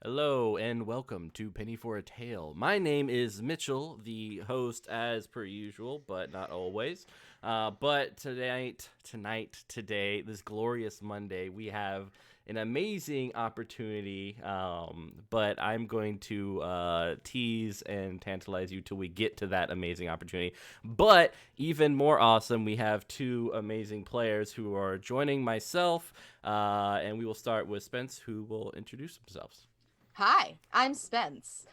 Hello and welcome to Penny for a Tale. My name is Mitchell, the host as per usual, but not always. But today, this glorious Monday, we have an amazing opportunity. But I'm going to tease and tantalize you till we get to that amazing opportunity. But even more awesome, we have two amazing players who are joining myself. And we will start with Spence, who will introduce themselves. Hi, I'm Spence.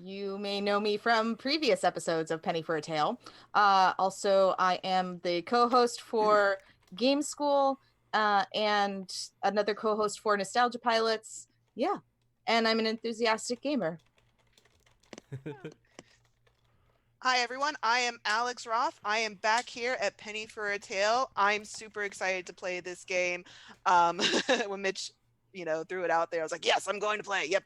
You may know me from previous episodes of Penny for a Tale. Also, I am the co-host for Game School and another co-host for Nostalgia Pilots. Yeah, and I'm an enthusiastic gamer. Hi everyone, I am Alex Roth. I am back here at Penny for a Tale. I'm super excited to play this game. When Mitch, threw it out there, I was like, yes, I'm going to play. Yep.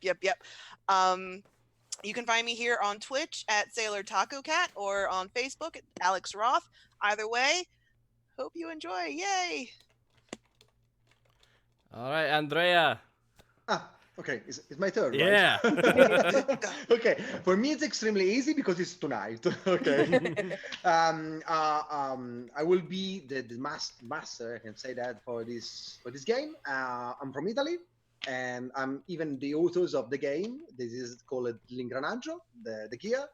You can find me here on Twitch at Sailor Taco Cat or on Facebook at Alex Roth. Either way, hope you enjoy. Yay! All right, Andrea. Okay, it's my turn, Yeah. right? Okay, for me it's extremely easy because it's tonight. Okay. I will be the master. I can say that for this game. I'm from Italy, and I'm even the authors of the game. This is called L'Ingranaggio, the gear,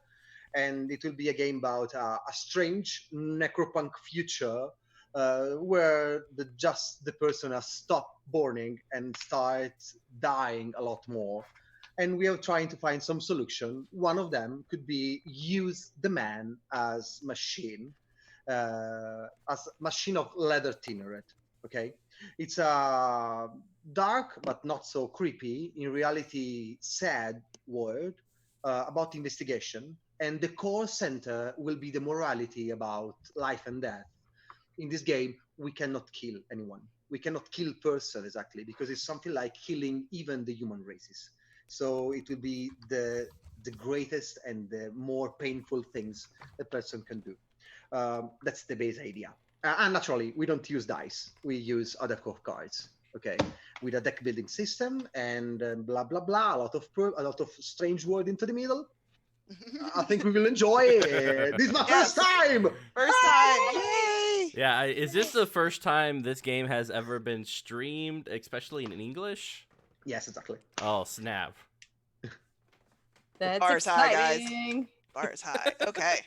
and it will be a game about a strange necropunk future where the person has stopped burning and starts dying a lot more. And we are trying to find some solution. One of them could be use the man as machine of leather tinneret. Okay, it's a dark but not so creepy, in reality sad world about investigation, and the core center will be the morality about life and death. In this game we cannot kill anyone, we cannot kill person exactly, because it's something like killing even the human races. So it will be the greatest and the more painful things a person can do. That's the base idea. And naturally we don't use dice, we use other core cards. Okay, with a deck building system and blah blah blah, a lot of strange word into the middle. I think we will enjoy it. This is my Yes. first time. First time! Yay! Yeah, is this the first time this game has ever been streamed, especially in English? Yes, exactly. Oh, snap. That's Bar's high, guys. exciting. Bar is high. Okay,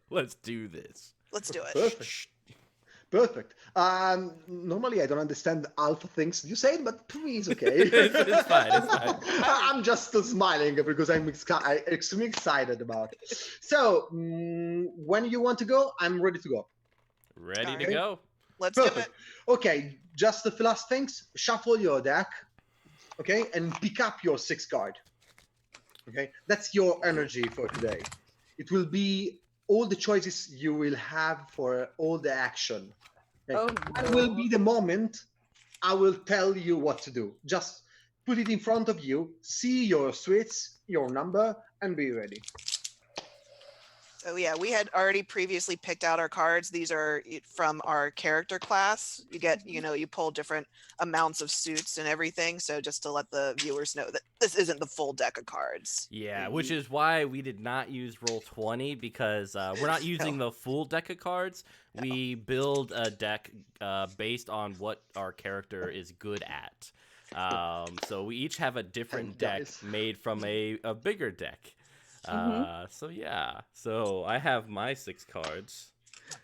Let's do this. let's do it. Perfect. Perfect. Normally, I don't understand half the things you said, but please, okay. It's fine. It's fine. I'm just smiling because I'm extremely excited about it. So, when you want to go, I'm ready to go. Ready to Okay. go. Let's do Perfect. it. Okay, just the last things. Shuffle your deck, okay, and pick up your 6 card. Okay, that's your energy for today. It will be all the choices you will have for all the action. Okay? Oh, That no. will be the moment I will tell you what to do. Just put it in front of you, see your suites, your number, and be ready. So yeah, we had already previously picked out our cards. These are from our character class. You get, you pull different amounts of suits and everything. So just to let the viewers know that this isn't the full deck of cards. Yeah, which is why we did not use Roll20, because we're not using the full deck of cards. We build a deck based on what our character is good at. So we each have a different deck Guys. made from a bigger deck. So yeah, so I have my 6 cards.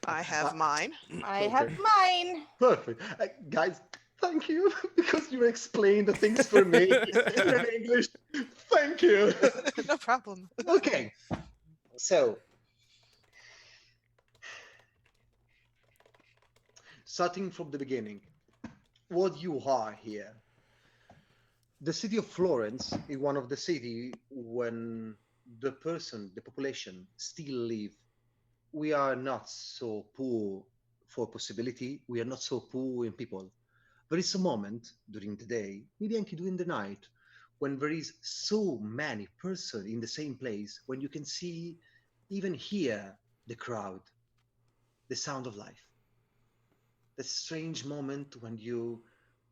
I have mine. I have Okay. mine. Perfect. Guys, thank you because you explained the things for me in English. Thank you. No problem. Okay. So, starting from the beginning, what you are here. The city of Florence is one of the city when the population still live. We are not so poor for possibility. We are not so poor in people. There is a moment during the day, maybe anche during the night, when there is so many person in the same place, when you can see, even hear the crowd, the sound of life. That strange moment when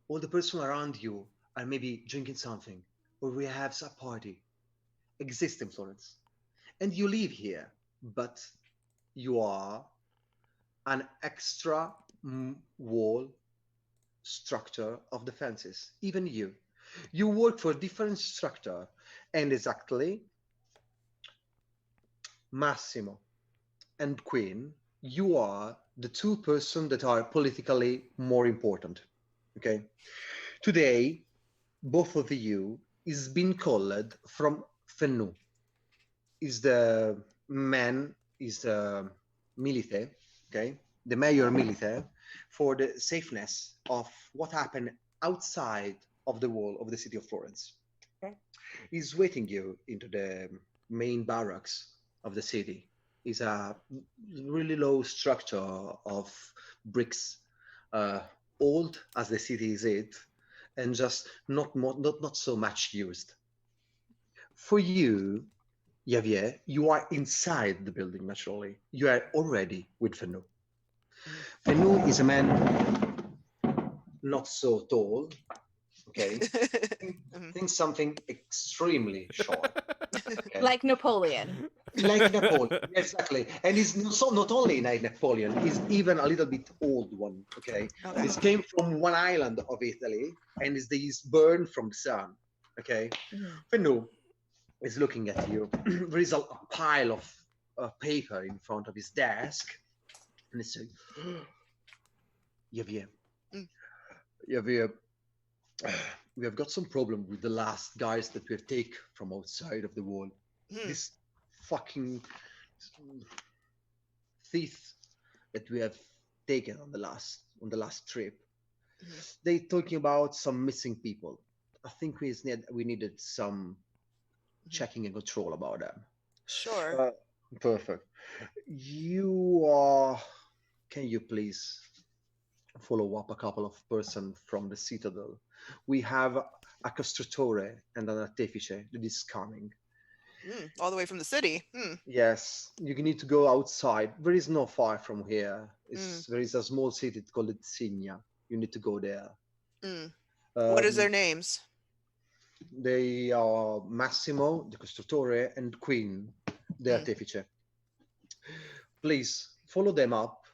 all the person around you and maybe drinking something, or we have a party, exist in Florence. And you live here, but you are an extra wall structure of defenses. Even you work for a different structure, and exactly Massimo and Queen, you are the two persons that are politically more important. Okay, today both of you is being called from Fennu. Is the man is the military, okay, the mayor military, for the safeness of what happened outside of the wall of the city of Florence. Okay. He's waiting you into the main barracks of the city. It's a really low structure of bricks, uh, old as the city is it, and just not so much used. For you, Javier, you are inside the building naturally. You are already with Fenu. Fenu is a man not so tall, okay? Think something extremely short. Okay? Like Napoleon. Like Napoleon, exactly. And he's not only like Napoleon, he's even a little bit old one, okay? Okay. This came from one island of Italy and is burned from the sun, okay? Fenu is looking at you. There is a pile of paper in front of his desk, and he's saying, Javier, Mm. Javier, we have got some problem with the last guys that we have taken from outside of the wall. This fucking thief that we have taken on the last trip. They talking about some missing people. I think we needed some checking and control about them. Sure. Perfect. Can you please follow up a couple of person from the Citadel? We have a costruttore and an artefice that is coming. All the way from the city. Yes, you need to go outside. There is no far from here. There is a small city called Signa. You need to go there. What is their names? They are Massimo, the costruttore, and Queen, the artefice. Please follow them up.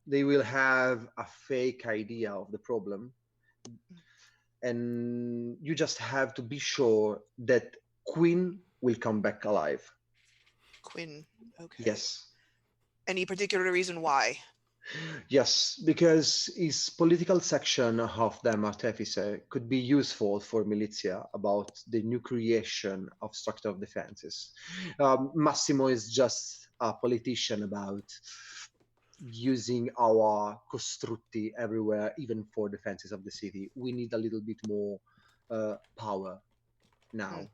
They will have a fake idea of the problem. And you just have to be sure that Queen will come back alive. Quinn. Okay. Yes. Any particular reason why? Yes, because his political section of the artefice could be useful for militia about the new creation of structure of defenses. Massimo is just a politician about using our costrutti everywhere, even for defenses of the city. We need a little bit more power now.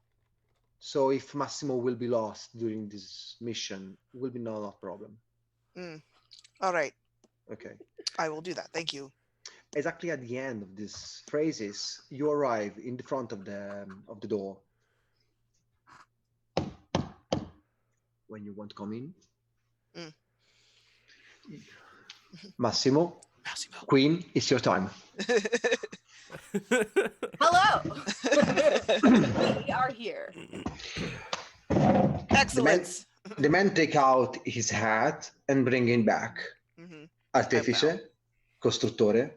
So if Massimo will be lost during this mission, will be not a problem. All right. Okay. I will do that. Thank you. Exactly at the end of these phrases, you arrive in the front of the door. When you want to come in, Massimo, Queen, it's your time. Hello. We are here. Excellent. The man take out his hat and bring it back. Artefice, costruttore.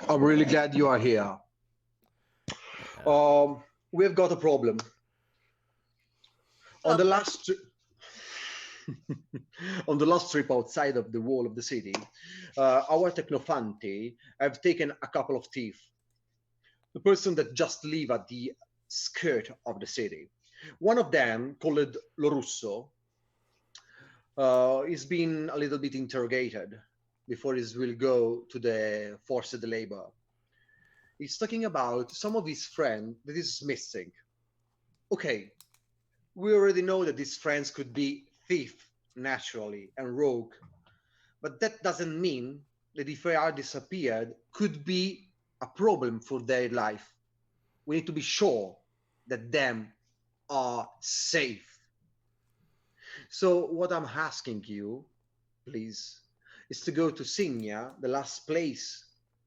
I'm really glad you are here. We've got a problem. On the last trip outside of the wall of the city, our technofanti have taken a couple of thieves. The person that just live at the skirt of the city. One of them, called Lorusso, is being a little bit interrogated before he will go to the forced labor. He's talking about some of his friend that is missing. Okay, we already know that these friends could be thief naturally and rogue, but that doesn't mean that if they are disappeared, could be a problem for their life. We need to be sure that them are safe. So what I'm asking you, please, is to go to Signa, the last place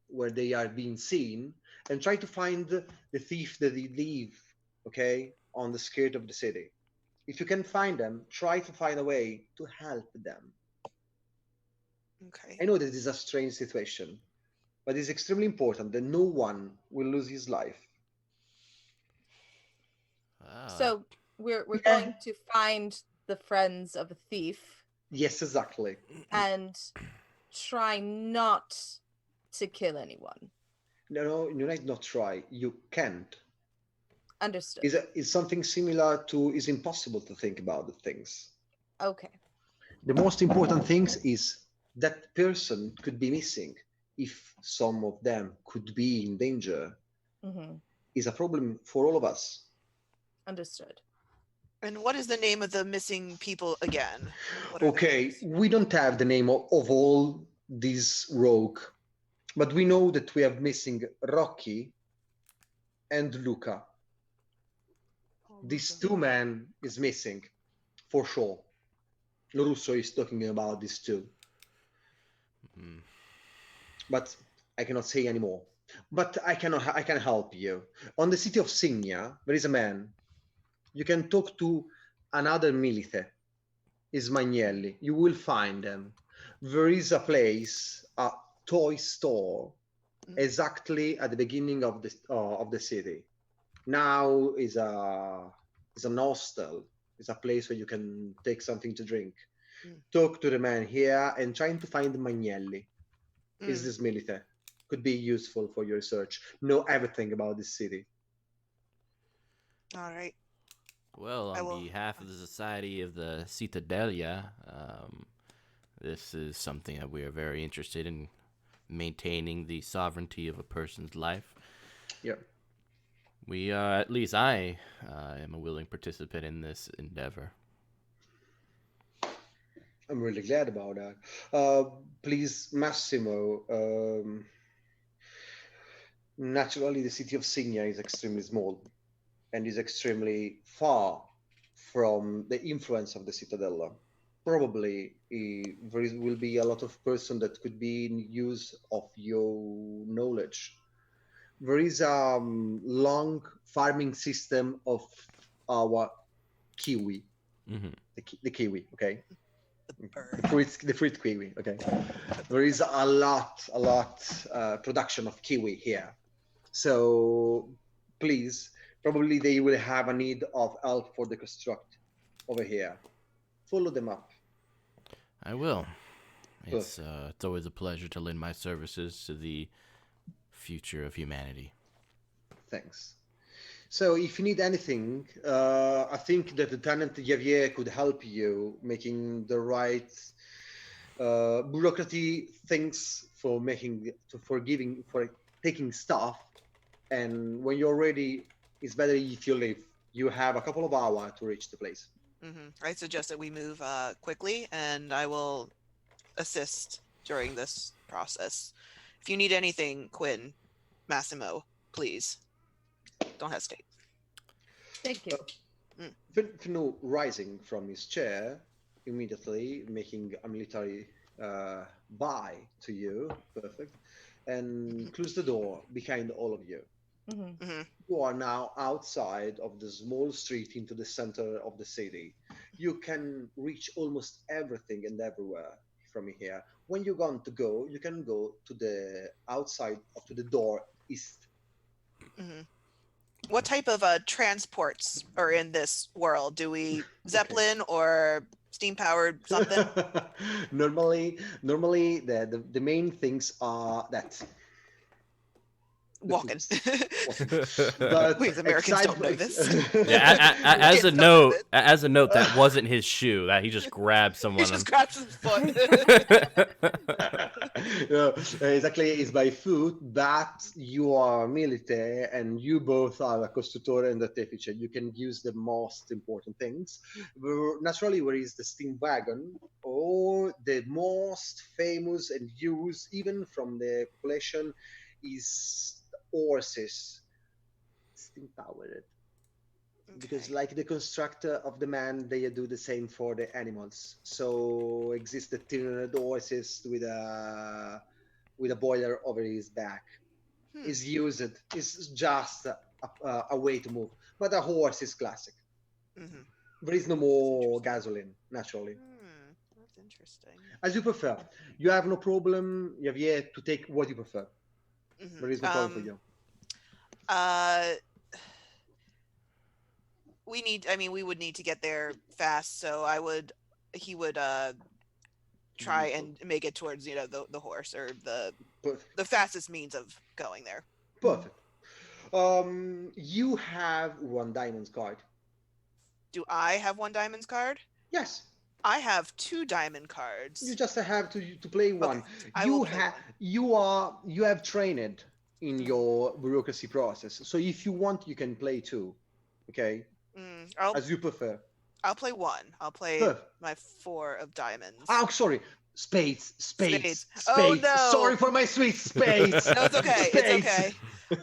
where they are being seen, and try to find the thief that they leave, okay, on the skirt of the city. If you can find them, try to find a way to help them. Okay. I know that this is a strange situation, but it's extremely important that no one will lose his life. Wow. So we're Yeah. going to find the friends of a thief Yes, exactly. and try not to kill anyone. No, you need not try. You can't. Understood. Is something similar to is impossible to think about the things. Okay. The most important things is that person could be missing. If some of them could be in danger, Hmm. is a problem for all of us. Understood. And what is the name of the missing people again? What are their Okay, names? we don't have the name of all these rogue, but we know that we have missing Rocky and Luca. These two men is missing for sure. Lorusso is talking about these two, Mm. but I cannot say anymore. But I can help you. On the city of Signia, there is a man. You can talk to another Milite, Ismagnelli. You will find them. There is a place, a toy store, exactly at the beginning of the city. Now is an hostel. It's a place where you can take something to drink. Mm. Talk to the man here and trying to find Magnelli. Is Mm. this military? Could be useful for your research. Know everything about this city. All right. Well, I on will- behalf of the Society of the Citadelia, this is something that we are very interested in maintaining the sovereignty of a person's life. Yeah. We are, at least I am a willing participant in this endeavor. I'm really glad about that. Please, Massimo. Naturally, the city of Signia is extremely small and is extremely far from the influence of the Citadella. Probably will be a lot of person that could be in use of your knowledge. There is a long farming system of our kiwi, Mm-hmm. the kiwi, okay? Bird. The fruit kiwi, okay? There is a lot production of kiwi here. So please, probably they will have a need of help for the construct over here. Follow them up. I will. It's always a pleasure to lend my services to the future of humanity. Thanks. So if you need anything, I think that Lieutenant Javier could help you making the right bureaucracy things for for taking stuff. And when you're ready, it's better if you leave. You have a couple of hours to reach the place. I suggest that we move quickly, and I will assist during this process. If you need anything, Quinn, Massimo, please don't hesitate. Thank you. Finu rising from his chair, immediately making a military bow to you, perfect, and close the door behind all of you. Hmm. You are now outside of the small street into the center of the city. You can reach almost everything and everywhere from here. When you're going to go, you can go to the outside or to the door east. What type of transports are in this world? Do we Zeppelin or steam powered something? normally, the main things are that Walking. but We as Americans don't know this. Yeah, As a note, that wasn't his shoe. That he just grabbed He someone. just grabs his foot. Yeah, exactly, it's by foot, but you are military and you both are a costruttore and artefice. You can use the most important things. Naturally, where is the steam wagon or the most famous and used even from the population is horses, steam powered. Because Okay. like the constructor of the man, they do the same for the animals. So exists the tyrannid horses with a boiler over his back. is used. It's just a way to move. But a horse is classic. Mm-hmm. There is no more gasoline, naturally. That's interesting. As you prefer. You have no problem, Javier, to take what you prefer. Mm-hmm. There is no problem for you. We would need to get there fast, so he would try and make it towards, the horse or the fastest means of going there. Perfect. You have 1 diamond's card. Do I have 1 diamond's card? Yes. I have 2 diamond cards. You just have to play one. Okay, You have trained in your bureaucracy process. So if you want, you can play 2. Okay? As you prefer. I'll play 1. I'll play Perfect. my 4 of diamonds. Oh, sorry. Spades. Oh, no. Sorry for my sweet spades. No, it's okay. Spades. It's okay.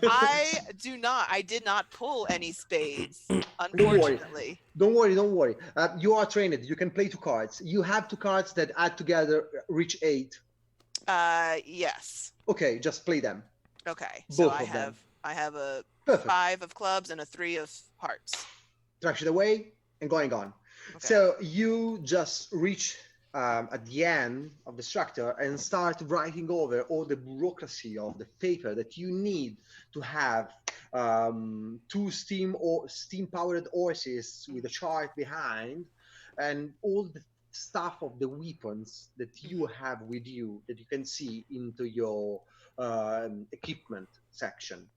I did not pull any spades, unfortunately. Don't worry. You are trained. You can play 2 cards. You have 2 cards that add together reach 8. Yes. Okay, just play them. Okay. So Both of them. I have a Perfect. 5 of clubs and a 3 of hearts. Trash it away and going on. Okay. So you just reach at the end of the structure and start writing over all the bureaucracy of the paper that you need to have 2 steam-powered horses with a chart behind, and all the stuff of the weapons that you have with you that you can see into your equipment section.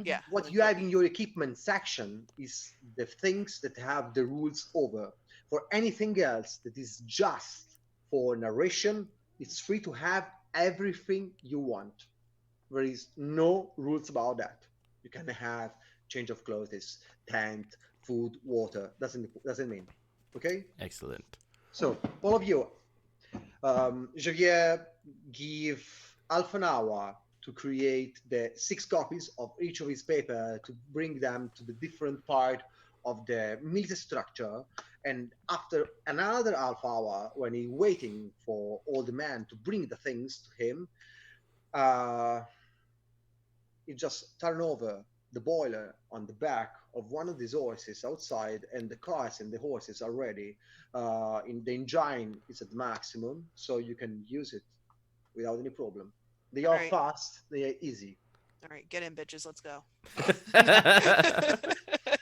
Yeah. What you have in your equipment section is the things that have the rules over. For anything else that is just for narration, it's free to have everything you want. There is no rules about that. You can have change of clothes, tent, food, water. Doesn't mean. Okay? Excellent. So all of you, Javier give half an hour to create the 6 copies of each of his paper to bring them to the different part of the military structure. And after another half hour, when he's waiting for all the men to bring the things to him, he just turn over the boiler on the back of one of these horses outside, and the cars and the horses are ready. In the engine is at maximum, so you can use it without any problem. They are Right. fast, they are easy. All right, get in, bitches. Let's go.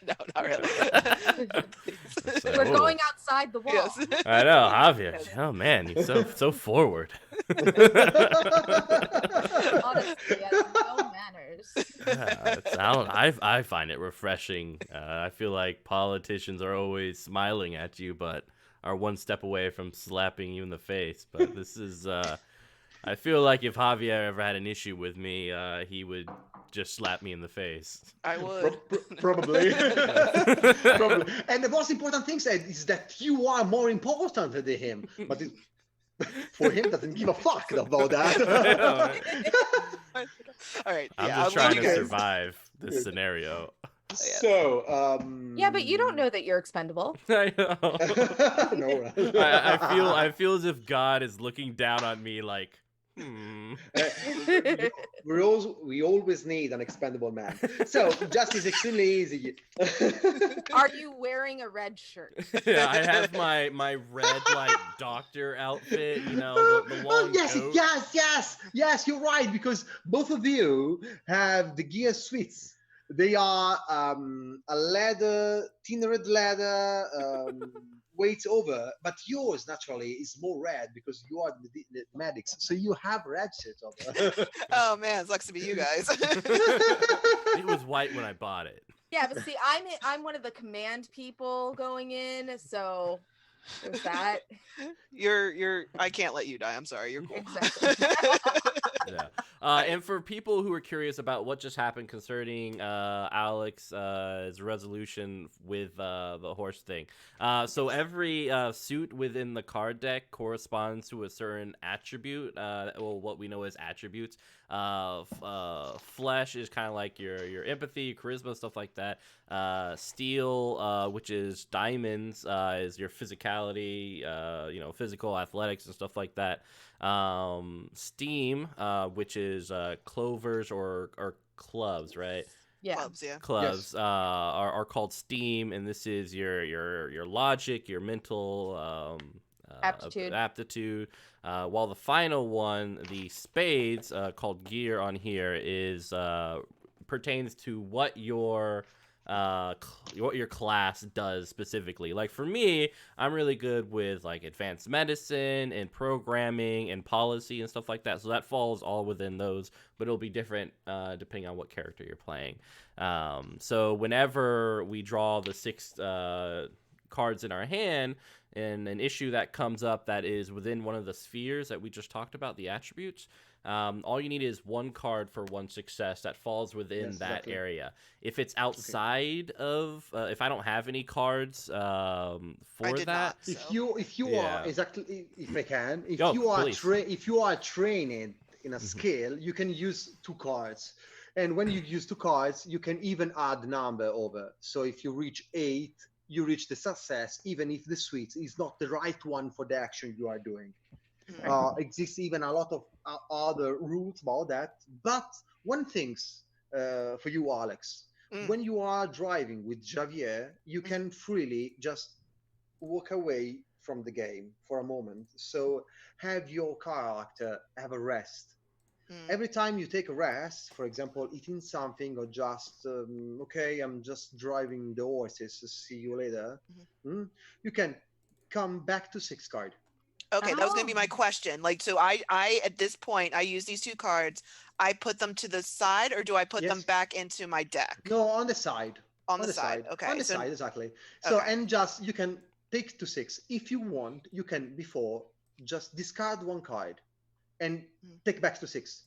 No, not really. We're going outside the wall. Yes. I know, Javier. Oh man, you're so forward. Honestly, he has no manners. I find it refreshing. I feel like politicians are always smiling at you, but are one step away from slapping you in the face. But this is, I feel like if Javier ever had an issue with me, he would just slap me in the face. I would. Probably. Probably. And the most important thing is that you are more important than him. But for him, doesn't give a fuck about that. All right. I'm Yeah, just I'll trying leave to you guys. survive this scenario. So, Yeah, but you don't know that you're expendable. I know. No. I feel as if God is looking down on me like, we always need an expendable man. So justice is extremely easy. Are you wearing a red shirt? Yeah, I have my red like doctor outfit, the long coat. Yes, you're right, because both of you have the gear suits. They are a leather, thin red leather, weights over, but yours naturally is more red because you are the medics, so you have red shit over. Oh man, it sucks to be you guys. It was white when I bought it. Yeah, but see, I'm one of the command people going in, so there's that. You're. I can't let you die. I'm sorry. You're cool. Exactly. Yeah. And for people who are curious about what just happened concerning Alex's resolution with the horse thing, so every suit within the card deck corresponds to a certain attribute, what we know as attributes. Flesh is kind of like your empathy, charisma, stuff like that. Steel, which is diamonds, is your physicality, physical athletics and stuff like that. Steam, which is clovers or clubs, right? Yeah. Clubs, yeah. Clubs are called Steam, and this is your logic, your mental aptitude. While the final one, the spades, called gear on here, is pertains to what what your class does specifically. Like for me, I'm really good with like advanced medicine and programming and policy and stuff like that. So that falls all within those, but it'll be different depending on what character you're playing. So whenever we draw the 6 cards in our hand, and an issue that comes up that is within one of the spheres that we just talked about, the attributes, all you need is 1 card for 1 success that falls within that exactly. area. If it's outside of, if I don't have any cards for did that, not. If you Yeah. are exactly, if I can, if Oh, you are please. if you are trained in a Mhm. skill, you can use 2 cards, and when you use 2 cards, you can even add the number over. So if you reach 8, you reach the success, even if the suite is not the right one for the action you are doing. Mhm. Exists even a lot of other rules about that. But one thing's for you, Alex, Mm. when you are driving with Javier, you can freely just walk away from the game for a moment. So have your character have a rest. Mm. Every time you take a rest, for example, eating something or just, okay, I'm just driving the horses, see you later, you can come back to 6 card. Okay, that was going to be my Oh. question. Like, so I at this point, I use these 2 cards. I put them to the side, or do I put them Yes. back into my deck? No, on the side. On the side. Okay. On the So side, exactly. So, okay. and just you can take to 6. If you want, you can before just discard 1 card and take back to 6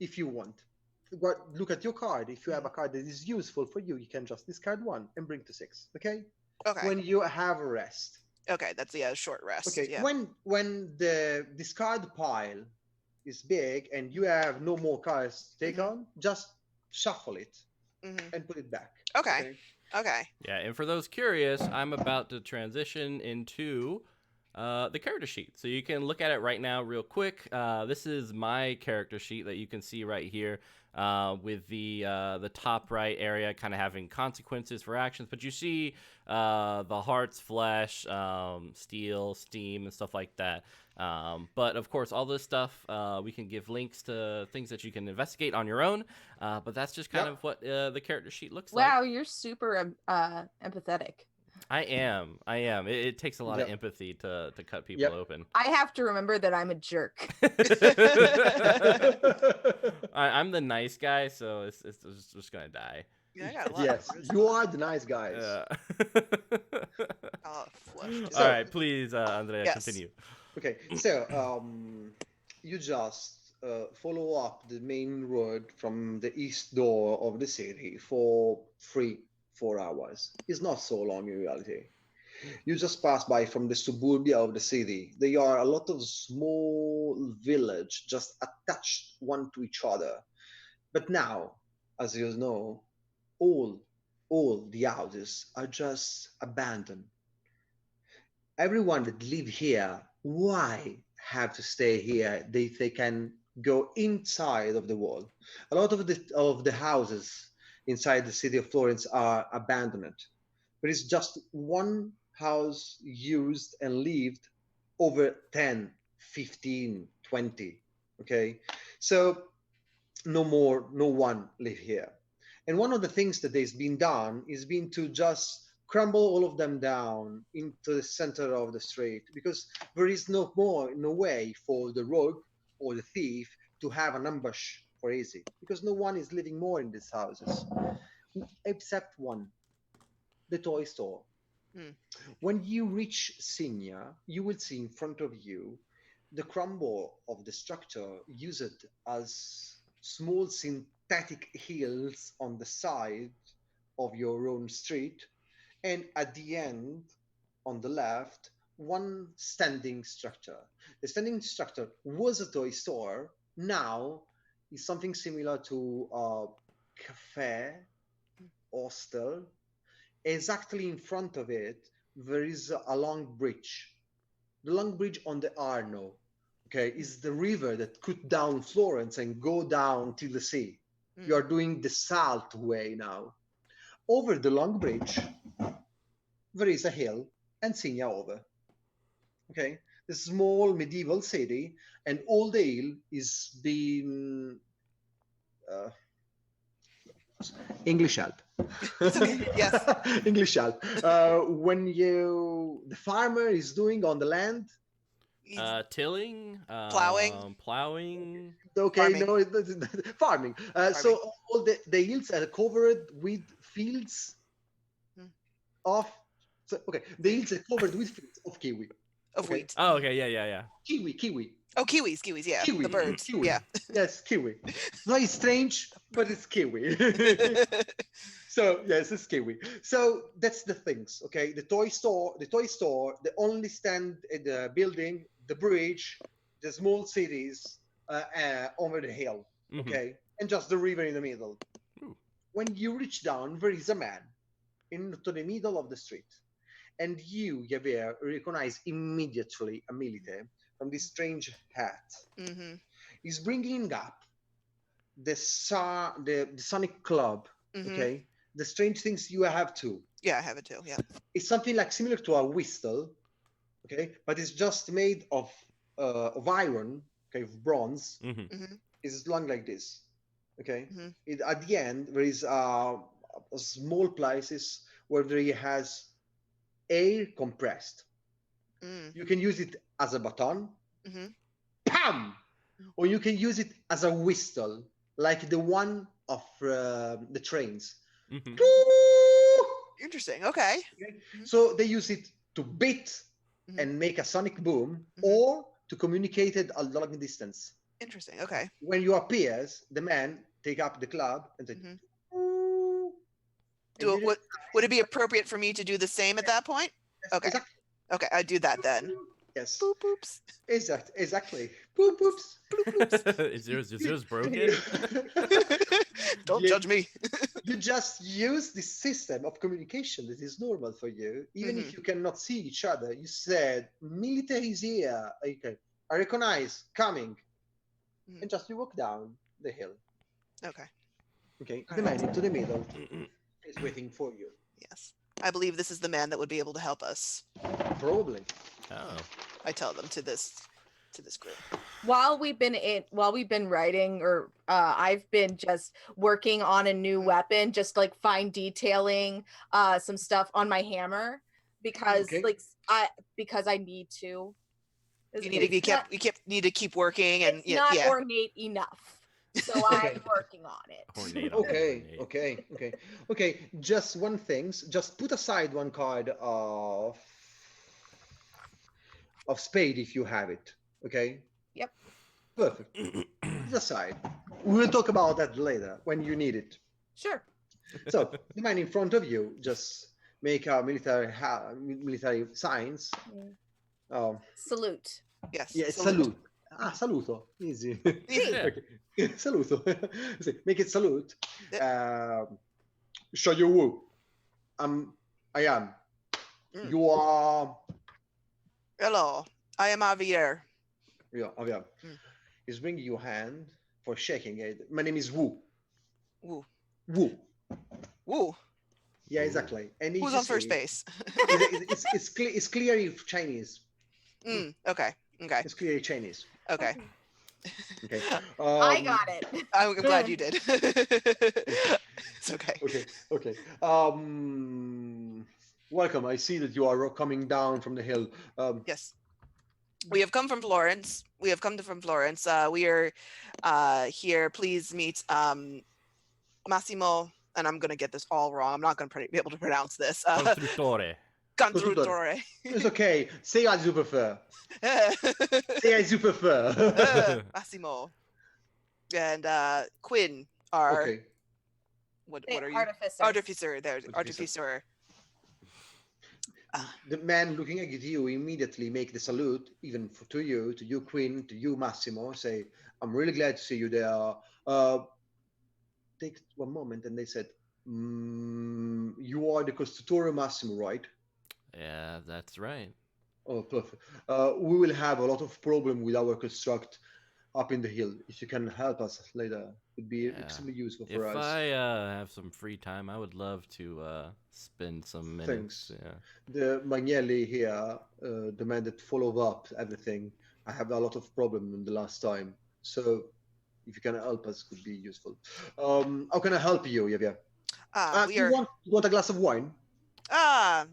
if you want. Look at your card. If you have a card that is useful for you, you can just discard 1 and bring to 6. Okay? Okay. When you have a rest. Okay, that's a short rest. Okay. Yeah. When the discard pile is big and you have no more cards to take on, just shuffle it and put it back. Okay. Okay. Yeah, and for those curious, I'm about to transition into the character sheet. So you can look at it right now real quick. This is my character sheet that you can see right here with the top right area kind of having consequences for actions. But you see the hearts, flesh, steel, steam, and stuff like that. But of course, all this stuff, we can give links to things that you can investigate on your own. But that's just kind of what the character sheet looks like. Wow, you're super empathetic. I am. It takes a lot of empathy to cut people open. I have to remember that I'm a jerk. I'm the nice guy, so it's just gonna die. Yeah, I got a lot Yes, you are the nice guys. All All right, please, Andrea, Yes. continue. Okay, so you just follow up the main road from the east door of the city for 3-4 hours. It's not so long in reality. You just pass by from the suburbia of the city. There are a lot of small villages just attached one to each other. But now, as you know, all the houses are just abandoned. Everyone that live here, why have to stay here? They can go inside of the wall. A lot of the houses inside the city of Florence are abandoned. There is just one house used and lived over 10, 15, 20. Okay, so no one live here. And one of the things that has been done is been to just crumble all of them down into the center of the street, because there is no way for the rogue or the thief to have an ambush for easy, because no one is living more in these houses except one, the toy store. When you reach Signa, you will see in front of you the crumble of the structure used as small synthetic hills on the side of your own street, and at the end, on the left, one standing structure. The standing structure was a toy store, now is something similar to a cafe, hostel. Exactly in front of it, there is a long bridge. The long bridge on the Arno, okay, is the river that cut down Florence and go down to the sea. You are doing the salt way now. Over the long bridge, there is a hill and Signa over. Okay, the small medieval city, and all the hill is being uh, English help. It's okay. Yes. English help. When the farmer is doing on the land, Tilling, plowing. okay, Farming. no, farming. So all the hills are covered with fields Hmm. of. So, okay, the hills are covered with fields of kiwi. Of Okay. wheat. Oh, okay, yeah. Kiwi. Oh, kiwis, yeah. Kiwi. The birds. Kiwi. Yeah. Yes, kiwi. Very strange, but it's kiwi. So yes, it's kiwi. So that's the things. Okay, the toy store, the only stand at the building, the bridge, the small cities over the hill. Mhm. Okay, and just the river in the middle. Ooh. When you reach down, there is a man into the middle of the street, and you, Javier, recognize immediately a military from this strange hat. Mm-hmm. He's bringing up the Sonic Club. Mm-hmm. Okay, the strange things you have too. Yeah, I have it too. Yeah. It's something like similar to a whistle, okay, but it's just made of iron, okay, of bronze. Mm-hmm. Mm-hmm. It's long like this, okay. Mhm. At the end, there is a small places where there has air compressed. Mm. You can use it as a baton, Mm-hmm. pam, or you can use it as a whistle, like the one of the trains. Mm-hmm. Interesting. Okay. Okay? Mhm. So they use it to beat Mhm. and make a sonic boom, Mhm. or to communicate it a long distance. Interesting. Okay. When you appears, the man take up the club and say, Mhm. "Ooh." And Do you it, would it be appropriate for me to do the same at that point? just- Okay. exact- Okay, I do that then. Yes, Boop boops. exactly. Boop, boops. is yours broken? Don't Yeah. judge me. You just use this system of communication that is normal for you, even if you cannot see each other. You said, military is here. Okay, I recognize coming. Mhm. And just you walk down the hill. Okay. Okay, the Alright. man into the middle is waiting for you. Yes. I believe this is the man that would be able to help us. Probably. Oh. I tell them to this group. While we've been writing, or I've been just working on a new weapon, just like fine detailing some stuff on my hammer, because Okay. because I need to. You need to be need to keep working, and It's not yeah. ornate enough, so Okay. I'm working on it. Ornate. Okay. Just one thing. Just put aside one card of spade if you have it. Okay. Yep. Perfect. Put aside. We'll talk about that later when you need it. Sure. So the man in front of you just make a military signs. Oh, Salute. Yes. yeah, salute. Saluto. Easy. Yeah. Okay. Saluto. Make it salute. Show you who. I am. Mm. You are. Hello. I am Javier. Yeah, Javier. Mm. He's bringing your hand for shaking it. My name is Wu. Woo. Wu. Woo. Yeah, exactly. And if Who's you on first see, base? it's clearly Chinese. Okay. It's clearly Chinese. Okay. Okay. I got it. I'm glad you did. It's okay. Okay. Welcome. I see that you are coming down from the hill. Yes. We have come from Florence. We are here. Please meet Massimo, and I'm going to get this all wrong. I'm not going to be able to pronounce this. Costruttore. Construttore. It's okay. Say as you prefer. Say as you prefer. Massimo. And Quinn are Okay. what are you? Artificer. Artificer. There's Artificer. The man looking at you immediately make the salute, even to you, Quinn, to you, Massimo. Say, I'm really glad to see you there. Take one moment, and they said, you are the Costruttore Massimo, right? Yeah, that's right. Oh, perfect. We will have a lot of problem with our construct. up in the hill. If you can help us later, would be Yeah. extremely useful If for us. I have some free time, I would love to spend some minutes. Thanks. Yeah. The Magnelli here, the man that followed up everything, I have a lot of problem in the last time. So if you can help us, could be useful. How can I help you, Yevia? We You are. want a glass of wine?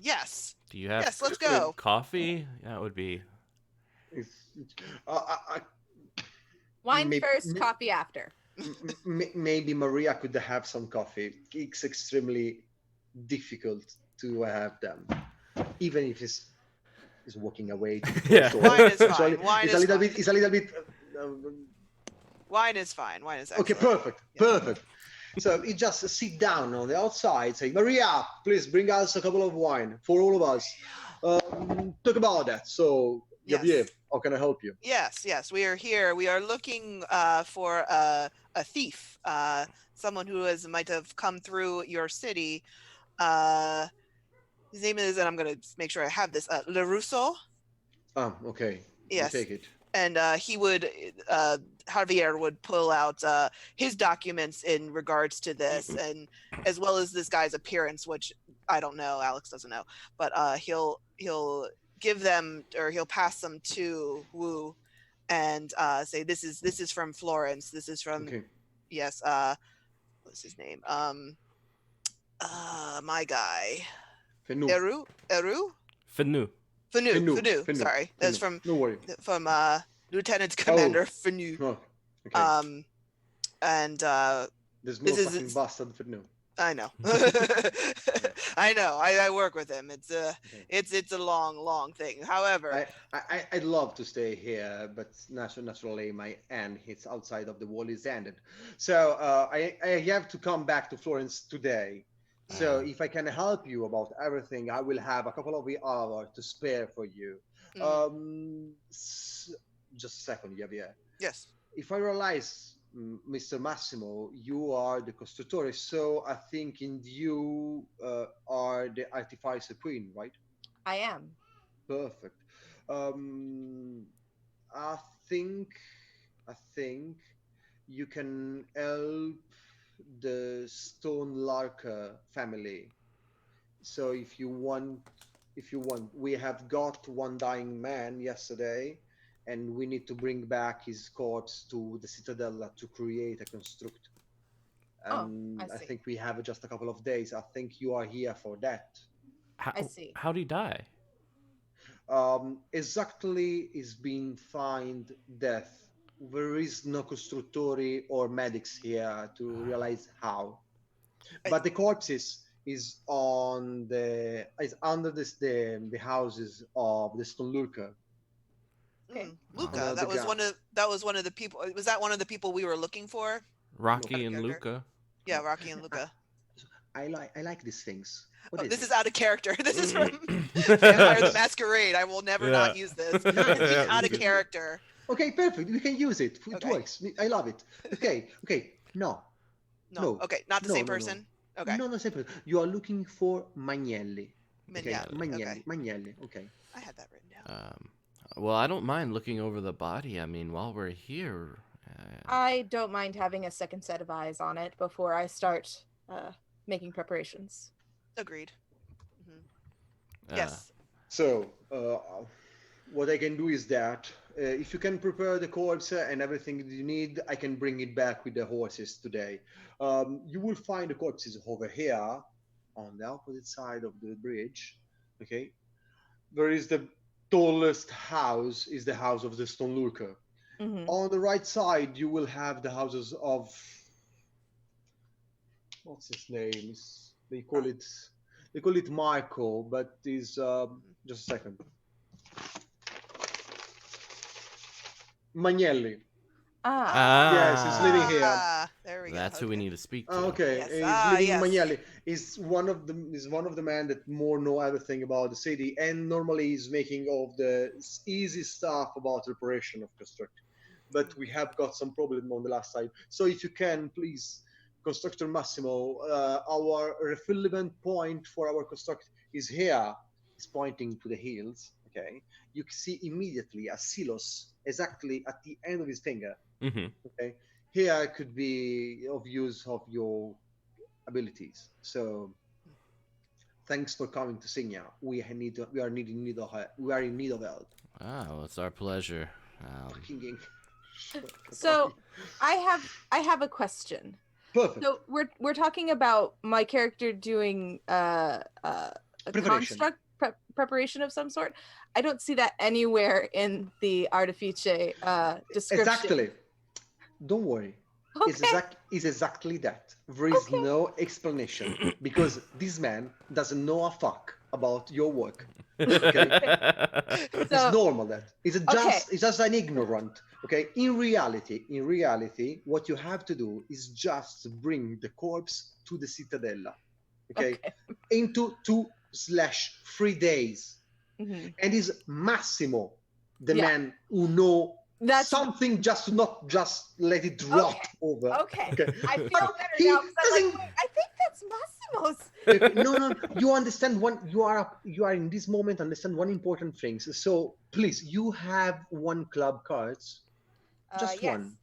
Yes. Do you have Yes, let's go. coffee? That would be. It's, I, Wine May- first, may- coffee after. maybe Maria could have some coffee. It's extremely difficult to have them, even if he's walking away to the Yeah. store. Wine is Actually, fine. Wine it's is a little fine. bit. It's a little bit. Wine is fine. Wine is Okay, excellent. perfect, Yeah. perfect. So you just sit down on the outside, say, Maria, please bring us a couple of wine for all of us. Talk about that. So, Yes. Javier, how can I help you? Yes. We are here. We are looking for a thief, someone who might have come through your city. His name is, and I'm going to make sure I have this, LaRusso. Okay. Yes. You take it. And he would, Javier would pull out his documents in regards to this, and as well as this guy's appearance, which I don't know, Alex doesn't know, but he'll give them, or he'll pass them to Wu, and say this is from Florence. This is from Okay. yes. What's his name? My guy. Fenu. Eru. Fenu. Fenu. Sorry, that's Fenu. No worry. from Lieutenant Commander Fenu. Oh, okay. And There's no this is- fucking bastard Fenu. I know. I know. I work with him. It's a long thing. However, I'd love to stay here, but naturally my end hits outside of the wall is ended. So I have to come back to Florence today. So if I can help you about everything, I will have a couple of hours to spare for you. Just a second, Javier. yes. If I realize, Mr. Massimo, you are the costruttore, so I think you are the artificer queen, right? I am. Perfect. I think you can help the Stone Larker family. So if you want, we have got one dying man yesterday, and we need to bring back his corpse to the Citadella to create a construct. And I I see. think we have just a couple of days. I think you are here for that. I see. How'd he die? Exactly is being find death. There is no costruttori or medics here to realize how. But the corpses is under the houses of the Stone Lurker. Okay. Luca. The That was one of the people. Was that one of the people we were looking for? Rocky and character. Luca. Yeah, Rocky and Luca. I like these things. Oh, this it? is out of character. This is from Vampire the Masquerade. I will never not Yeah. use this. Yeah, It's out of yeah. character. Okay, perfect. We can use it. It Okay. works. I love it. Okay. No. No. No. Okay, not the No, same no, no. person. Okay. No, simple. You are looking for Magnelli. Okay. Mignelli, Magnelli. okay. Magnelli. Okay. I had that written down. Well, I don't mind looking over the body. I mean, while we're here. I don't mind having a second set of eyes on it before I start making preparations. Agreed. uh, Yes. So, what I can do is that if you can prepare the corpse and everything that you need, I can bring it back with the horses today. You will find the corpses over here on the opposite side of the bridge. Okay, there is the tallest house is the house of the Stone Lurker. Mhm. On the right side, you will have the houses of what's his name? They call it Marco, but is just a second. Magnelli. Ah, Yes, he's living here. There we go. That's who we need to speak to. Okay, Yes. he's living Yes. in Magnelli. He's one of the men that more know everything about the city, and normally he's making all of the easy stuff about reparation of construct. But we have got some problem on the last side. So if you can, please, Constructor Massimo, our refillment point for our construct is here. is pointing to the hills. Okay, you can see immediately a silos exactly at the end of his finger. Mm-hmm. Okay, here could be of use of your abilities. So thanks for coming to Signia. We are in need of help. Oh, it's our pleasure. Fucking ink. So I have a question. Perfect. So we're talking about my character doing a Preparation. construct preparation of some sort. I don't see that anywhere in the Artifice description. Exactly. Don't worry. Okay. It's exactly that. There is Okay. no explanation because this man doesn't know a fuck about your work. It's So- normal that it's Okay. just an ignorant. Okay. In reality, what you have to do is just bring the corpse to the Cittadella. Okay. Into 2/3 days. Mhm. And is Massimo the Yeah. man who know That's something just to not just let it rot over. okay. Okay. I feel better He now because I'm like, doesn't- wait, I think that's Massimo's. No. You understand you are in this moment. Understand one important thing. So please, you have one club cards, just Yes. one.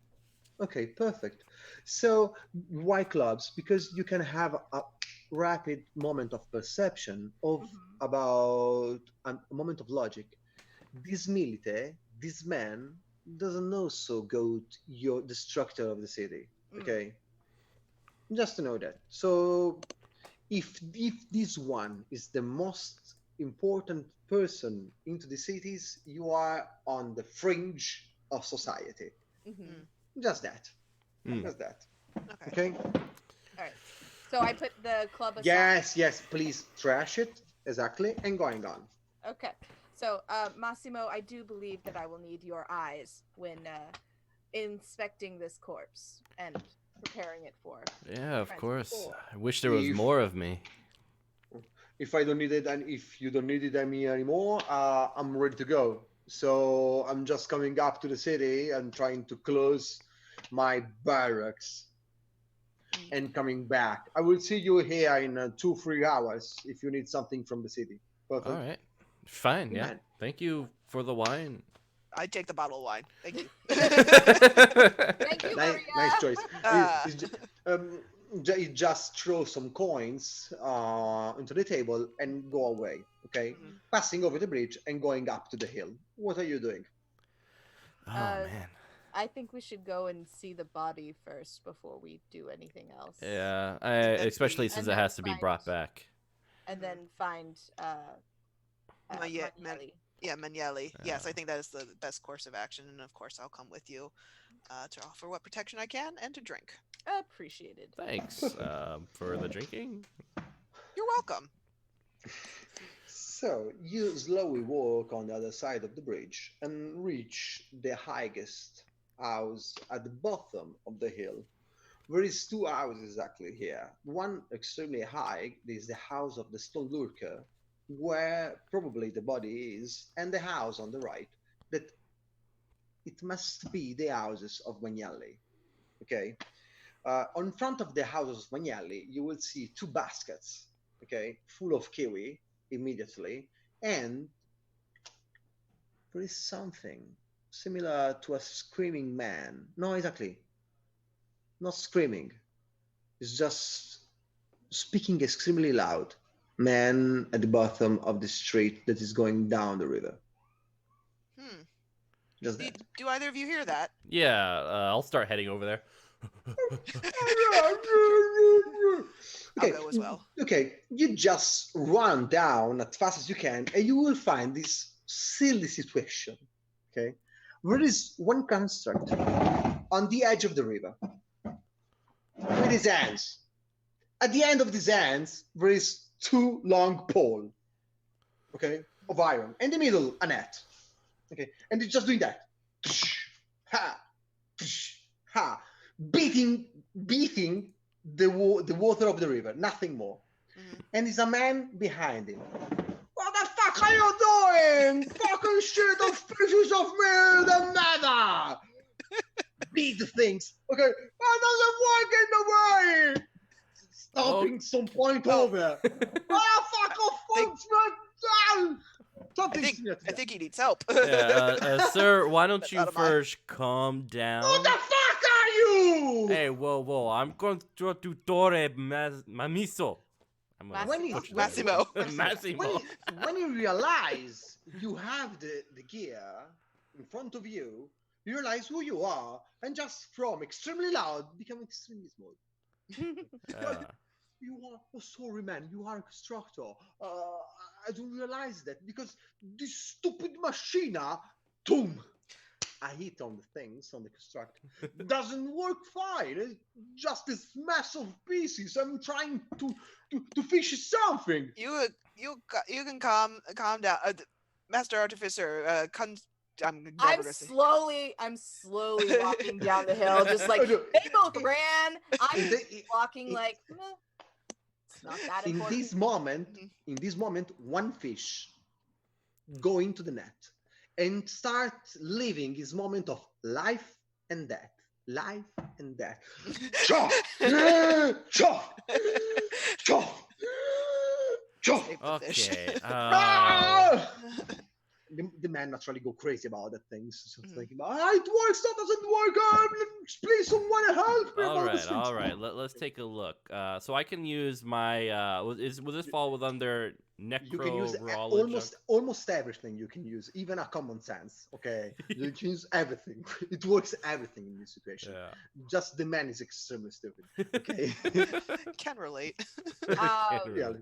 Okay, perfect. So why clubs? Because you can have a rapid moment of perception of Mhm. about a moment of logic. This man doesn't know so good the structure of the city. Mm. Okay, just to know that. So if this one is the most important person into the cities, you are on the fringe of society. Mhm. Just that. Mm. Just that. Okay. Okay. All right. So I put the club aside. Yes. Please trash it exactly and going on. Okay. So, Massimo, I do believe that I will need your eyes when inspecting this corpse and preparing it for. Yeah, of course. Transport. I wish there was If- more of me. If I don't need it, and if you don't need it anymore, I'm ready to go. So I'm just coming up to the city and trying to close my barracks and coming back. I will see you here in 2-3 hours if you need something from the city. Perfect. All right. Fine, yeah. Man. Thank you for the wine. I take the bottle of wine. Thank you. Thank you, Maria. Nice choice. Ah. You just throw some coins into the table and go away. Okay, Mhm. passing over the bridge and going up to the hill. What are you doing? Oh, Uh, man. I think we should go and see the body first before we do anything else. Yeah, then especially see- since and it then has to be find- brought back. And then find Magnelli. Magnelli. Yeah, Magnelli. Yes, Yeah. I think that is the best course of action, and of course, I'll come with you to offer what protection I can and to drink. Appreciated. Thanks for the drinking. You're welcome. So you slowly walk on the other side of the bridge and reach the highest house at the bottom of the hill. There is 2 houses exactly here. One extremely high is the house of the Stone Lurker, where probably the body is, and the house on the right that it must be the houses of Magnelli. Okay. On front of the houses of Magnelli, you will see 2 baskets, okay, full of kiwi immediately, and there is something similar to a screaming man. No, exactly. Not screaming. It's just speaking extremely loud. Man at the bottom of the street that is going down the river. Hmm. Just Do, that. do either of you hear that? Yeah, I'll start heading over there. I'll go as well. Okay, you just run down as fast as you can, and you will find this silly situation. Okay, there is one construct on the edge of the river with his hands. At the end of his hands, there is 2 long pole, okay, of iron. In the middle, a net. Okay, and he's just doing that. Ha, ha, beating the water of the river, nothing more. Mhm. And there's a man behind him. What the fuck are you doing? Fucking shit of pieces of me, the matter. Beat the things. Okay, that doesn't work in the way. Stopping some point Oh. over. Oh, fuck off, think- Something I similar to that. think he needs help. Sir, why don't That's you out of my- first calm down? Who the fuck are you? Hey, whoa! I'm going to Dottore Mamiso. I'm gonna When butcher that. Massimo. Massimo. When you realize you have the gear in front of you, you realize who you are, and just from extremely loud become extremely small. You are, oh sorry man, you are a constructor. I don't realize that because this stupid machine, boom, I hit on the things on the construct, doesn't work fine. It's just this mess of pieces. I'm trying to fix something. You can calm down, Master Artificer. I'm never I'm gonna say. slowly walking down the hill, just like they both ran. I'm walking like it's not that In important. this moment, one fish go into the net and start living his moment of life and death. Life and death. Chop! Chop! Chop! Chop! Okay. The man naturally go crazy about that things. So it's Mhm. like, it works, that doesn't work. Please, someone help me. All about this right, thing." Let's take a look. So I can use my. Will this fall with under You can use necrology? almost everything. You can use even a common sense. Okay, you can use everything. It works everything in this situation. Yeah. Just the man is extremely stupid. Okay. Can relate. Yeah.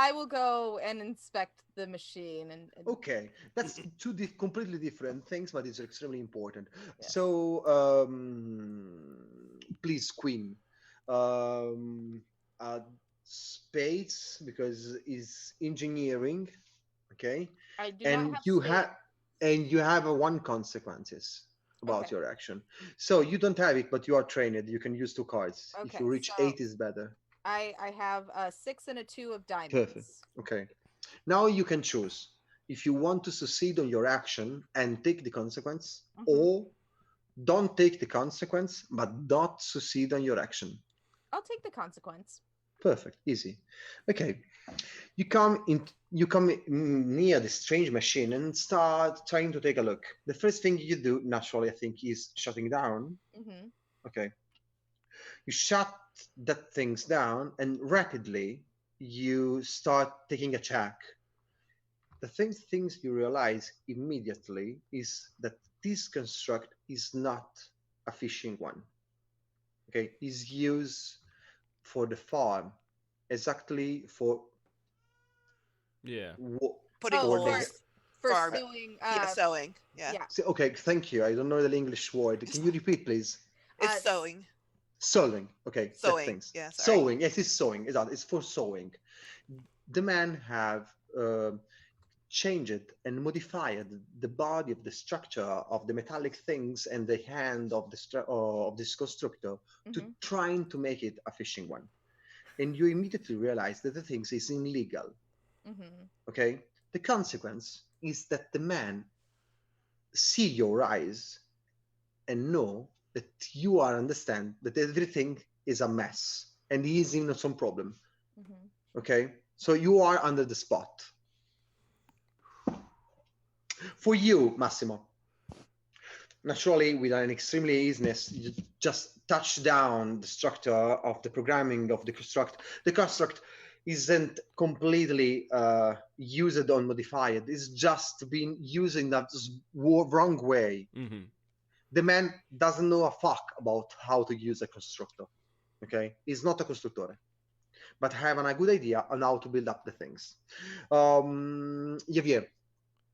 I will go and inspect the machine and Okay, that's two completely different things, but it's extremely important. Yes. So, please, Queen, uh, spades because it's engineering, okay, I do and not have you spades. have you have one consequences about Okay. your action. So you don't have it, but you are trained. You can use two cards. If Okay, you reach so- 8, is better. I have a 6 and a 2 of diamonds. Perfect. Okay. Now you can choose if you want to succeed on your action and take the consequence, Mhm. or don't take the consequence but not succeed on your action. I'll take the consequence. Perfect, easy. Okay, you come near the strange machine and start trying to take a look. The first thing you do, naturally, I think, is shutting down. Hmm. Okay, you shut that things down and rapidly you start taking a check. The things you realize immediately is that this construct is not a fishing one. Okay, is used for the farm, exactly for Yeah. Putting or for, the- holes. for farm- sewing. Yeah, sewing. Yeah. yeah. Okay, thank you. I don't know the English word. Can you repeat, please? It's Uh, sewing. Sewing. Okay, that Sewing, things. yeah, sorry. Sewing. Yes, it's sewing. It's for sewing. The man have changed and modified the body of the structure of the metallic things and the hand of of this constructor to Mhm. trying to make it a fishing one. And you immediately realize that the things is illegal. Hmm. Okay, the consequence is that the man see your eyes and know that you are understand that everything is a mess and he is in some problem. Hmm. Okay, so you are under the spot. For you, Massimo, naturally, with an extremely easiness, you just touch down the structure of the programming of the construct. The construct isn't completely used or modified. It's just been used in that wrong way. Mm-hmm. The man doesn't know a fuck about how to use a constructor. Okay, he's not a constructor, but having a good idea on how to build up the things. Javier,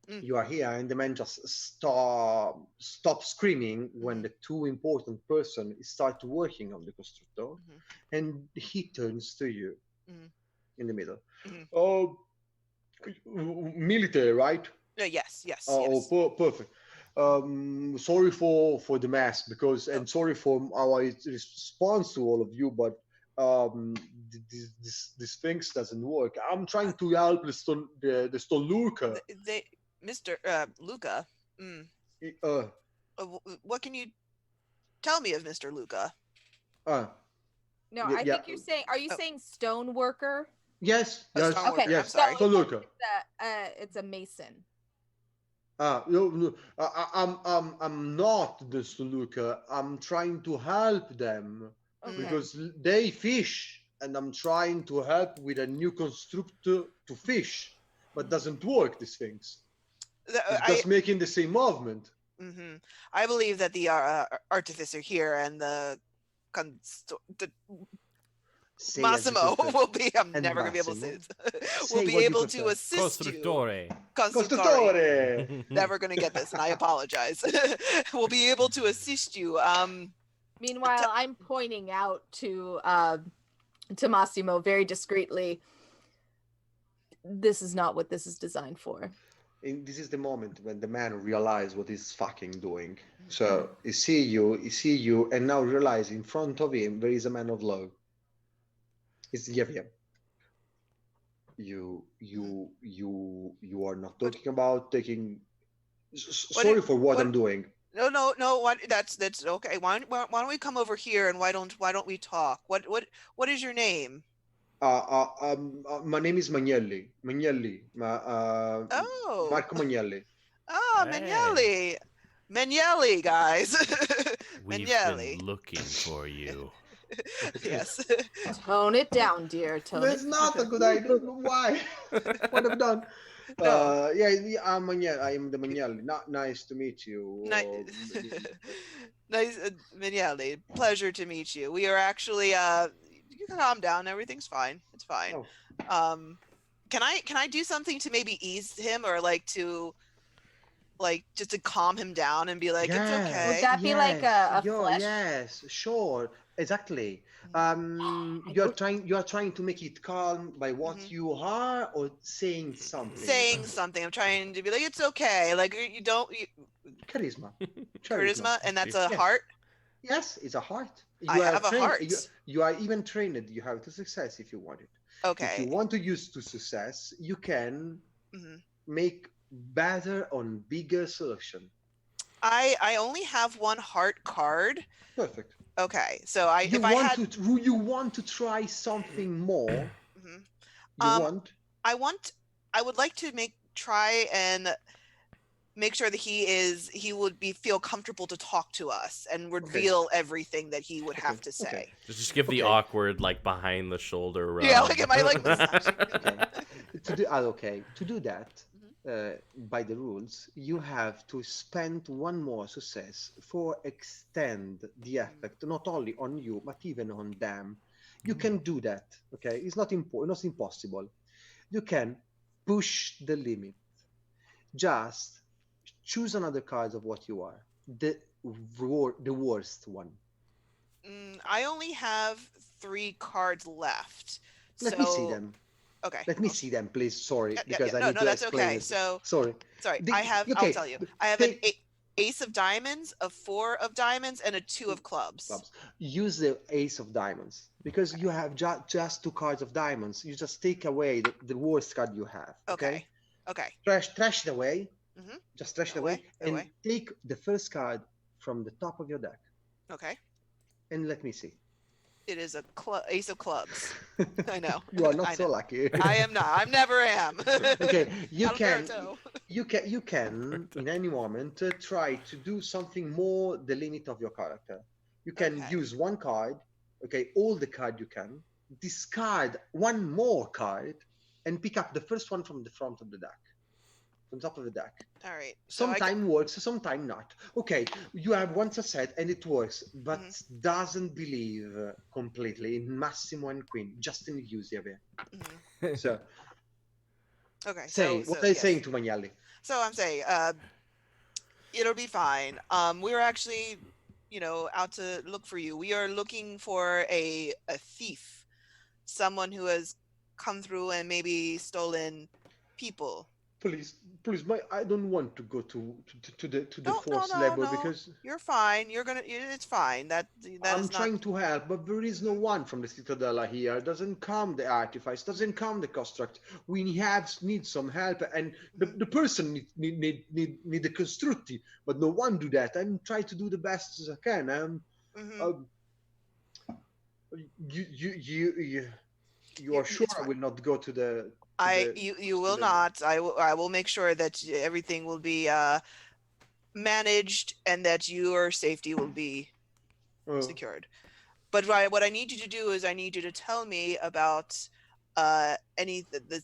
you are here, and the man just stop screaming when the two important person start working on the constructor, and he turns to you in the middle. Oh, military, right? Yes, yes, Oh, yes. perfect. Sorry for the mess because, and sorry for our response to all of you, but this things doesn't work. I'm trying to help the Stolurka. Mr. Luca. Uh, What can you tell me of Mr. Luca? No, I yeah. think you're saying. Are you Oh. saying stone worker? Yes, A yes, strong Okay, worker. yes. I'm sorry. so Toluca. it's a mason. No, no, I'm not the Toluca. I'm trying to help them Okay. because they fish, and I'm trying to help with a new constructor to fish, but doesn't work. These things. It's I just making the same movement. I believe that the artificer here and the Say Massimo as will be. I'm And never gonna be able to say Massimo? this. Say Will be what you able to prefer. assist you. Costruttore. Constructori. Costruttore. Never gonna get this, and I apologize. Will be able to assist you. Meanwhile, I'm pointing out to Massimo very discreetly. This is not what this is designed for. And this is the moment when the man realizes what he's fucking doing. So he see you, and now realize in front of him there is a man of law. It's Yevia. You are not talking about taking. Sorry for what I'm doing. No. That's okay. Why don't we come over here and why don't we talk? What is your name? My name is Magnelli. Oh. Marco Magnelli. Oh, Hey. Magnelli, guys. We've Magnelli. been looking for you. Yes. Tone it down, dear. Tone That's it. not a good idea. Why? What have I done? No. I'm Magnelli. I am the Magnelli. Not nice to meet you. Nice, Magnelli. Pleasure to meet you. We are actually. You can calm down. Everything's fine. It's fine. Oh. Can I do something to maybe ease him or just to calm him down and be like, it's okay. Would that be like a flesh? Yes, sure, exactly. I You are trying to make it calm by what you are, or saying something. Saying something. I'm trying to be like, it's okay. Like you don't. Charisma. Charisma, and that's a heart. Yes, it's a heart. I have a heart. You are even trained. You have to success if you want it. Okay. If you want to use to success, you can make better on bigger selection. I only have one heart card. Perfect. Okay, so you want to try something more. I would like to try and make sure that he would feel comfortable to talk to us and reveal everything that he would have to say. Okay. Just give the awkward behind the shoulder rub. Yeah, am I massage? To do that, by the rules, you have to spend one more success for extend the effect not only on you but even on them. You can do that. Okay, it's not impossible. You can push the limit. Just choose another card of what you are. The worst one. I only have 3 cards left. Let me see them. Okay. Let me see them, please. Sorry, because I no, need to that's explain okay. it. So sorry. I'll tell you. I have an ace of diamonds, a 4 of diamonds, and a 2 of clubs. Use the ace of diamonds because you have just 2 cards of diamonds. You just take away the worst card you have. Okay. Trash it away. Just trash it away and take the first card from the top of your deck. Okay. And let me see. It is a ace of clubs. I know. You are not so lucky. I am not. I never am. Okay, you can in any moment try to do something more the limit of your character. You can use one card, all the card you can, discard one more card, and pick up the first one from the front of the deck. From top of the deck. All right. So sometimes works, sometimes not. Okay, you have one success and it works, but doesn't believe completely in Massimo and Queen, just in Eusebia. So, what are you saying to Magnelli? So I'm saying, it'll be fine. We're actually, out to look for you. We are looking for a thief, someone who has come through and maybe stolen people. Please, I don't want to go to the forced labor because you're fine. It's fine. I'm trying to help, but there is no one from the Citadella here. Doesn't come the artifice. Doesn't come the construct. We need some help, and the person need the constructi, but no one do that. I'm trying to do the best as I can. You are sure It's I fine. will not go to the You will the- not. I will make sure that everything will be managed and that your safety will be Oh, secured. But what I need you to do is I need you to tell me about any the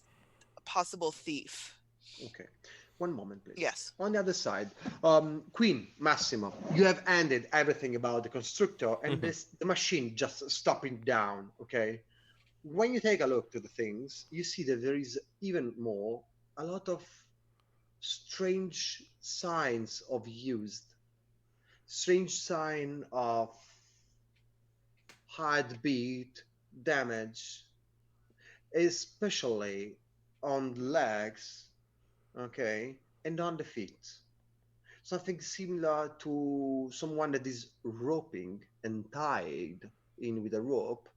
possible thief. okay. One moment, please. Yes. On the other side, Queen Massimo, you have ended everything about the constructor and Mhm. the machine just stopping down. Okay. When you take a look to the things, you see that there is even more a lot of strange signs of used, strange sign of heartbeat damage, especially on the legs, okay, and on the feet. Something similar to someone that is roping and tied in with a rope,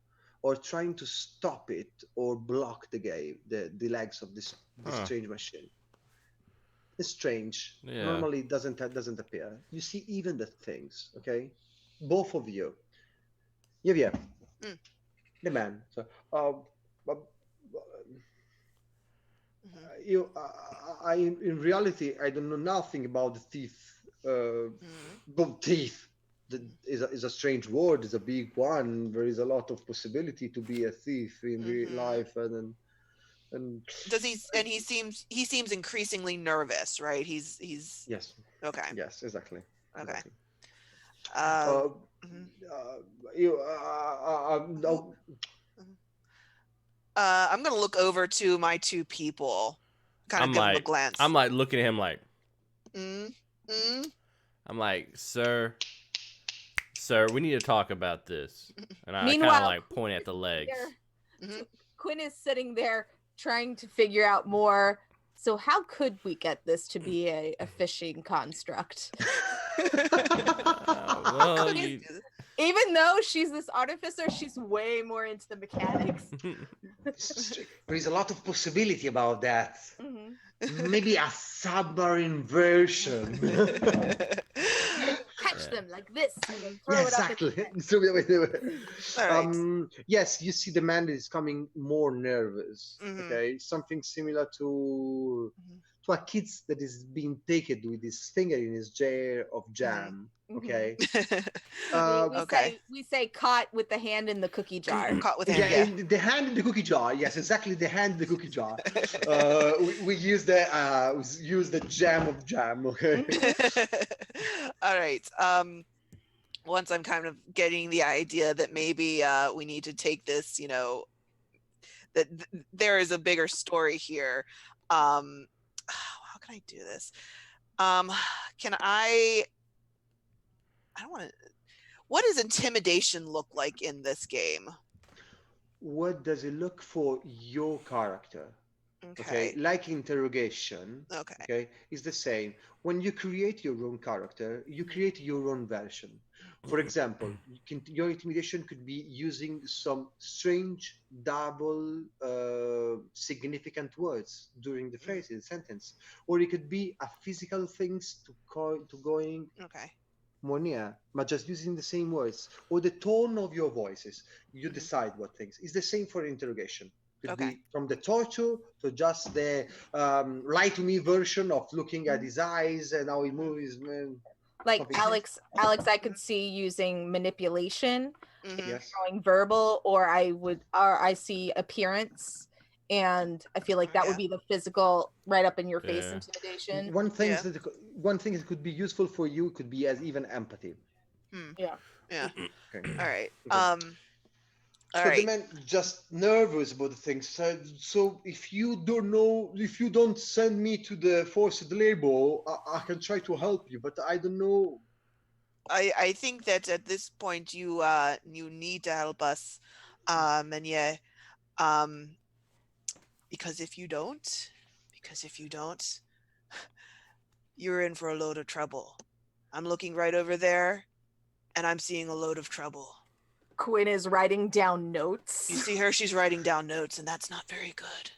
or trying to stop it or block the legs of this Huh. strange machine. It's strange. Yeah. Normally it doesn't appear. You see even the things, okay? Both of you. Yeah, Mm. the man. So, uh, uh, Mhm. in reality, I don't know nothing about the thief. Mhm. But thief is a strange word. It's a big one. There is a lot of possibility to be a thief in real Mhm. life, and Does he seems increasingly nervous, right? He's yes, okay. yes, exactly, Okay. exactly. Uh, Uh, mhm. Who? no, Mhm. I'm gonna look over to my two people, kind of I'm give them a like, glance. I'm like looking at him like, Mm, mm. I'm like, sir, we need to talk about this. And I kind of Meanwhile, like point at the legs. Mhm. Quinn is sitting there trying to figure out more. So how could we get this to be a fishing construct? Well, He's- you. Even though she's this artificer, she's way more into the mechanics. there is a lot of possibility about that. Mhm. Maybe a submarine version. Catch Yeah. them like this and then Yeah, throw it up. exactly. All right. Yes, you see the man is becoming more nervous. Mhm. Okay, something similar to Mhm. a kid that is being taken with his finger in his jar of jam. Mhm. Okay. We, Uh, we Okay. say we say caught with the hand in the cookie jar. Caught with yeah, him. in the hand in the cookie jar. Yes, exactly. The hand in the cookie jar. We use the jam of jam. Okay. All right. Once I'm kind of getting the idea that maybe we need to take this, that there is a bigger story here. How can I do this? Can I don't want to. What does intimidation look like in this game? What does it look for your character? Okay, Okay. like interrogation, Okay. okay, is the same. When you create your own character, you create your own version. For example, your intimidation could be using some strange double significant words during the phrase in sentence, or it could be a physical things to going Okay. more near, but just using the same words or the tone of your voices. You Mhm. decide what things. It's the same for interrogation. Could Okay. be from the torture to just the lie to me version of looking at his eyes and how he moves. Like Something. Alex, I could see using manipulation, Mhm. Yes. going verbal, or I see appearance, and I feel like that would Yeah. be the physical, right up in your face Yeah. intimidation. Yeah. One thing that could be useful for you could be as even empathy. Hmm. Yeah. Yeah. Okay. All right. Okay. All So the right. man just nervous about the things. So if you don't know, if you don't send me to the forced labor, I can try to help you, but I don't know. I think that at this point you need to help us, and yeah, um, because if you don't, you're in for a load of trouble. I'm looking right over there, and I'm seeing a load of trouble. Quinn is writing down notes. You see her? She's writing down notes, and that's not very good.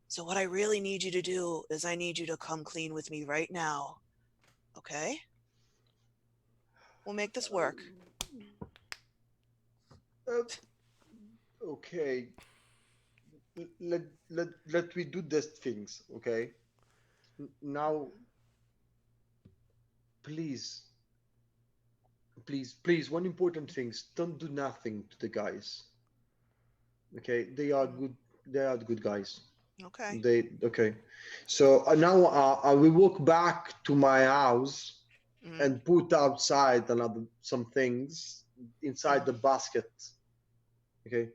So what I really need you to do is I need you to come clean with me right now. Okay? We'll make this work. Okay. let we do these things, okay? Now, please, please, one important thing: don't do nothing to the guys. Okay, they are good. They are good guys. Okay. They okay. So now I will walk back to my house Mhm. and put outside some things inside the basket. Okay,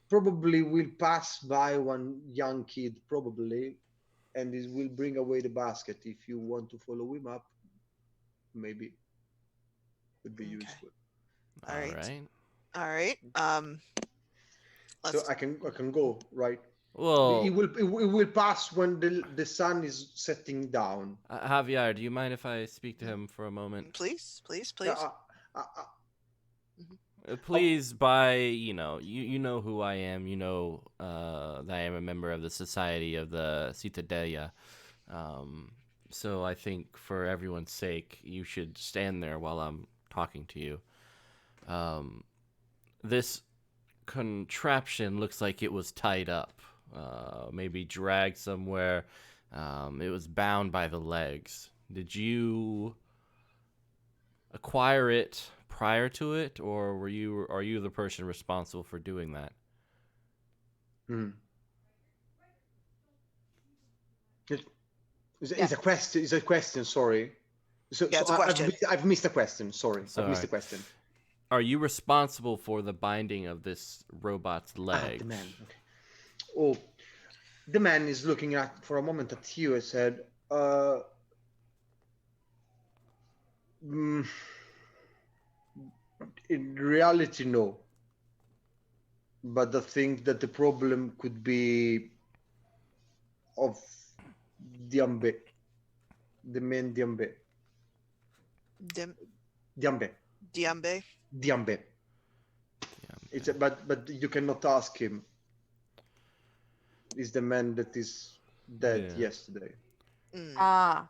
probably will pass by one young kid, probably, and it will bring away the basket. If you want to follow him up, maybe would be Okay. useful. All All right. right. All right. So Let's. I can go, right? Well, It will pass when the sun is setting down. Javier, do you mind if I speak to him for a moment? Please, please, Uh, please. uh, Please, by you know who I am. You know that I am a member of the Society of the Citadelia. So I think for everyone's sake, you should stand there while I'm talking to you. This contraption looks like it was tied up, maybe dragged somewhere. It was bound by the legs. Did you acquire it prior to it, or are you the person responsible for doing that? hmm. It's Yeah. a question. It's a question. Sorry. So, Yeah, so it's a question. I've missed a question. Sorry, I've missed Sorry. a question. Are you responsible for the binding of this robot's Ah, legs? the man. Okay. Oh, the man is looking at for a moment at you and said, mm, "In reality, no. But I think that the problem could be of Diambe, the man Diambe, Diambe, Diambe. Diambe. It's but you cannot ask him. Is the man that is dead Yeah. yesterday. Mm.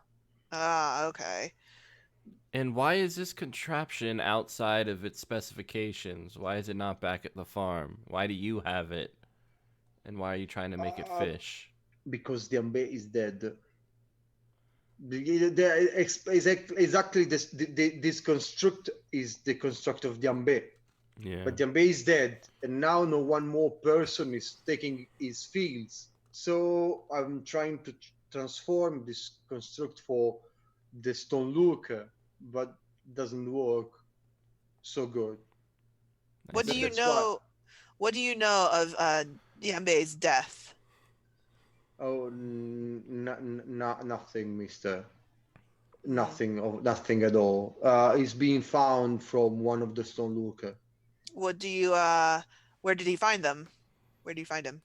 Okay. And why is this contraption outside of its specifications? Why is it not back at the farm? Why do you have it? And why are you trying to make it fish? Because Diambe is dead. Exactly this construct is the construct of Diambe. Yeah. But Diambe is dead, and now no one more person is taking his fields. So I'm trying to transform this construct for the Stone Looker, but doesn't work so good. What do see. you That's why. know? What do you know of Diambe's death? Oh, nothing, Mister. Nothing at all. It's being found from one of the Stone Looker. What do you where did he find them? Where do you find him?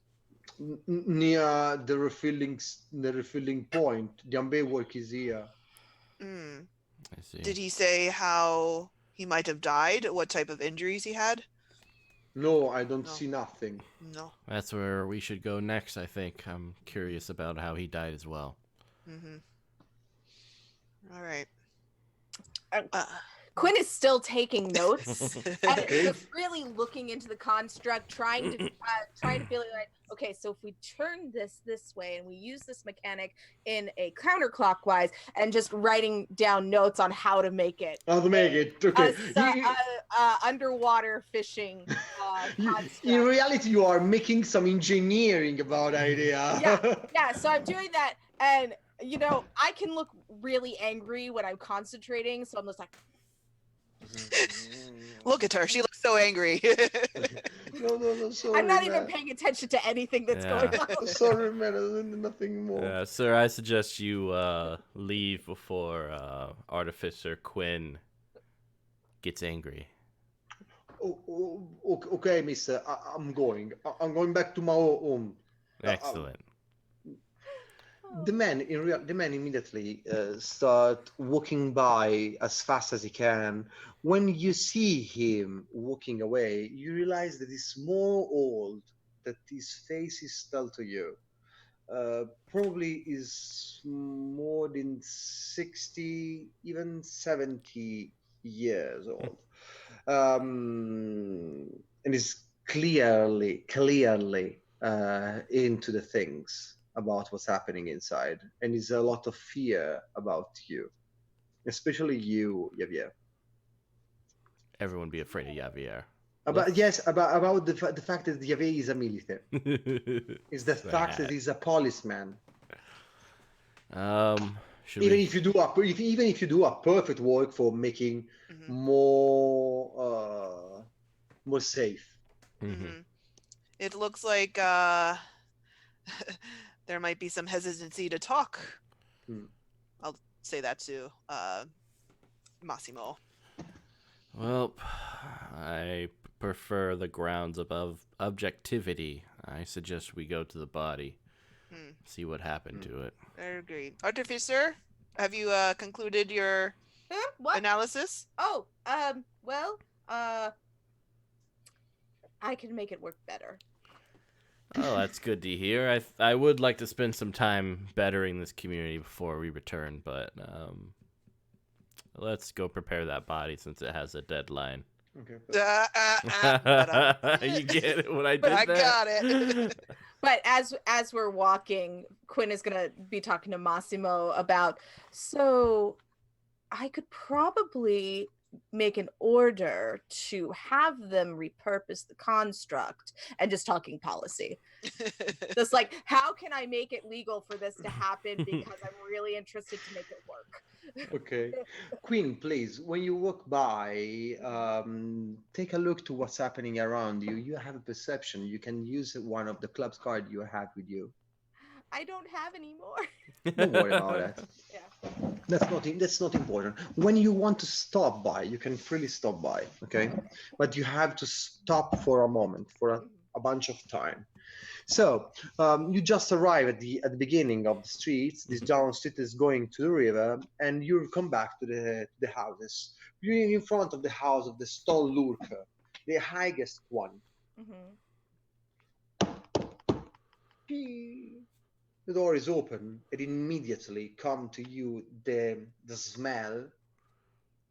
Near the refilling point. Diambe work is here. Mm. I see. Did he say how he might have died? What type of injuries he had? No, I don't No. see nothing. No. That's where we should go next, I think. I'm curious about how he died as well. Mm-hmm. All right. Quinn is still taking notes and Okay. just really looking into the construct, trying to feel like, okay, so if we turn this way and we use this mechanic in a counterclockwise, and just writing down notes on how to make it. How to make it? Okay. Underwater fishing construct. In reality, you are making some engineering about idea. Yeah. So I'm doing that, and I can look really angry when I'm concentrating. So I'm just like, Look at her. She looks so angry. No, sorry. I'm not even man. paying attention to anything that's going on. Sorry, man. I don't know nothing more. Sir, I suggest you leave before Artificer Quinn gets angry. Okay, mister. I'm going. I'm going back to my home. Excellent. The man immediately start walking by as fast as he can. When you see him walking away, you realize that he's more old, that his face is still to you. Probably is more than 60, even 70 years old. And is clearly into the things about what's happening inside, and there's a lot of fear about you, especially you, Javier. Everyone be afraid of Javier. About yes, about the fact that Javier is a military, is the fact that Sad. he's a policeman. Should Even we? if you do even if you do a perfect work for making Mhm. more safe. Mhm. It looks like there might be some hesitancy to talk. Hmm. I'll say that to Massimo. Well, I prefer the grounds above objectivity. I suggest we go to the body, Hmm. see what happened to it. I agree. Artificer, have you concluded your Huh? What? analysis? Oh, well, I can make it work better. Oh, that's good to hear. I would like to spend some time bettering this community before we return, but let's go prepare that body since it has a deadline. Okay. You get it when I did I that? got it. But as we're walking, Quinn is gonna be talking to Massimo about, so I could probably make an order to have them repurpose the construct, and just talking policy. Just like, how can I make it legal for this to happen, because I'm really interested to make it work. Okay. Queen, please, when you walk by, take a look to what's happening around you. You have a perception. You can use one of the club's card you have with you. I don't have any more. Don't worry about that. Yeah. That's not important. When you want to stop by, you can freely stop by, okay? But you have to stop for a moment, for a bunch of time. So you just arrive at the beginning of the streets. This down street is going to the river, and you come back to the houses. You're in front of the house of the Stall Lurker, the highest one. Mhm. The door is open, and immediately come to you the smell,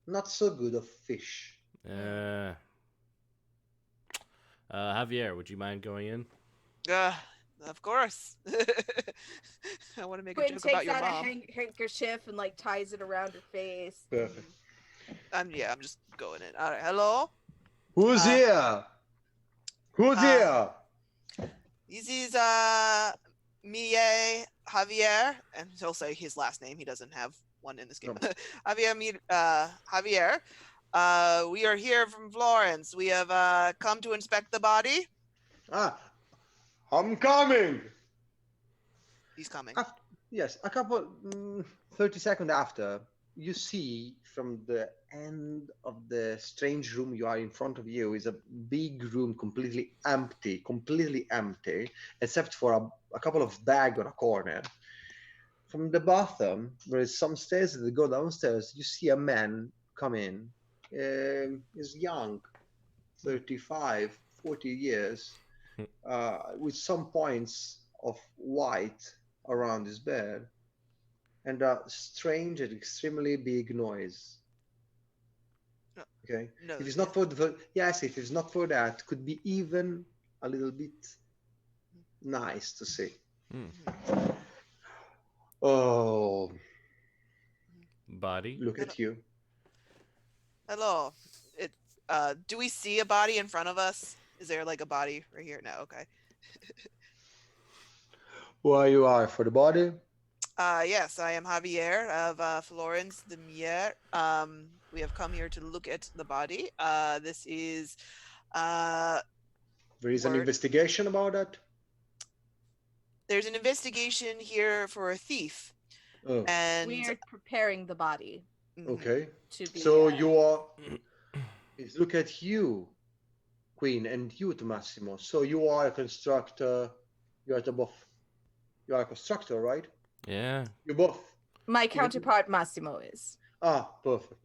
not so good, of fish. Javier, would you mind going in? Of course. I want to make a Quinn joke about takes your out a mom. handkerchief and like ties it around her face. Perfect. I'm just going in. All right. Hello. Who's here? Who's here? This is Mie Javier, and he'll say his last name. He doesn't have one in this game. No. Javier. We are here from Florence. We have come to inspect the body. I'm coming. He's coming. Yes, a couple 30 seconds after, you see from the end of the strange room you are in front of you is a big room, completely empty, except for a couple of bags on a corner. From the bottom, there is some stairs that go downstairs. You see a man come in. He's young, 35, 40 years, with some points of white around his bed, and a strange and extremely big noise. Okay. No, If it's not for if it's not for that, could be even a little bit nice to see. Oh, Body? look at you. Hello. Do we see a body in front of us? Is there like a body right here? No. Okay. Where you are for the body? Yes, I am Javier of Florence de Mier. We have come here to look at the body. This is There is an investigation about that. there's an investigation here for a thief. Oh, And We are preparing the body okay. to be. So you are. Look at you, Queen, and you, Massimo. So you are a constructor. You are both. You are a constructor, right? Yeah. You both. My counterpart Massimo is. Perfect.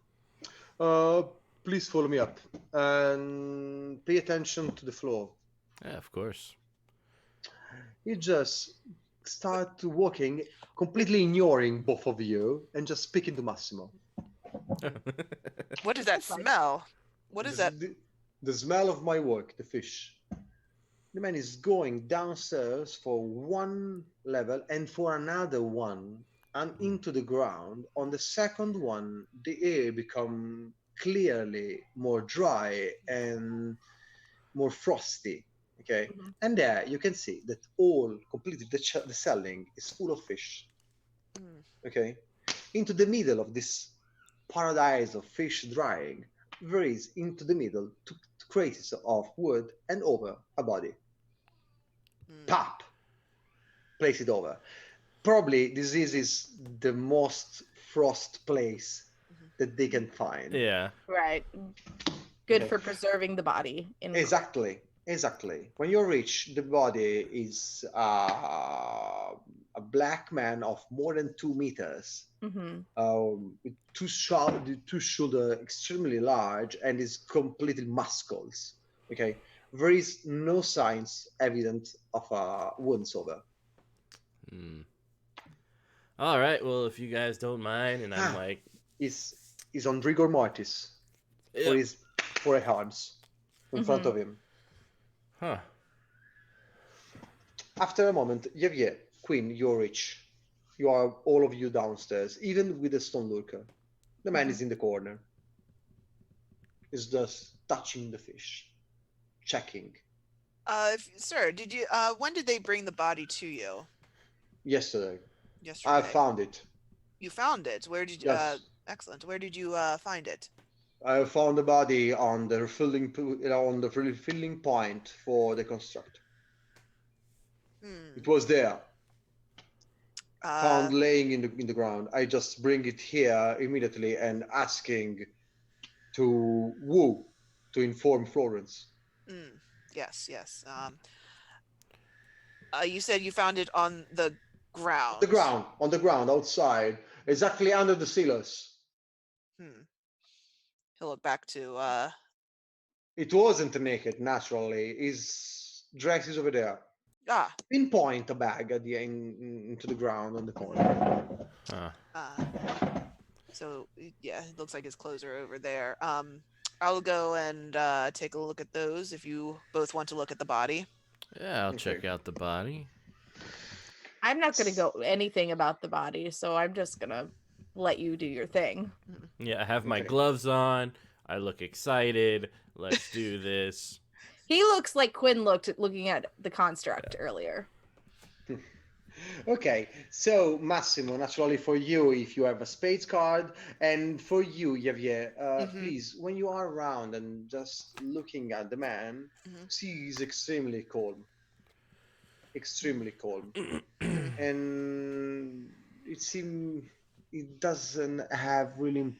Please follow me up and pay attention to the floor. Yeah, of course. You just start walking, completely ignoring both of you, and just speaking to Massimo. what is that That's fine. smell? What is that? The smell of my work, the fish. The man is going downstairs for one level and for another one and into the ground. On the second one, the air become clearly more dry and more frosty. Okay, Mhm. and there you can see that all completely the ceiling is full of fish. Mm. Okay, into the middle of this paradise of fish drying, there is into the middle two crates of wood and over a body. Mm. Pop, place it over. Probably this is the most frost place Mhm. that they can find. Yeah. Right. Good Okay. for preserving the body. In Exactly, exactly. When you reach the body is a black man of more than 2 meters, hmm with two shoulder extremely large and is completely muscles. Okay, there is no signs evident of wounds over. Hmm. All right. Well, if you guys don't mind, and I'm Ah, like, is on rigor mortis for yep. his forearms in front hmm of him. Huh. After a moment, Javier, Queen, you're rich. You are all of you downstairs, even with the stone lurker. The man is in the corner. He's just touching the fish, checking. Sir, did you? When did they bring the body to you? Yesterday, I Yesterday. found it. You found it. Where did? Yes, Excellent. Where did you find it? I found the body on the refilling point for the construct. Hmm. It was there, Uh. found laying in the ground. I just bring it here immediately and asking to Wu to inform Florence. Mm, yes. Yes. You said you found it on the ground. On the ground outside, exactly under the cellars. Hmm. He'll look back to. It wasn't naked, naturally. His dress is over there. Ah. Pinpoint a bag at into the ground on the corner. Huh. Uh. So yeah, it looks like his clothes are over there. I'll go and take a look at those if you both want to look at the body. Yeah, I'll Okay. check out the body. I'm not going to go anything about the body, so I'm just going to let you do your thing. Yeah, I have my Okay. gloves on. I look excited. Let's do this. He looks like Quinn looked at looking at the construct earlier. Okay, so Massimo, naturally for you, if you have a spades card, and for you, Javier, Mhm. please, when you are around and just looking at the man, Mhm. see he's extremely calm, Mm. and it seems it doesn't have really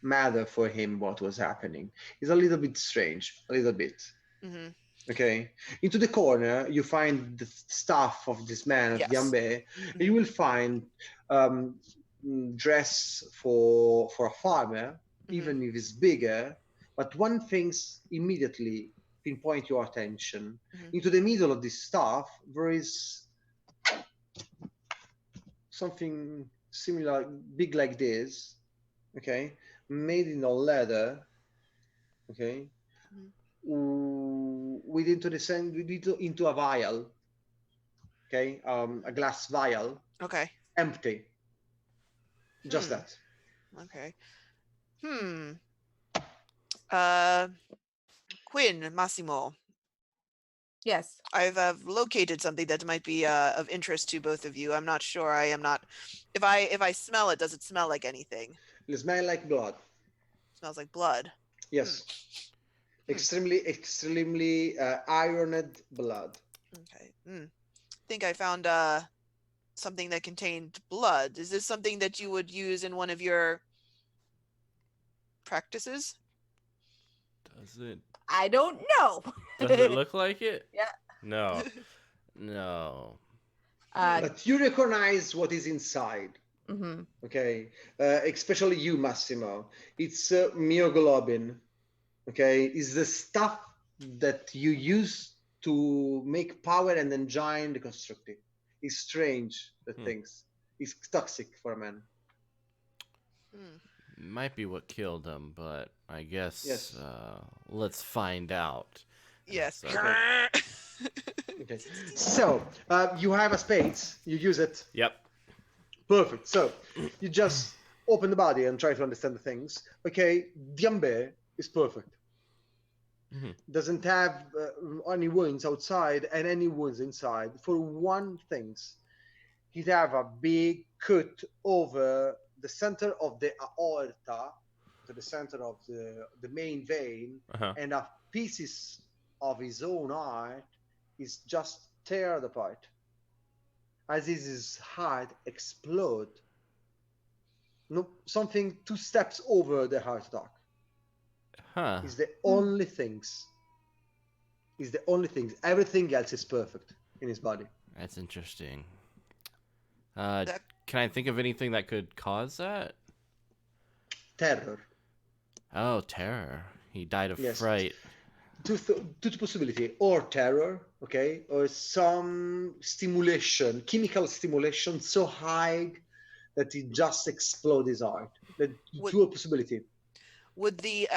matter for him what was happening. It's a little bit strange, a little bit. Mhm. Okay, into the corner you find the staff of this man of Yes. Yambe. Mhm. You will find um, dress for a farmer, Mhm. even if it's bigger. But one thing's immediately pinpoint your attention. Mhm. Into the middle of this staff there is something similar, big like this. Okay, made in a leather. Okay, Mhm. with into a vial. Okay, a glass vial, Okay. empty, just Hmm. that. Okay. Hmm. Uh, Quinn, Massimo, Yes. I've located something that might be of interest to both of you. I'm not sure. I am not. If I smell it, does it smell like anything? It smells like blood. Smells like blood. Hmm. Yes, extremely ironed blood. Okay. Hmm. Think I found something that contained blood. Is this something that you would use in one of your practices? Does it? I don't know. Does it look like it? Yeah. No. No. Uh, But you recognize what is inside. mhm. Okay, especially you, Massimo. It's myoglobin. Okay, is the stuff that you use to make power and engine the constructive. It's strange that things. It's toxic for a man. Hmm. Might be what killed him, but I guess Yes. let's find out. Yes. Okay. Okay. So you have a spades. You use it. Yep. Perfect. So you just open the body and try to understand the things. Okay. Diambe is perfect. Mhm. Doesn't have any wounds outside and any wounds inside. For one things, he'd have a big cut over the center of the aorta, to the center of the main vein, Uh-huh. and a pieces of his own heart is just teared apart. As his heart explode. No, something 2 steps over the heart attack Huh. is the only things. Is the only things. Everything else is perfect in his body. That's interesting. Uh, That- can I think of anything that could cause that? Terror. Oh, terror. He died of Yes. fright. Two possibility, or terror, okay, or some stimulation, chemical stimulation so high that it just explode his heart. The Would- two possibility. Would the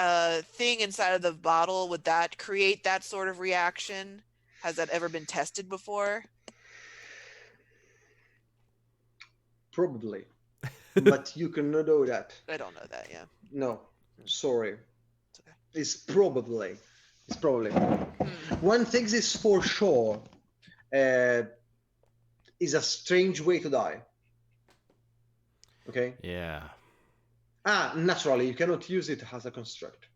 thing inside of the bottle, would that create that sort of reaction? Has that ever been tested before? Probably, but you cannot know that. I don't know that. Yeah. No, sorry. It's okay. It's probably. It's probably. Hmm. One thing is for sure. Uh, is a strange way to die. Okay. Yeah. Naturally, you cannot use it as a construct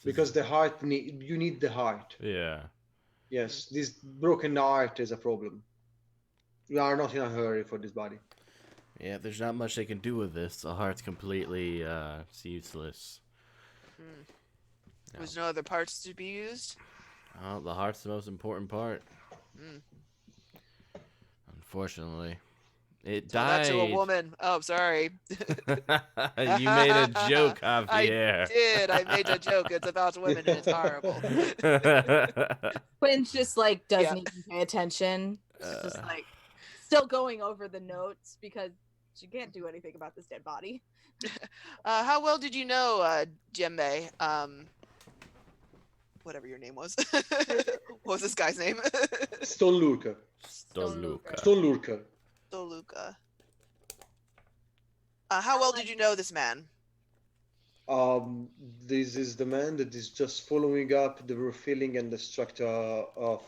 because the heart you need the heart. Yeah. Yes, this broken heart is a problem. We are not in a hurry for this body. Yeah, there's not much they can do with this. The heart's completely it's useless. Hmm. No. There's no other parts to be used. Oh, the heart's the most important part. Hmm. Unfortunately. It Tell that died. to a woman. Oh, sorry. You made a joke, Javier. I did. I made a joke. It's about women and it's horrible. Quinn just like doesn't Yeah. even pay attention. She's just Uh. like still going over the notes because she can't do anything about this dead body. How well did you know Jembe? Whatever your name was. What was this guy's name? Stone Lurker. Stoluka. Stone Lurker. Doluca. How well did you know this man? This is the man that is just following up the refilling and the structure of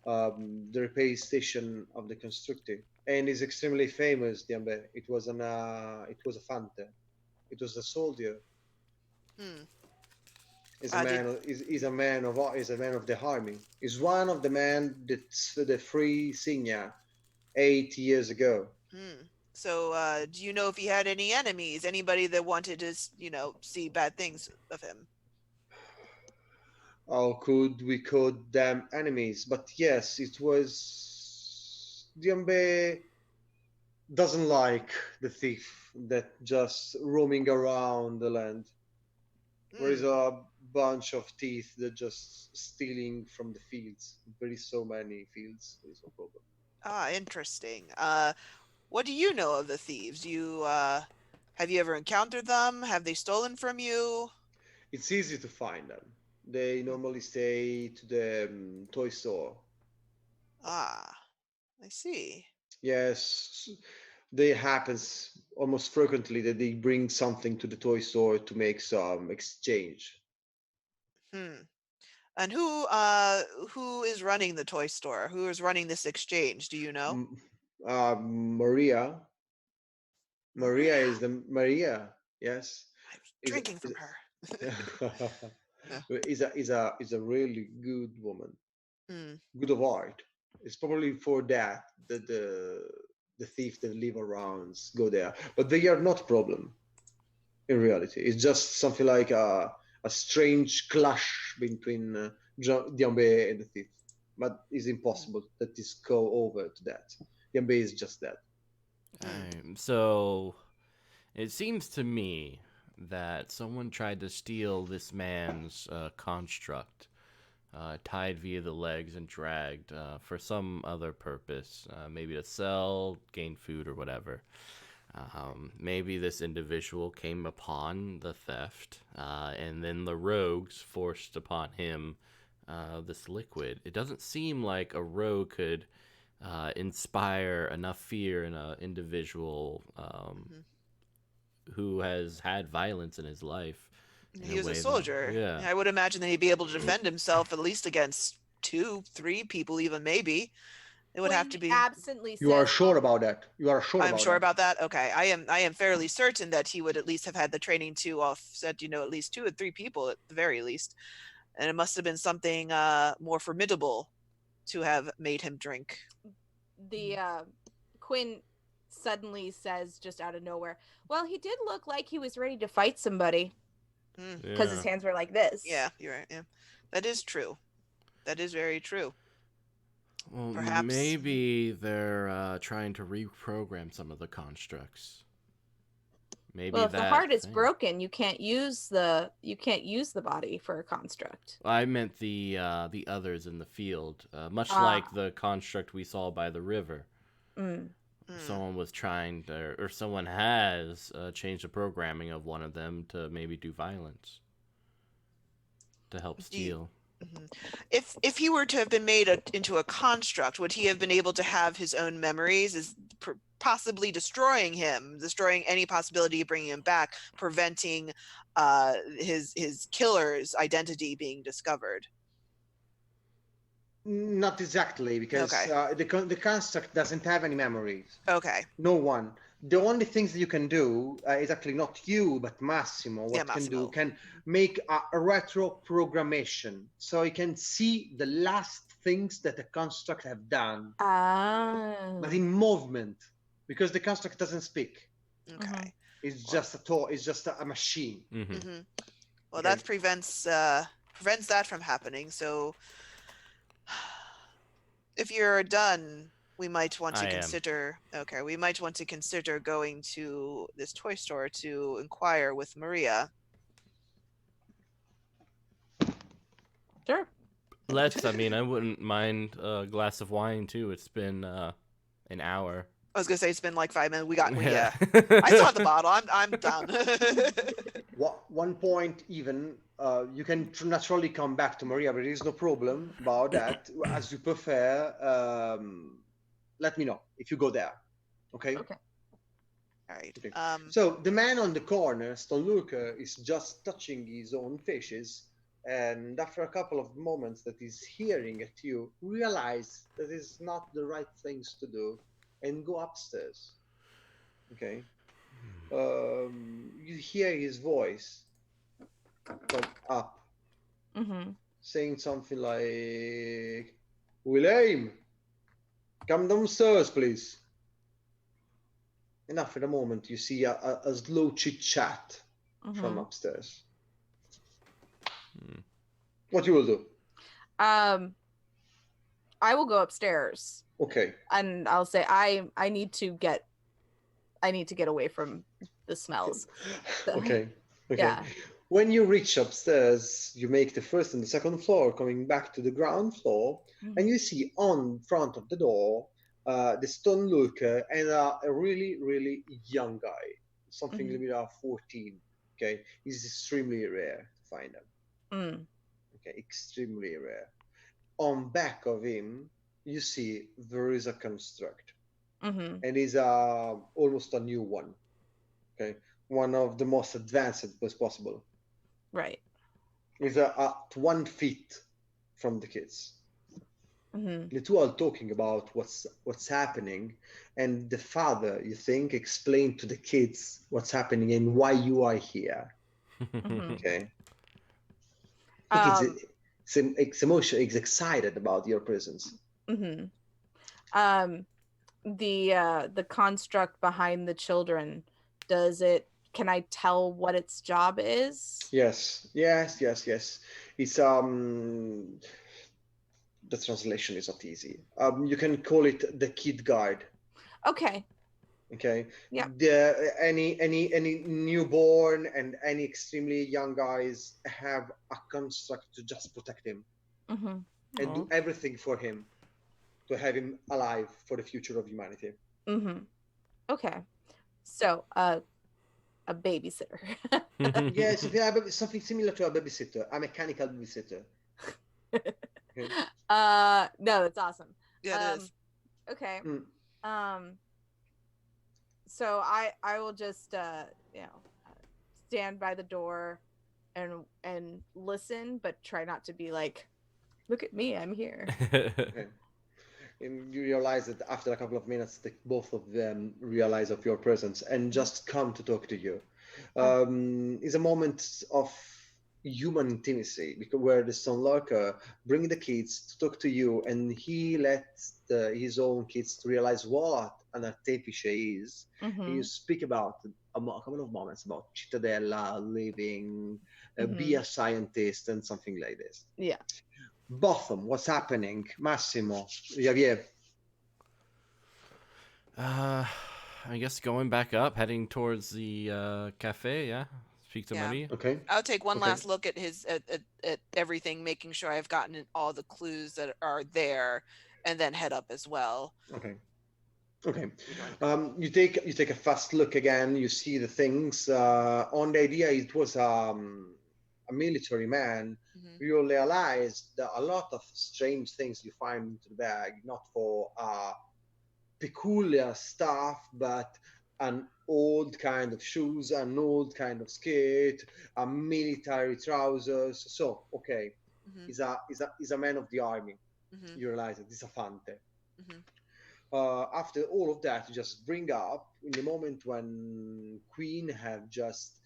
the repair station of the constructor, and is extremely famous. Diambe. It was a fante. It was a soldier. Hmm. Is a man. Is a man of the army. Is one of the men that the free Signa 8 years ago. Hmm. So, do you know if he had any enemies? Anybody that wanted to, see bad things of him? How could we call them enemies? But yes, it was. Diambe doesn't like the thief that just roaming around the land. There is Hmm. a bunch of teeth that just stealing from the fields. There is so many fields. There is no problem. Interesting. What do you know of the thieves? Have you ever encountered them? Have they stolen from you? It's easy to find them. They normally stay to the toy store. I see. Yes, they happens almost frequently that they bring something to the toy store to make some exchange. Hmm. And who is running the toy store? Who is running this exchange? Do you know? Maria. Maria is the Maria. Yes, I'm is drinking from her. is a really good woman. Hmm. Good of art. It's probably for that that the thief that live around go there, but they are not problem in reality. It's just something like a strange clash between Diambe and the thief, but it's impossible that this go over to that. Diambe is just that. So, it seems to me that someone tried to steal this man's construct, tied via the legs and dragged for some other purpose, maybe to sell, gain food, or whatever. Maybe this individual came upon the theft, and then the rogues forced upon him this liquid. It doesn't seem like a rogue could inspire enough fear in an individual who has had violence in his life. He was a way that- soldier. yeah. I would imagine that he'd be able to defend himself at least against 2, 3 people, even maybe. It would have Quinn to be. absently You are says, sure about that? You are sure I'm about sure that? about that. Okay, I am fairly certain that he would at least have had the training to offset, at least 2 or 3 people at the very least, and it must have been something more formidable to have made him drink. the Quinn suddenly says just out of nowhere, well, he did look like he was ready to fight somebody because his hands were like this. Yeah, you're right. Yeah, that is true. That is very true. Well, Perhaps- maybe they're trying to reprogram some of the constructs. Maybe Well, if the that heart is thing. broken, you can't use the body for a construct. I meant the others in the field, much Ah. like the construct we saw by the river. Mm. Someone was trying to, or someone has changed the programming of one of them to maybe do violence to help steal. If he were to have been made into a construct, would he have been able to have his own memories? Is possibly destroying any possibility of bringing him back, preventing his killer's identity being discovered? Not exactly, because Okay. the construct doesn't have any memories. Okay. No one. The only things that you can do is actually not you, but Massimo. What Yeah, can do Massimo. can make a retro programmation, so he can see the last things that the construct have done, but in movement, because the construct doesn't speak. Okay. It's just a toy. It's just a machine. Mm-hmm. Hmm. Well, Okay. that prevents that from happening. So, if you're done, we might want to I am. consider. Okay, we might want to consider going to this toy store to inquire with Maria. Sure. I mean, I wouldn't mind a glass of wine too. It's been an hour. I was gonna say it's been like 5 minutes. Yeah. I still have the bottle. I'm done. One point even, you can naturally come back to Maria, but there is no problem about that. As you prefer, let me know if you go there. Okay? Okay. All right. Okay. So the man on the corner, Stonlurker, is just touching his own fishes, and after a couple of moments that he's hearing at you, realize that is not the right things to do, and go upstairs. Okay? You hear his voice from up, Mm-hmm. saying something like, William, come downstairs, please. And after a moment, you see a slow chit chat from upstairs. What you will do? I will go upstairs Okay. and I'll say I need to get away from the smells. Okay. Yeah. When you reach upstairs, you make the first and the second floor, coming back to the ground floor, and you see on front of the door the Stonlurker and a really, really young guy, something Mhm. maybe 14. Okay, it's extremely rare to find them. Mm. Okay, extremely rare. On back of him, you see there is a construct, Mm-hmm. and it's almost a new one. Okay, one of the most advanced as possible. Right. It's at 1 feet from the kids. Mm-hmm. The two are talking about what's happening, and the father, you think, explained to the kids what's happening and why you are here. Mhm. Okay. I think Um, it's emotional. It's excited about your presence. Mm-hmm. The construct behind the children, can I tell what its job is? Yes. It's the translation is not easy. You can call it the kid guide. Okay. Okay. Yeah. Any newborn and any extremely young guys have a construct to just protect him Mm-hmm. and do everything for him to have him alive for the future of humanity. Mm-hmm. Okay. So, a babysitter. Yeah, something similar to a babysitter, a mechanical babysitter. Okay. No, that's awesome. Yeah, it is. Okay. Mm. So I will just stand by the door and listen, but try not to be like, look at me, I'm here. Okay. And you realize that after a couple of minutes, both of them realize of your presence and just come to talk to you. It's a moment of human intimacy because where the Stone Lurker bring the kids to talk to you, and he lets his own kids to realize what an artefice is. Mhm. And you speak about a couple of moments about Cittadella, living, be Mhm. a scientist, and something like this. Yeah. Botham, what's happening? Massimo, Javier. I guess going back up, heading towards the cafe. Yeah, speak to Yeah. Maria. Okay. I'll take one Okay. last look at at everything, making sure I've gotten all the clues that are there, and then head up as well. Okay. Okay. You're doing- You take a fast look again. You see the things. On the idea, it was a military man. Mhm. You realize that a lot of strange things you find into the bag, not for peculiar stuff, but an old kind of shoes, an old kind of skirt, a military trousers. So okay, Mhm. he's a man of the army. Mhm. You realize that he's a fante. Mhm. After all of that, you just bring up in the moment when Queen have just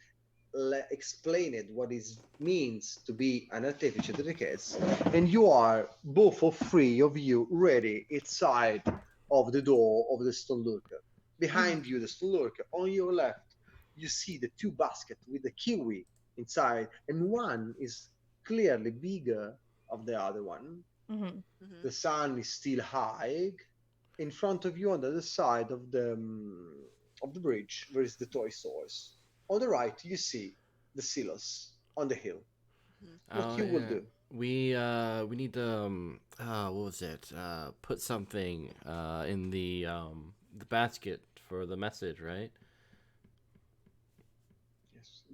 explained what it means to be an artificer to the kids, and you are both of three of you ready inside of the door of the Stone Lurker. Behind you, the Stone Lurker. On your left, you see the two baskets with the kiwi inside, and one is clearly bigger of the other one. Mhm. Mhm. The sun is still high. In front of you, on the other side of the bridge, there is the toy stores. On the right, you see the silos on the hill. What Oh you will yeah. do? We need to what was it? Put something in the basket for the message, right?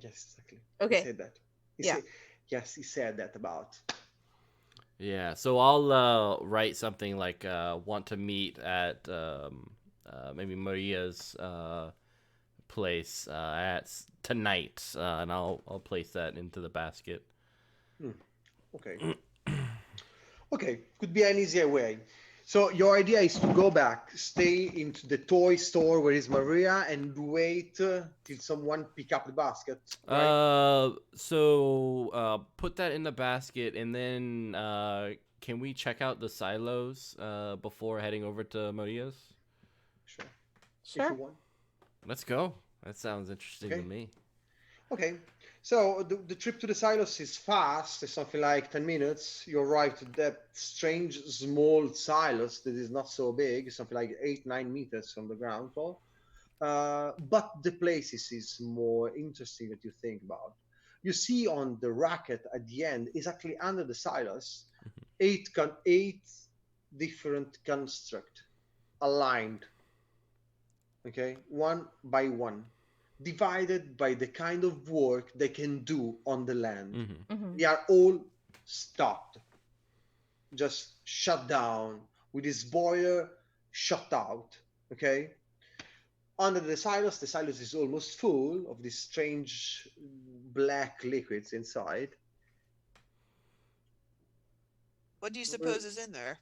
Yes, exactly. Okay. He said that. Yeah. Yes, he said that about. Yeah. So I'll write something like want to meet at maybe Maria's place tonight, and I'll place that into the basket. Okay. Okay, could be an easier way. So your idea is to go back, stay into the toy store where is Maria, and wait till someone pick up the basket, right? So put that in the basket, and then can we check out the silos before heading over to Maria's? Sure. If Sure. you want. Let's go. That sounds interesting to Okay. me. Okay, so the trip to the silos is fast. It's something like 10 minutes. You arrive to that strange small silos that is not so big, something like 8-9 meters from the ground floor. But the places is more interesting that you think about. You see on the racket at the end, exactly under the silos, eight different construct aligned, okay, one by one, divided by the kind of work they can do on the land. Mm-hmm. Mhm. They are all stopped, just shut down with this boiler shut out, okay? Under the silos is almost full of these strange black liquids inside. What do you suppose is in there?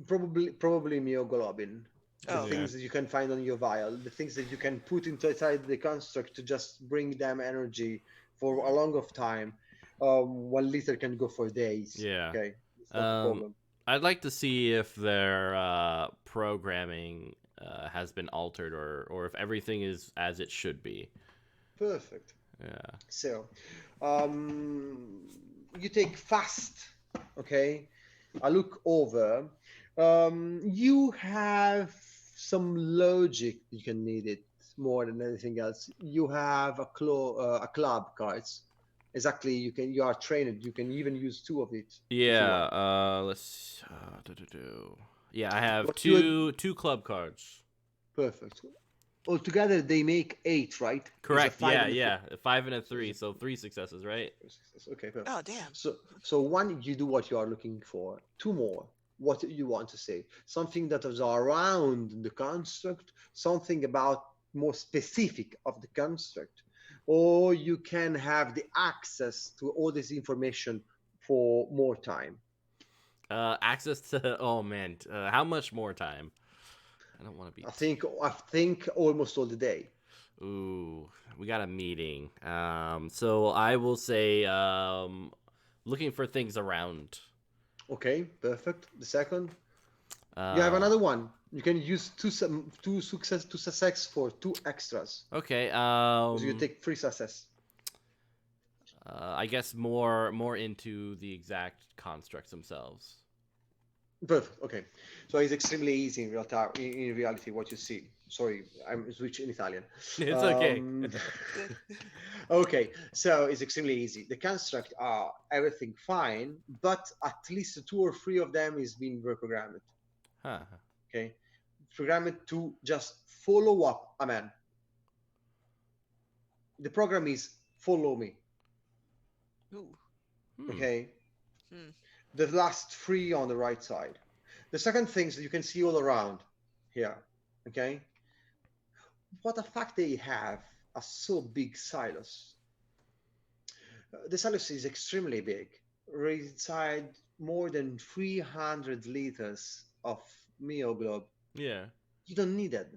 Probably myoglobin. The Oh. things that you can find on your vial, the things that you can put inside the construct to just bring them energy for a long of time. 1 liter can go for days. Yeah. Okay, it's not a problem. I'd like to see if their programming has been altered or if everything is as it should be. Perfect. Yeah. So, you take fast, okay? I look over. You have some logic. You can need it more than anything else. You have a club cards. Exactly. You are trained. You can even use 2 of it. if you want. Yeah. Let's. Yeah, I have What you would- two club cards. Perfect. Altogether, they make 8, right? It's a Correct. 5 Yeah, and a yeah. A 5 and a 3, so 3 successes, right? Okay, perfect. Oh, damn. So one, you do what you are looking for. Two more, what you want to say. Something that is around the construct, something about more specific of the construct, or you can have the access to all this information for more time. Access to. Oh man, how much more time? I don't want to be. I think almost all the day. Ooh, we got a meeting. So I will say, looking for things around. Okay, perfect. The second, you have Uh, another one. You can use two success for 2 extras. okay. So you take 3 success. I guess more into the exact constructs themselves. Perfect. Okay. So it's extremely easy in real time. In reality, what you see. Sorry, I'm switching in Italian. It's okay. Okay. So it's extremely easy. The construct are everything fine, but at least 2 or 3 of them is being reprogrammed. Huh. Okay. Programmed to just follow up a man. The program is follow me. Ooh. Okay. Hmm. The last 3 on the right side. The second things that you can see all around here. Okay. What the fact they have a so big silos. The silos is extremely big. Inside more than 300 liters of Mioglob. Yeah. You don't need it.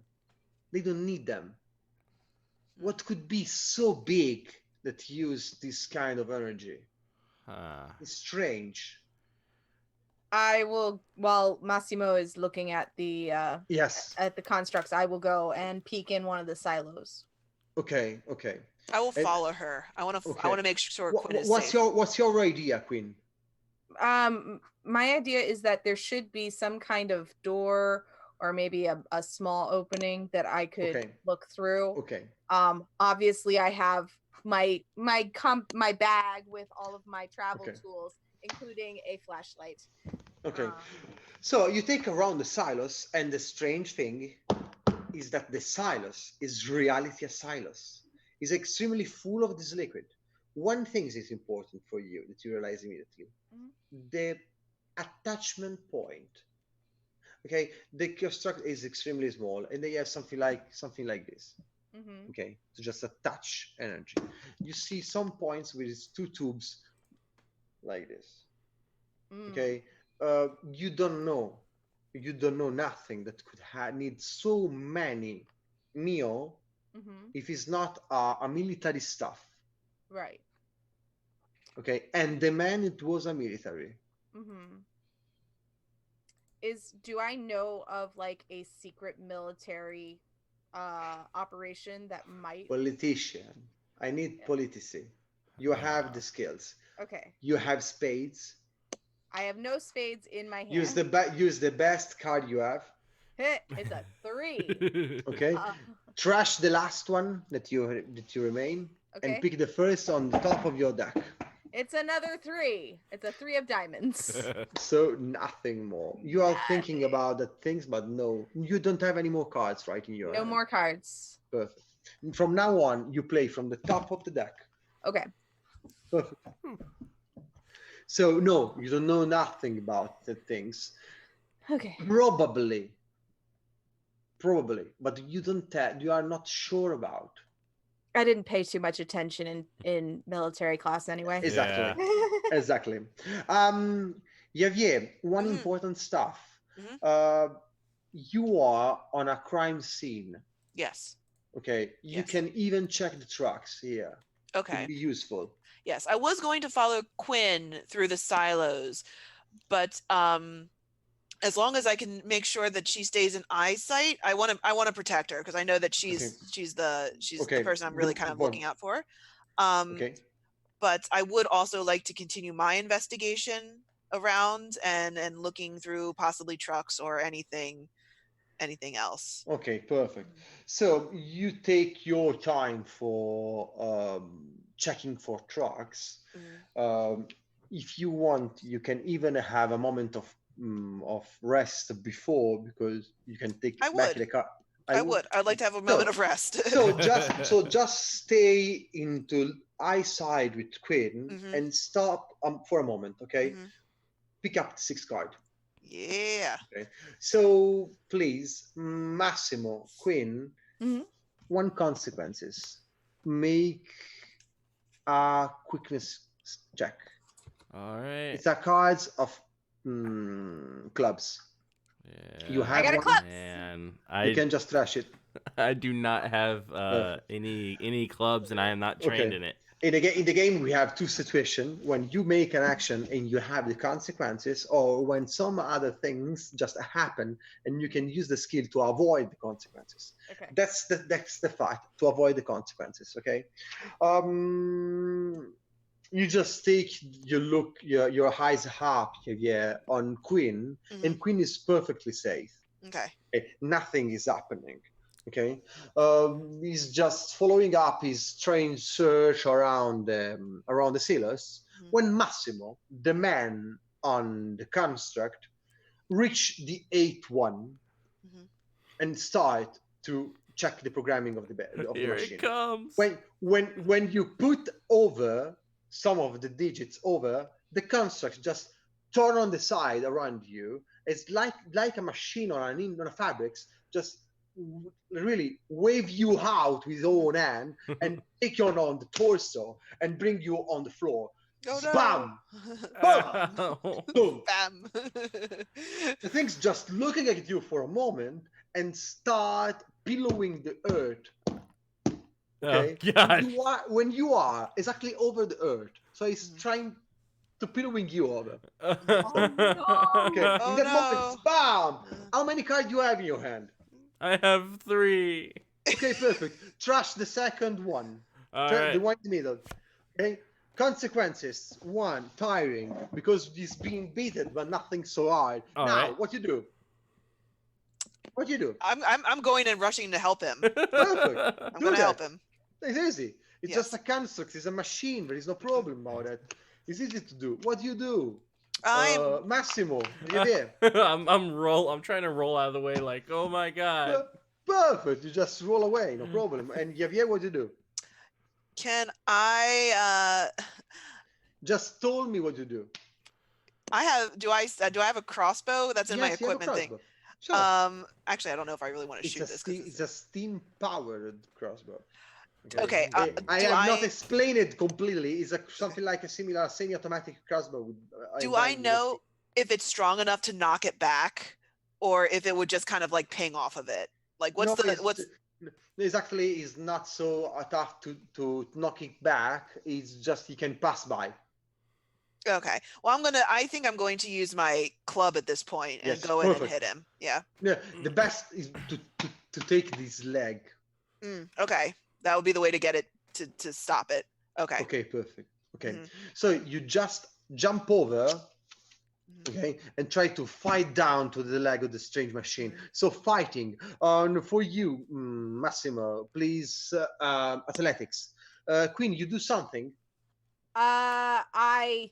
They don't need them. What could be so big that use this kind of energy? It's strange. I will, while Massimo is looking at the Yes. at the constructs, I will go and peek in one of the silos. Okay. Okay. I will And- follow her. I want to. I Okay. want to make sure Quinn is What's safe. your idea, Queen? My idea is that there should be some kind of door or maybe a small opening that I could Okay. look through. Okay. Obviously I have my bag with all of my travel Okay. tools, including a flashlight. Okay. So you take around the silos, and the strange thing is that the silos is reality a silos. Is extremely full of this liquid. One thing is important for you that you realize immediately. The attachment point. Okay, the construct is extremely small, and they have something like this. Okay, to just attach energy. You see some points with 2 tubes like this. Okay, you don't know nothing that could need so many Mio if it's not a military stuff. Right. Okay, and the man, it was a military. Do I know of like a secret military operation that might Politician. I need politicy. You have the skills. Okay. You have spades. I have no spades in my hand. Use the best card you have. It's a 3. Okay. Trash the last one that you remain, Okay. and pick the first on the top of your deck. It's another 3. It's a 3 of diamonds. So nothing more. You are thinking about the things, but no, you don't have any more cards, right, in your No hand. more cards. Perfect. From now on, you play from the top of the deck. Okay. Perfect. So no, you don't know nothing about the things. Okay. Probably, but you are not sure about. I didn't pay too much attention in military class anyway. Exactly. Exactly. Javier, one important stuff. You are on a crime scene. Yes. Okay. You Yes. can even check the trucks here. Okay. It'd be useful. Yes, I was going to follow Quinn through the silos, but as long as I can make sure that she stays in eyesight, I want to protect her because I know that she's the person I'm really kind of looking out for. Okay. But I would also like to continue my investigation around and looking through possibly trucks or anything else. Okay, perfect. So you take your time for checking for trucks. If you want, you can even have a moment of rest before, because you can take back the car. I would. I'd like to have a moment of rest. just stay into eyesight with Queen Mhm. and stop for a moment, okay? Mhm. Pick up the 6th card. Yeah. So please, Massimo, Queen, Mhm. one consequences. Make a quickness check. All right. It's a cards of clubs. You Yeah, have got a one. club. Man, You can just trash it. I do not have any clubs, and I am not trained Okay. in it. In the game, we have two situations: when you make an action and you have the consequences, or when some other things just happen and you can use the skill to avoid the consequences. Okay. That's the fact, to avoid the consequences. Okay. You just take your eyes up, yeah, on Queen, and Queen is perfectly safe. Okay. Nothing is happening. Okay, he's just following up his strange search around the sailors when Massimo, the man on the construct, reached the 8th one and start to check the programming of the Here machine. it comes. When you put over some of the digits over, the construct just turn on the side around you. It's like a machine on a fabrics, just really wave you out with his own hand and take you on the torso and bring you on the floor. Oh no. Bam! Boom! Boom! Bam. The thing's just looking at you for a moment and start pillowing the earth. Okay? Oh, God. When you are exactly over the earth, so it's trying to pillowing you over. Oh, no. Okay, Oh, in that no. moment, bam! How many cards do you have in your hand? I have 3. Okay, perfect. Trash the second one. All The right. one in the middle. Okay. Consequences: 1, tiring because he's being beaten, but nothing so hard. All now, right. what you do? What you do? I'm going and rushing to help him. Perfect. I'm Do gonna that. help him. It's easy. It's Yes. just a construct. It's a machine. There is no problem about that. It's easy to do. What do you do? I'm Massimo, you there? I'm trying to roll out of the way like, oh my God. Perfect. You just roll away, no problem. And Javier, what do you do? Can I Just told me what you do. I have do I have a crossbow that's in my Yes, you have a equipment thing? crossbow. Sure. Actually I don't know if I really want to shoot this. It's a steam-powered crossbow. Okay, I have not explained it completely. It's something like a similar semi-automatic crossbow. Do I know if it's strong enough to knock it back, or if it would just kind of like ping off of it? Like what's exactly is not so tough to knock it back. It's just you can pass by. Okay. Well, I think I'm going to use my club at this point and go in and hit him. Yeah. Yeah. The best is to take this leg. Okay. That would be the way to get it to stop it. Okay. Okay, perfect. Okay. So you just jump over, okay, and try to fight down to the leg of the strange machine. So fighting. For you, Massimo, please, athletics. Queen, you do something. I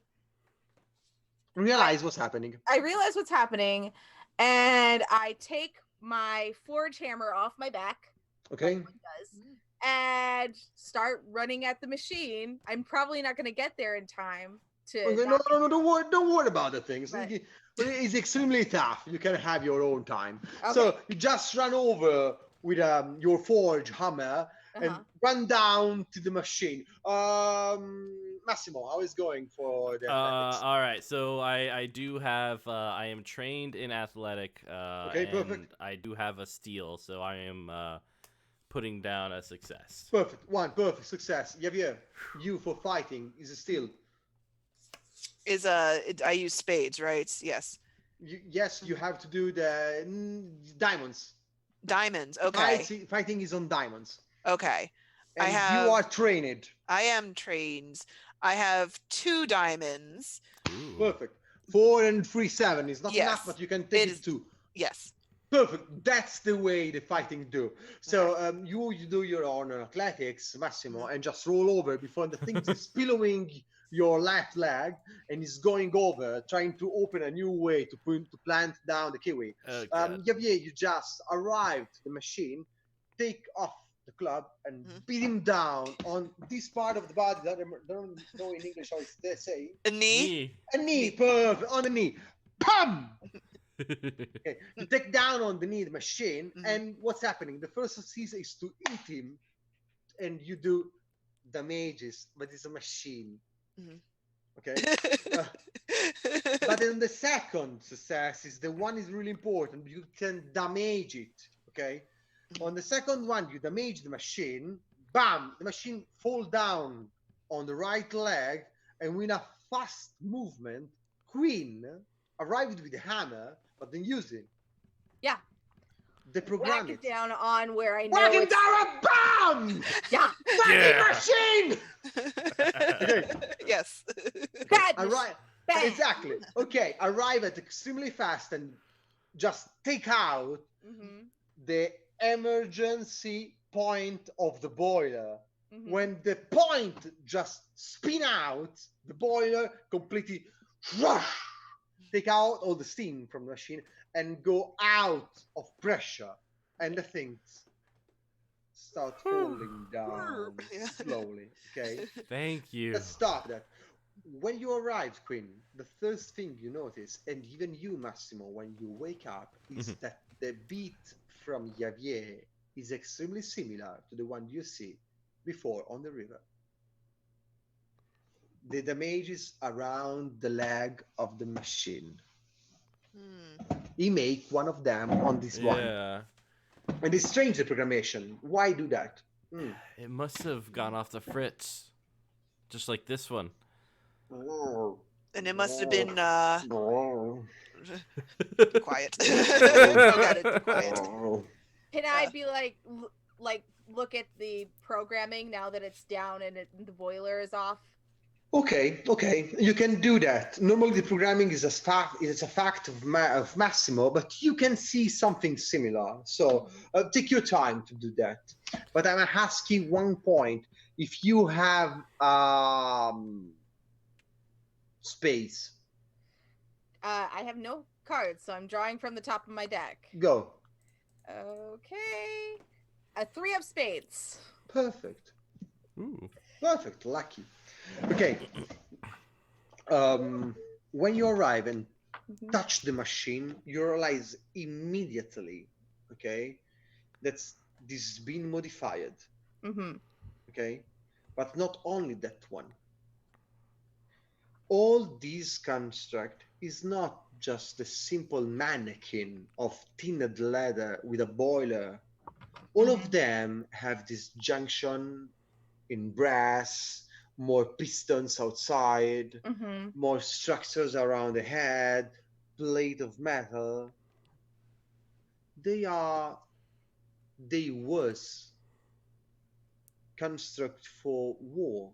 realize what's happening. I realize what's happening, and I take my forge hammer off my back. Okay. Like one does, and start running at the machine. I'm probably not going to get there in time to. Okay, no, don't worry about the things. Right. It's extremely tough. You can have your own time. Okay. So you just run over with your forge hammer and run down to the machine. Massimo, how is going for the athletics? All right, so I do have I am trained in athletic. Okay, perfect. I do have a steal, so I am putting down a success. Perfect. Perfect success. Javier, you for fighting is a steal. I use spades, right? Yes. Yes, you have to do the diamonds. Diamonds. Okay. Fighting is on diamonds. Okay. And you are trained. I am trained. I have 2 diamonds. Ooh. Perfect. 4 and 3, 7 is not enough, but you can take it 2. Yes. Perfect. That's the way the fighting do. So you do your own athletics, Massimo, and just roll over before the thing is pillowing your left leg and is going over, trying to open a new way to plant down the kiwi. Oh, God. Javier, you just arrived to the machine, take off the club and beat him down on this part of the body. Don't know in English how they say. A knee? Me. A knee, perfect, on the knee. Pam! Okay, you take down on the knee the machine, and what's happening? The first season is to eat him, and you do damages, but it's a machine. Okay. But then the second success is the one is really important. You can damage it. Okay. On the second one, you damage the machine. Bam! The machine fall down on the right leg, and with a fast movement, Queen arrived with the hammer, but then using. Yeah. The program Whack it down on where I know Whack him it's... down! Bam! Yeah. Fucking machine! Yes. Bad. Arrive. Bang. Exactly. Okay. Arrive at extremely fast and just take out the emergency point of the boiler. When the point just spin out, the boiler completely take out all the steam from the machine and go out of pressure, and the things start falling down slowly. Okay. Thank you. Let's stop that. When you arrive, Queen, the first thing you notice, and even you, Massimo, when you wake up, is that the beat from Javier is extremely similar to the one you see before on the river. The damage is around the leg of the machine. He make one of them on this one. Yeah. And it's strange, the programmation. Why do that? It must have gone off the fritz. Just like this one. And it must have been quiet. Quiet. Can I be like look at the programming now that it's down and the boiler is off? Okay, you can do that. Normally, the programming is a fact of Massimo, but you can see something similar. So take your time to do that. But I'm asking one point: if you have space, I have no cards, so I'm drawing from the top of my deck. go. Okay, a 3 of spades. Perfect. Ooh. Perfect. Lucky. Okay. When you arrive and touch the machine, you realize immediately, okay, that's this has been modified. Okay, but not only that one. All this construct is not just a simple mannequin of tinned leather with a boiler. All of them have this junction in brass, more pistons outside, more structures around the head, plate of metal. They was construct for war.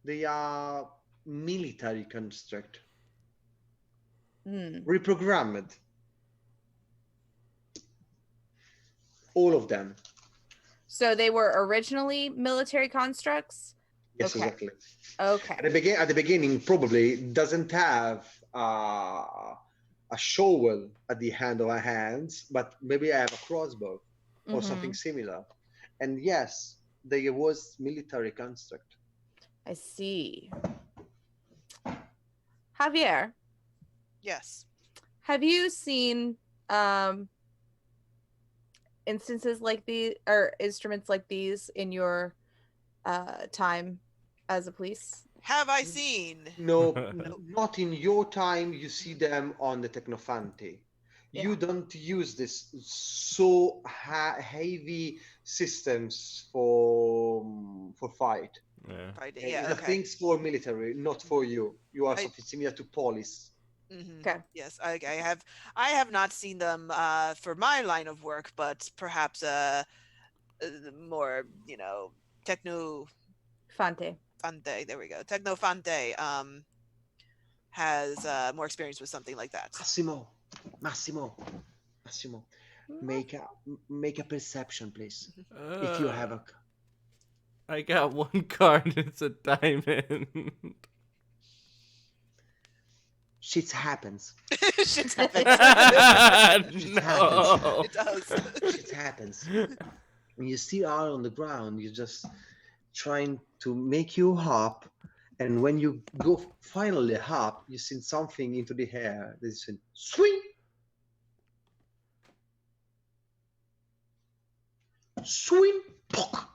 They are military construct, reprogrammed. All of them. So they were originally military constructs? Yes, Okay. exactly. Okay. At the beginning, probably doesn't have a shovel at the hand of our hands, but maybe I have a crossbow or something similar. And yes, there was military construct. I see. Javier, Yes. have you seen instances like these or instruments like these in your time as a police? Have I seen? No, not in your time. You see them on the Technofante. You don't use this so heavy systems for fight. Yeah. Yeah. The Okay. things for military, not for you. You are something similar to police. Okay. Yes, I have not seen them for my line of work, but perhaps more, Techno Fante. Fante. There we go. Techno Fante has more experience with something like that. Massimo, make a perception, please. If you have a I got one card. It's a diamond. Shit happens. Shit happens. No. It does. Shit happens. When you still are on the ground, you're just trying to make you hop. And when you go finally up, you send something into the air. There's a swing. Swing. Pock.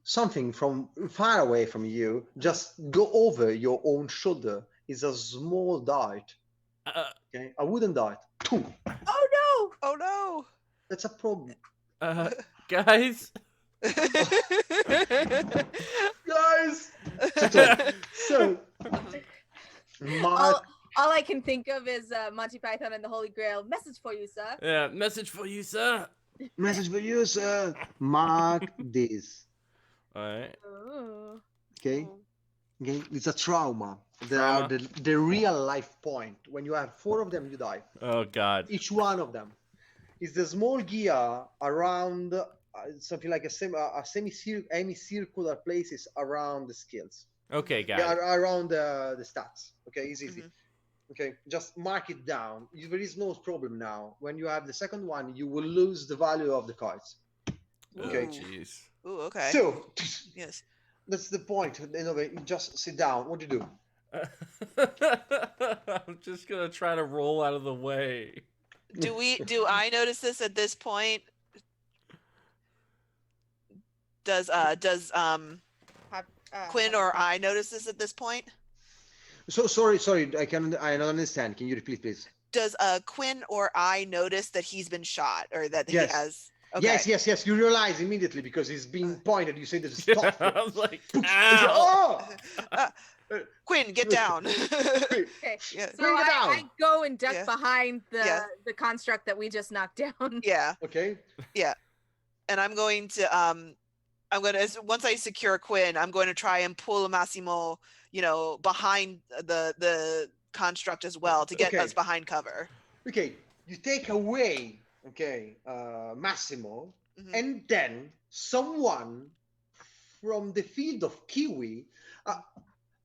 Something from far away from you just go over your own shoulder. It's a small dart. Okay, a wooden dart. Two. Oh Oh no. That's a problem. Guys. Guys. So, Mark, all I can think of is Monty Python and the Holy Grail. Message for you, sir. Yeah, message for you, sir. message for you, sir. Mark this. All right. Oh. Okay. Okay. It's a trauma. They Trauma. are the real life point. When you have 4 of them, you die. Oh God. Each one of them is the small gear around something like a semicircular places around the skills. Okay, got Yeah, it. around the stats. Okay, it's easy. Mhm. Okay, just mark it down. There is no problem now. When you have the second one, you will lose the value of the cards. Okay. Oh, jeez. Ooh, okay. So Yes. that's the point. Anyway, you just sit down. What do you do? I'm just gonna try to roll out of the way. Do I notice this at this point? Does Quinn or I notice this at this point? So sorry. I don't understand. Can you repeat, please? Does Quinn or I notice that he's been shot or that Yes. he has? Okay. Yes. You realize immediately because he's being pointed. You say there's stop. I was like, ow. Oh! Quinn, get down. Okay. Yeah. So Bring it I down. go and duck Yeah. behind Yeah. the construct that we just knocked down. Yeah. Okay. And I'm going to once I secure Quinn, I'm going to try and pull Massimo, behind the construct as well to get Okay. us behind cover. Okay. You take away. Okay. Massimo, Mhm. and then someone from the field of Kiwi.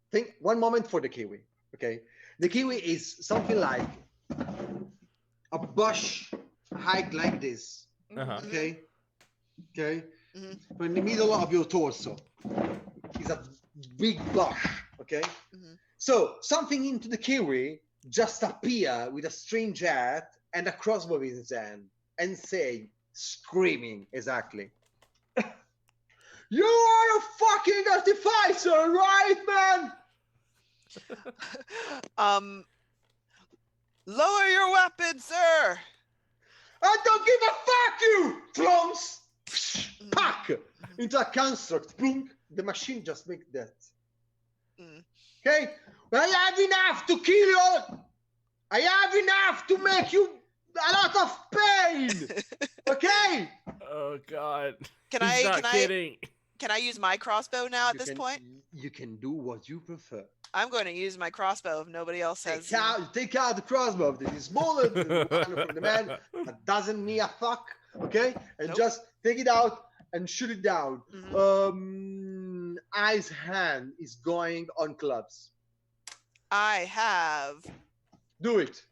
Think one moment for the Kiwi. Okay. The Kiwi is something like a bush hike like this. Uh-huh. Okay. Okay. Mhm. So in the middle of your torso is a big bush. Okay. Mhm. So something into the Kiwi just appear with a strange hat and a crossbow in his hand and say, screaming exactly, "You are a fucking artificer, right, man? Lower your weapon, sir. I don't give a fuck, you clones!" Pack into a construct. Boom. The machine just make that. Mm. Okay? I have enough to kill you. I have enough to make you a lot of pain. Okay? Oh God. Can He's I not kidding. can I use my crossbow now at You this can- point? You can do what you prefer. I'm going to use my crossbow if nobody else has. Take out the crossbow. This is smaller than the one from the man. That doesn't mean a fuck. Okay? And Nope. just take it out and shoot it down. Mhm. I's hand is going on clubs. I have Do it.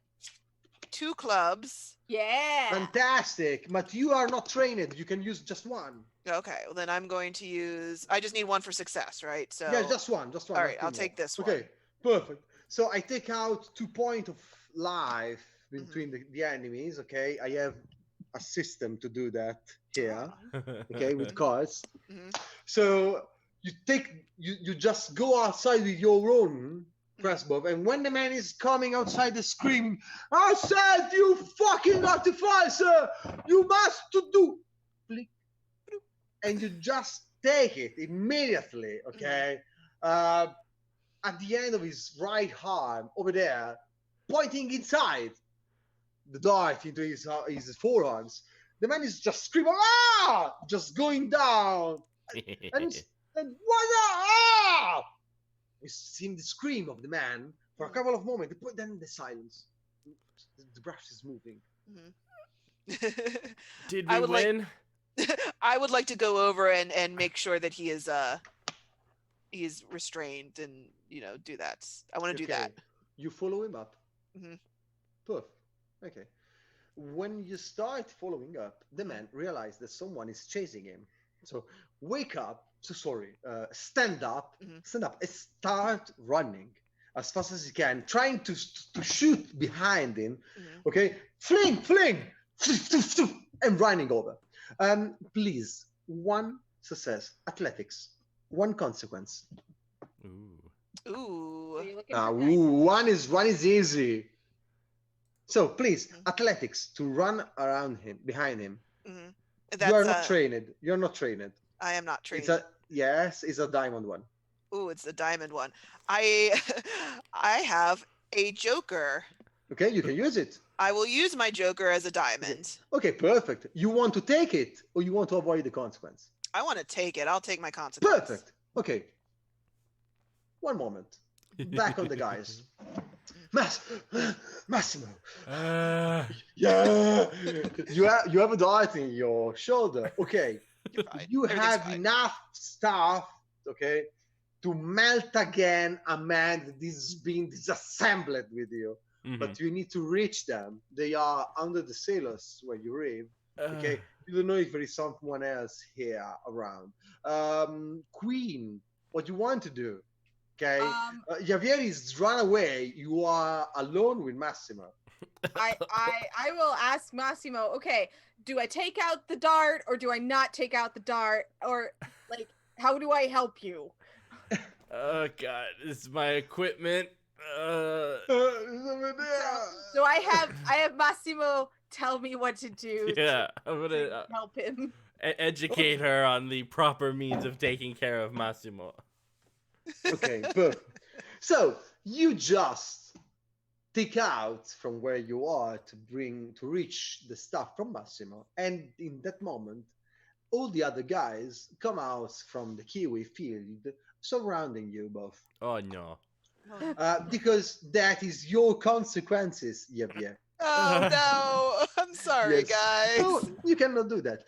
2 clubs. Yeah. Fantastic. But you are not trained. You can use just one. Okay, well then I'm going to use. I just need 1 for success, right? So Yeah, just one. Just one. all not right, two I'll more. take this one. Okay, perfect. So I take out 2 points of life Mm-hmm. between the enemies. Okay, I have a system to do that here. Uh-huh. Okay, with cards. Mhm. So you just go outside with your own crossbow, and when the man is coming outside the screaming, "I said you fucking artificer! You must to do," flick, and you just take it immediately. Okay, at the end of his right arm over there, pointing inside the dart into his forearms. The man is just screaming, "Ah!" Just going down. And what you see the scream of the man for a couple of moments, but then the silence. The brush is moving. Mhm. Did I we would like- win? I would like to go over and make sure that he is restrained and do that. I want to do that. You follow him up. Mhm. Perfect. Okay. When you start following up, the man realizes that someone is chasing him. So wake up. So sorry. Stand up. Mhm. Stand up and start running as fast as you can, trying to shoot behind him. Mhm. Okay. Fling, and running over. Please. One success. Athletics. One consequence. Ooh. So Ooh. you're looking for dice. One is easy. So please, Mhm. athletics to run around him, behind him. Mhm. You are That's not trained. You're not trained. I am not It's trained. it's a diamond one. Ooh, it's the diamond one. I I have a joker. Okay, you can use it. I will use my joker as a diamond. Okay, perfect. You want to take it or you want to avoid the consequence? I want to take it. I'll take my consequence. Perfect. Okay. One moment. Back on the guys. Massimo. Yeah. You have a dart in your shoulder. Okay. You're fine. You Everything's have fine. enough stuff, okay, to melt again a man that is being disassembled with you. Mhm. But you need to reach them. They are under the sailors where you live. Okay, Uh, you don't know if there is someone else here around. Queen, what you want to do? Okay, Javier is run away. You are alone with Massimo. I will ask Massimo, okay, do I take out the dart or do I not take out the dart? Or like how do I help you? Oh god, this is my equipment. So I have Massimo tell me what to do Yeah, I'm to gonna help him. educate her on the proper means of taking care of Massimo. Okay, perfect. So you just take out from where you are to reach the stuff from Massimo, and in that moment, all the other guys come out from the Kiwi field, surrounding you both. Oh no. Because that is your consequences, Javier. Oh no! I'm sorry, Yes. guys. No, you cannot do that.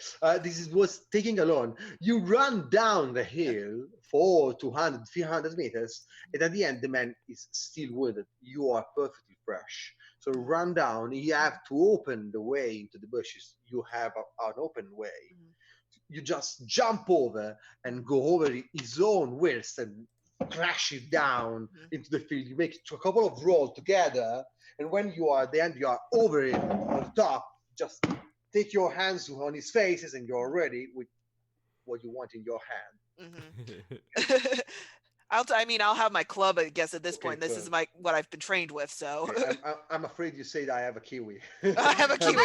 This is was taking alone. You run down the hill for 200, 300 meters, and at the end, the man is still wounded. You are perfectly fresh. So run down. You have to open the way into the bushes. You have an open way. You just jump over and go over his own wrist and crash it down into the field. You make a couple of rolls together, and when you are at the end, you are over it on top. Just take your hands on his faces, and you're ready with what you want in your hand. Mhm. I'll have my club, I guess, at this Okay, point. This is perfect. what I've been trained with, so Okay, I'm afraid you say that I have a kiwi. I have a kiwi.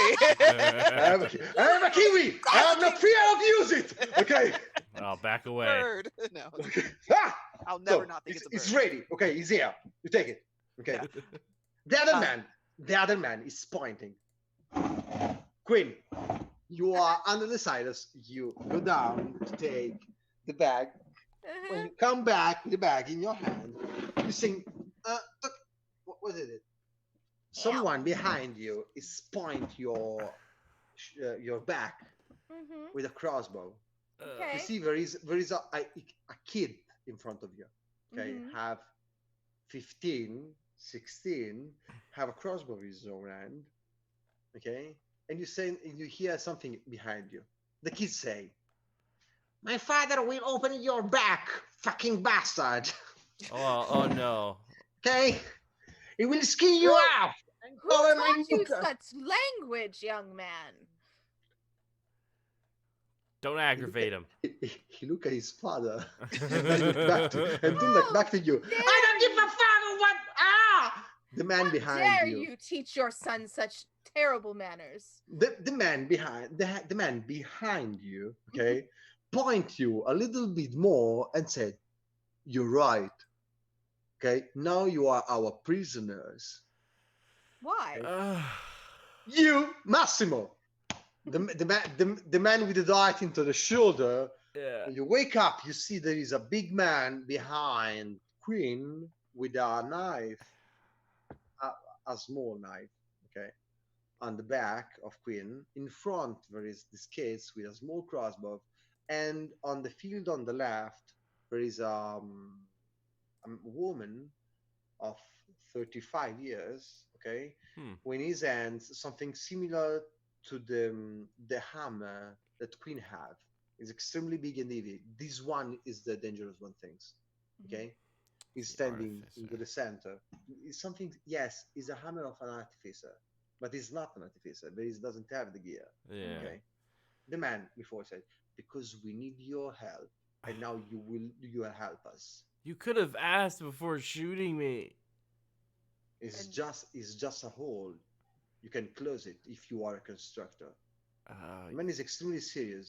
I have a kiwi. I'm not free to use it. Okay. Oh, back away. Bird. No, Okay. Ah! I'll never So, not think it's a bird. it's ready. Okay, he's here. You take it. Okay. The other man is pointing. Queen, you are under the silos. You go down to take the bag. When you come back with the bag in your hand, you sing. What was it? Someone behind you is point your back with a crossbow. Okay. You see, there is a kid in front of you. Okay, have 15, 16, have a crossbow in his own hand. Okay, and you hear something behind you. The kids say, "My father will open your back, fucking bastard." Oh no. Okay, he will skin you up. Who taught you such language, young man? Don't aggravate him. He look at his father and then look back to you. I don't give a fuck what. The man behind Dare you. you teach your son such terrible manners? The man behind you, okay, point you a little bit more and said, "You're right. Okay, now you are our prisoners." Why? You, Massimo, the man with the dart into the shoulder. Yeah. When you wake up, you see there is a big man behind Queen with a knife, a small knife, okay, on the back of Quinn. In front, there is this kid with a small crossbow, and on the field on the left, there is a woman of 35 years. Okay, Hmm. in his hands something similar to the hammer that Quinn have. It's extremely big and heavy. This one is the dangerous one. Things. Okay, he's The standing into artificer. the center. It's something. Yes, it's a hammer of an artificer, but it's not an artificer. But he doesn't have the gear. Yeah. Okay, the man before said, "Because we need your help, and now you will help us." You could have asked before shooting me. And- It's just a hole. You can close it if you are a constructor. The man is extremely serious.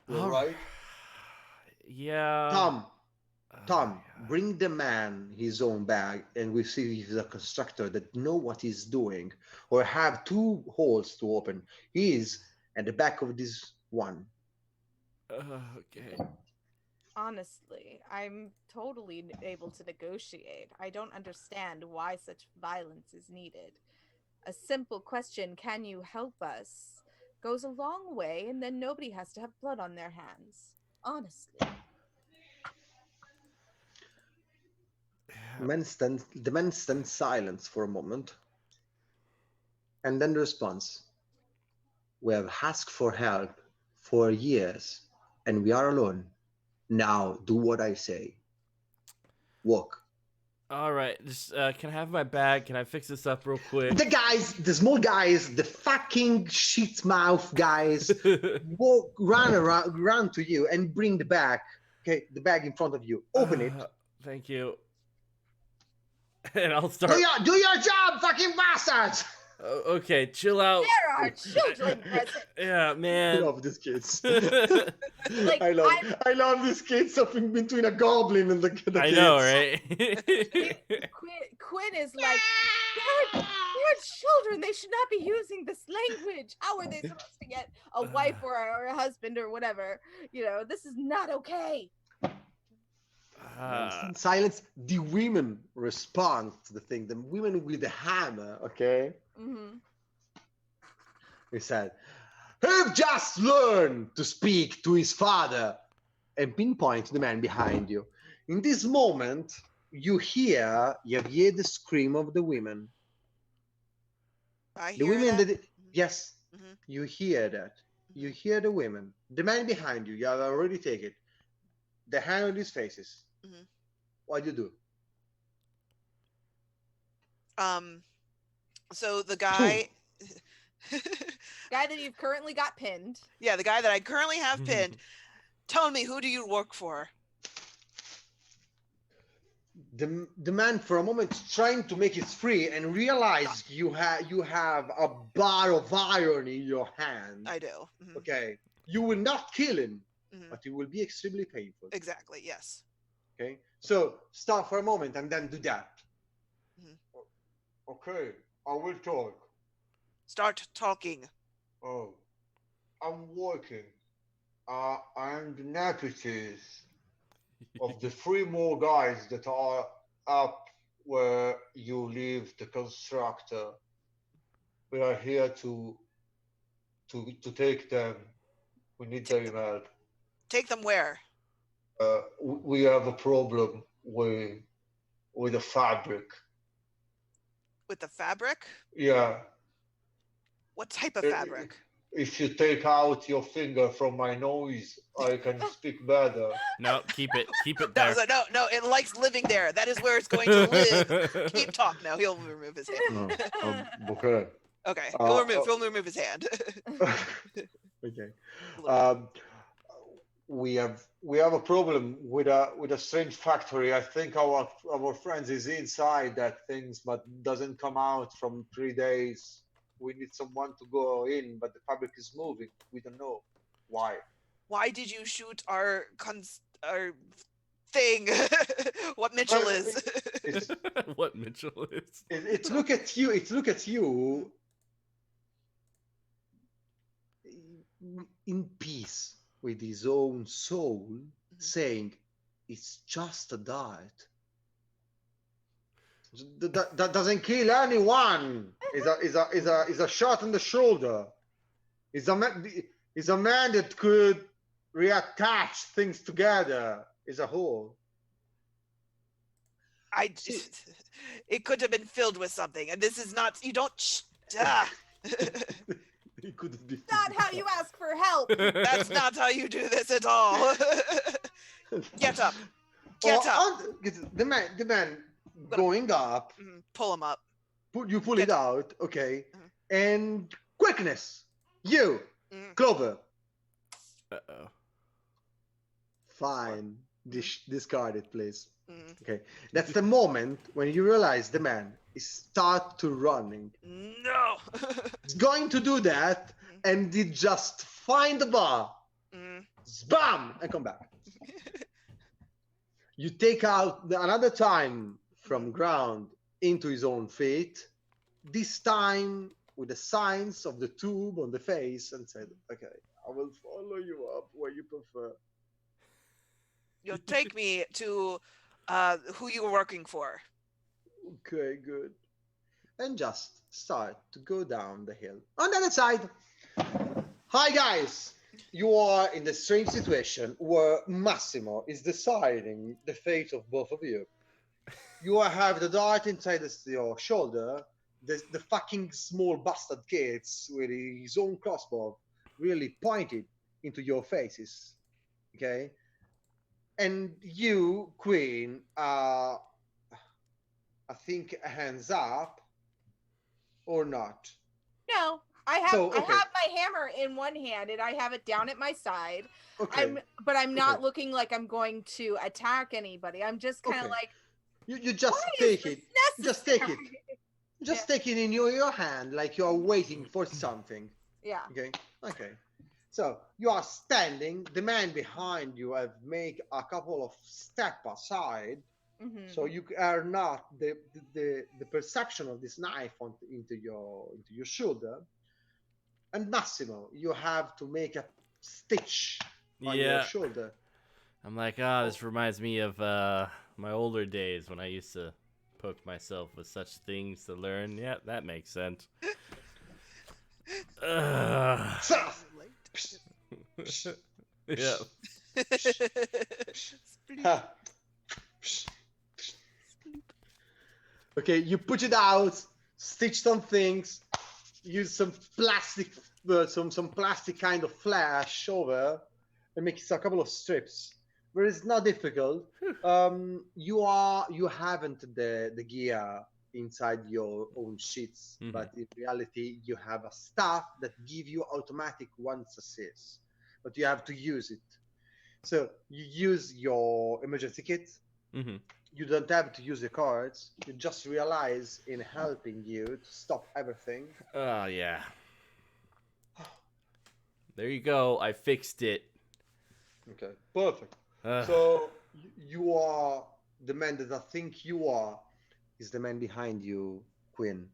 You're all right. Yeah. Tom, Tom, Yeah. bring the man his own bag, and we see if he's a constructor that know what he's doing, or have two holes to open. He is at the back of this one. Okay. Honestly, I'm totally able to negotiate. I don't understand why such violence is needed. A simple question, can you help us, goes a long way, and then nobody has to have blood on their hands. Honestly. The man stands silent for a moment, and then responds, "We have asked for help for years, and we are alone. Now do what I say. Walk." All right. Just can I have my bag? Can I fix this up real quick? The small guys, the fucking shit mouth guys, run to you and bring the bag. Okay, the bag in front of you. Open it. Thank you. And I'll start. Do your job, fucking bastards! Okay, chill out. There are children present. Yeah, I man. love these kids. Like, I love these kids. Something between a goblin and the kids. I know, right? Quinn is like, they're children. They should not be using this language. How are they supposed to get a wife or a husband or whatever? You know, this is not okay. Uh, Silence. The women respond to the thing. The women with the hammer. Okay. Mm-hmm. He said, "Have just learned to speak to his father," and pinpoint to the man behind you. In this moment, you hear the scream of the women. I The hear women that. yes, Mhm. you hear that. You hear the women. The man behind you, you have already taken it. The hand on his faces. Mhm. What do you do? So the guy. Guy that you've currently got pinned. Yeah, the guy that I currently have pinned. Tell me, who do you work for? The man for a moment trying to make it free and realize you have a bar of iron in your hand. I do. Mhm. Okay. You will not kill him, Mhm. but it will be extremely painful. Exactly. Yes. Okay. So stop for a moment and then do that. Mhm. Okay. I will talk. Start talking. Oh, I'm working. I'm the deputies of the three more guys that are up where you live, the constructor. We are here to take them. We need their help. Take them where? We have a problem with the fabric. With the fabric? Yeah. What type of Uh, fabric? If you take out your finger from my nose, I can speak better. no, keep it. Keep it No, there. no, it likes living there. That is where it's going to live. Keep talk. No, he'll remove his hand. Okay. Okay, Uh, he'll remove his hand. Okay. A little bit. We have a problem with a strange factory. I think our friends is inside that things, but doesn't come out from 3 days. We need someone to go in, but the fabric is moving. We don't know why. Why did you shoot our thing? What Mitchell Well, is? It's What Mitchell is. it's look at you. It's look at you in peace with his own soul, saying, "It's just a dart." That doesn't kill anyone. Is a shot in the shoulder. Is a man that could reattach things together. Is a hole. It could have been filled with something, and this is not. You don't. It couldn't be. Not how you ask for help. That's not how you do this at all. Get up. Get up. The man going up. Pull him up. You pull it out, okay. Mhm. And quickness. You, Clover. Uh-oh. Fine. Discard it, please. Mm. Okay. That's the moment when you realize the man is start to running. No. He's going to do that, and he just find the bar, bam, and come back. You take out another time from ground into his own feet, this time with the signs of the tube on the face, and said, okay, I will follow you up where you prefer. You'll take me to who you were working for. Okay, good. And just start to go down the hill. On the other side, hi guys! You are in the strange situation where Massimo is deciding the fate of both of you. You have the dart inside your shoulder, the fucking small bastard kids with his own crossbow really pointed into your faces. Okay? And you, Queen, I think hands up or not. No, I have So, I okay. have my hammer in one hand and I have it down at my side. Okay. But I'm not Okay. looking like I'm going to attack anybody. I'm just kind of Okay. like, You just why take is it. this Just take it. necessary? Just take it in your hand like you're waiting for something. Yeah. Okay. Okay. So you are standing. The man behind you have made a couple of steps aside, Mhm. so you are not the perception of this knife into your shoulder. And Massimo, you have to make a stitch on your Yeah. shoulder. I'm like, this reminds me of my older days when I used to poke myself with such things to learn. Yeah, that makes sense. Yeah. Ha. Okay, you put it out, stitch some things, use some plastic, some plastic kind of flash over, and make a couple of strips. But it's not difficult. You haven't the gear inside your own sheets, Mhm. but in reality you have a staff that give you automatic one success, but you have to use it. So you use your emergency kit. Mm-hmm. You don't have to use the cards. You just realize in helping you to stop everything. Oh, yeah. There you go. I fixed it. Okay, perfect. Ugh. So you are the man that I think you are is the man behind you, Quinn.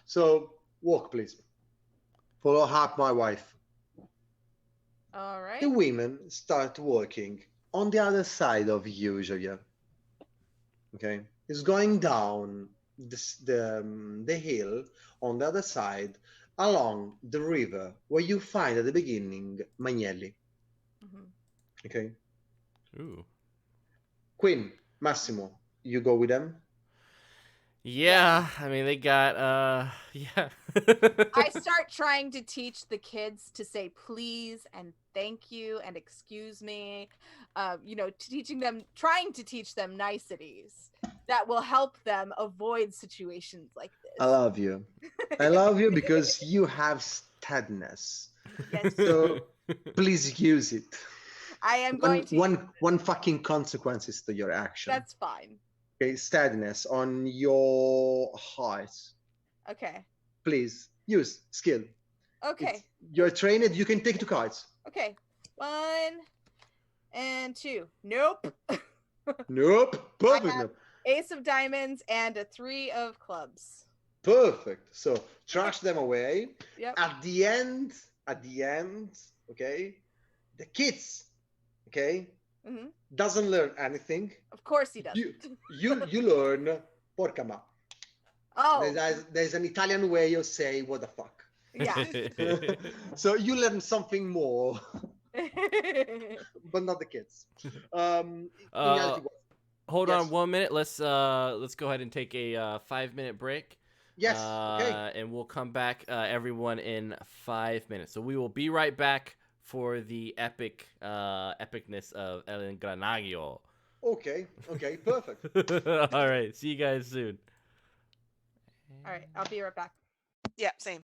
So walk, please. Follow up my wife. All right. The women start working on the other side of you, Julia. Okay, it's going down the hill on the other side along the river where you find at the beginning Magnelli. Mhm. Okay, Ooh. Quinn, Massimo, you go with them. Yeah, I mean, they got, yeah. I start trying to teach the kids to say please and thank you and excuse me. Trying to teach them niceties that will help them avoid situations like this. I love you. I love you because you have steadiness. Yes, So please use it. I am going to. One fucking consequences to your action. That's fine. Okay, steadiness on your heart. Okay. Please use skill. Okay. You're trained. You can take 2 cards. Okay. 1 and 2. Nope. Nope. Perfect. have- Nope. Ace of diamonds and a 3 of clubs. Perfect. So trash them away. Yep. At the end, okay, the kids, okay, Hmm. doesn't learn anything. Of course he does. You learn porca ma. Oh, There's an Italian way of saying what the fuck. yeah. So you learn something more, but not the kids. In reality, what? Hold Yes. on 1 minute. Let's go ahead and take a 5-minute break. Yes. Okay. And we'll come back, everyone, in 5 minutes. So we will be right back for the epicness of El Engranaggio. Okay. Perfect. All right. See you guys soon. All right, I'll be right back. Yeah, same.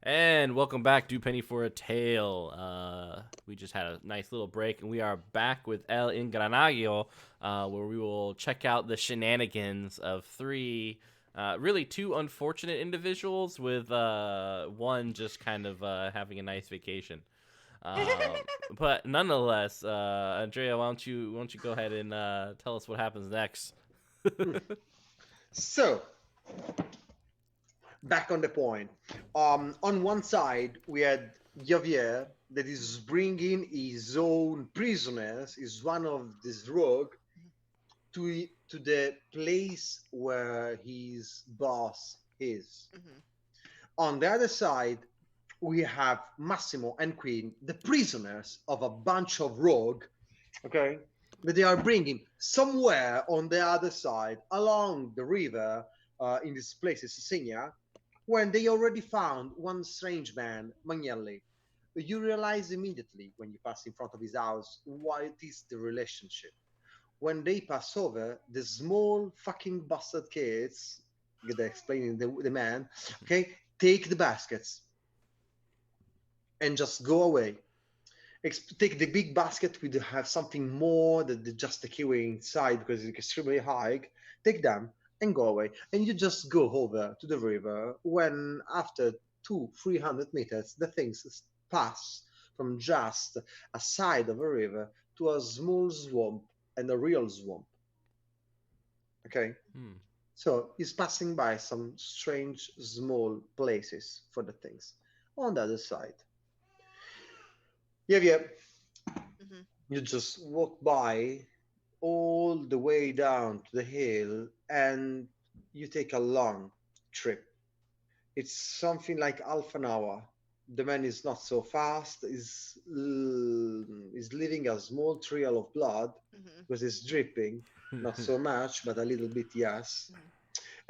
And welcome back to Penny for a Tale. We just had a nice little break, and we are back with El Engranaggio, where we will check out the shenanigans of really two unfortunate individuals, with one just kind of having a nice vacation. But nonetheless, Andrea, why don't you go ahead and tell us what happens next? So, back on the point. On one side, we had Javier that is bringing his own prisoners, is one of this rogue, to the place where his boss is. Mhm. On the other side, we have Massimo and Queen, the prisoners of a bunch of rogue, okay, that they are bringing somewhere on the other side along the river, in this place, Sicilia, when they already found one strange man, Magnelli. You realize immediately when you pass in front of his house what is the relationship. When they pass over, the small fucking bastard kids, they're explaining the man, okay, take the baskets and just go away. Take the big basket with have something more than just the kiwi inside because it's extremely high. Take them and go away, and you just go over to the river. When after 200-300 meters, the things pass from just a side of a river to a small swamp and a real swamp. Okay, so he's passing by some strange small places for the things on the other side. Yeah. Mhm. You just walk by all the way down to the hill and you take a long trip. It's something like half an hour. The man is not so fast, is leaving a small trail of blood Mhm. because it's dripping, not so much, but a little bit, yes. Mhm.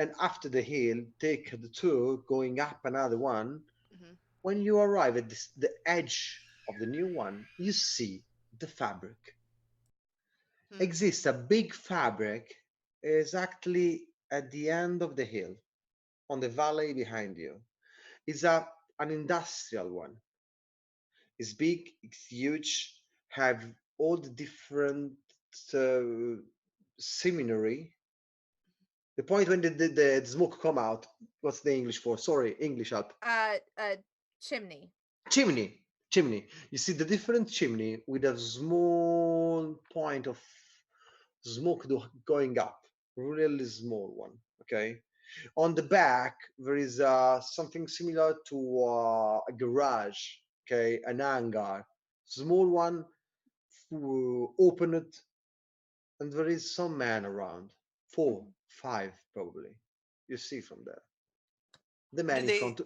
And after the hill, take the tour going up another one. Mhm. When you arrive at the edge of the new one, you see the fabric. Mhm. Exists a big fabric exactly at the end of the hill, on the valley behind you. It's an industrial one. It's big, it's huge, have all the different uh, seminary. The point when the smoke come out, what's the English for? Sorry, English help. Chimney. Chimney. You see the different chimney with a small point of smoke going up, really small one. Okay. On the back, there is something similar to a garage. Okay, an hangar, small one, open it, and there is some man around, 4, 5 probably. You see from there, the Do man in they? front.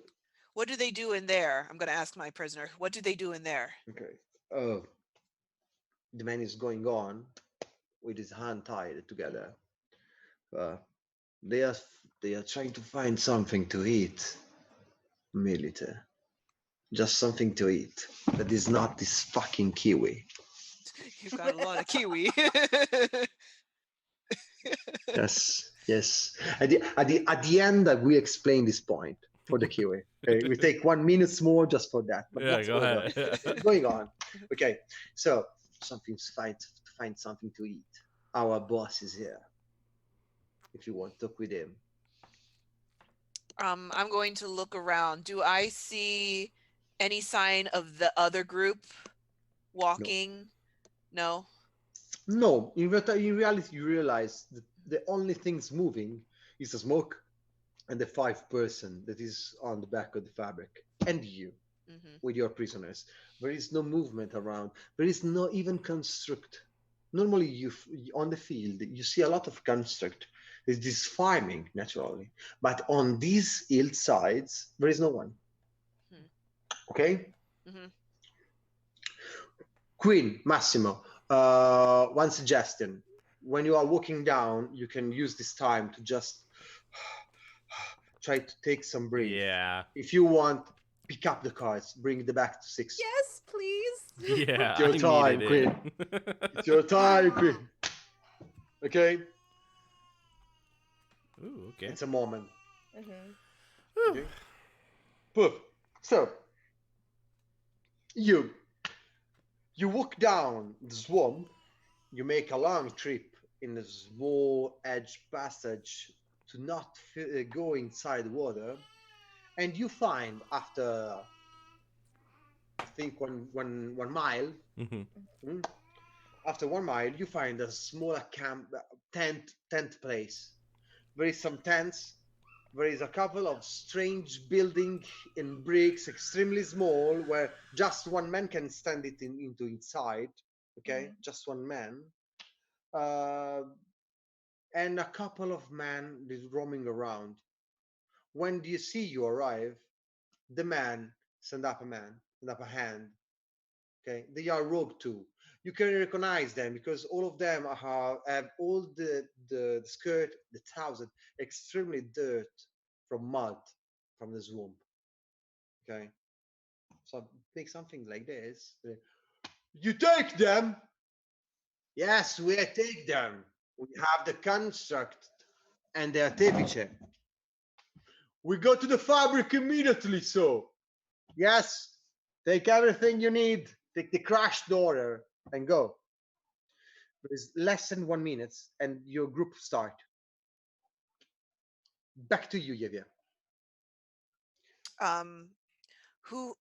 What do they do in there? I'm going to ask my prisoner. What do they do in there? Okay. Oh, the man is going on with his hand tied together. Uh, they are they are trying to find something to eat, military. Just something to eat that is not this fucking kiwi. You've got a lot of kiwi. Yes. At the end, we explain this point for the kiwi. Okay, we take 1 minute more just for that, but Yeah, that's go over. ahead. Going on. Okay, so to find something to eat. Our boss is here. If you want to talk with him, I'm going to look around. Do I see any sign of the other group walking? No. no. In reality, you realize that the only things moving is the smoke and the 5 person that is on the back of the fabric, and you Mm-hmm. with your prisoners. There is no movement around. There is no even construct. Normally, on the field you see a lot of construct. There's this farming naturally, but on these hillsides there is no one. Hmm. Okay, Mm-hmm. Queen Massimo. One suggestion: when you are walking down, you can use this time to just try to take some breath. Yeah. If you want, pick up the cards, bring it back to 6. Yes, please. Yeah, It's your I time, needed Queen. it. It's your time, Queen. Okay? Ooh, okay. It's a moment. Mhm. Whew. Okay? Poof. So you walk down the swamp. You make a long trip in a small edge passage to not go inside water, and you find after I think one mile. Mhm. mm, After 1 mile, you find a smaller camp tent place. There is some tents. There is a couple of strange building in bricks, extremely small, where just one man can stand it into inside. Okay, just one man, uh, and a couple of men is roaming around. When you see you arrive, the man send up a hand. Okay, they are rogue too. You can recognize them because all of them have all the skirt, the trousers, extremely dirt from mud from the swamp. Okay, so make something like this. You take them. Yes, we take them. We have the construct and the artificer. We go to the fabric immediately. So yes, take everything you need. Take the crashed order and go. There's less than 1 minute and your group start. Back to you, Yevia. Um, who?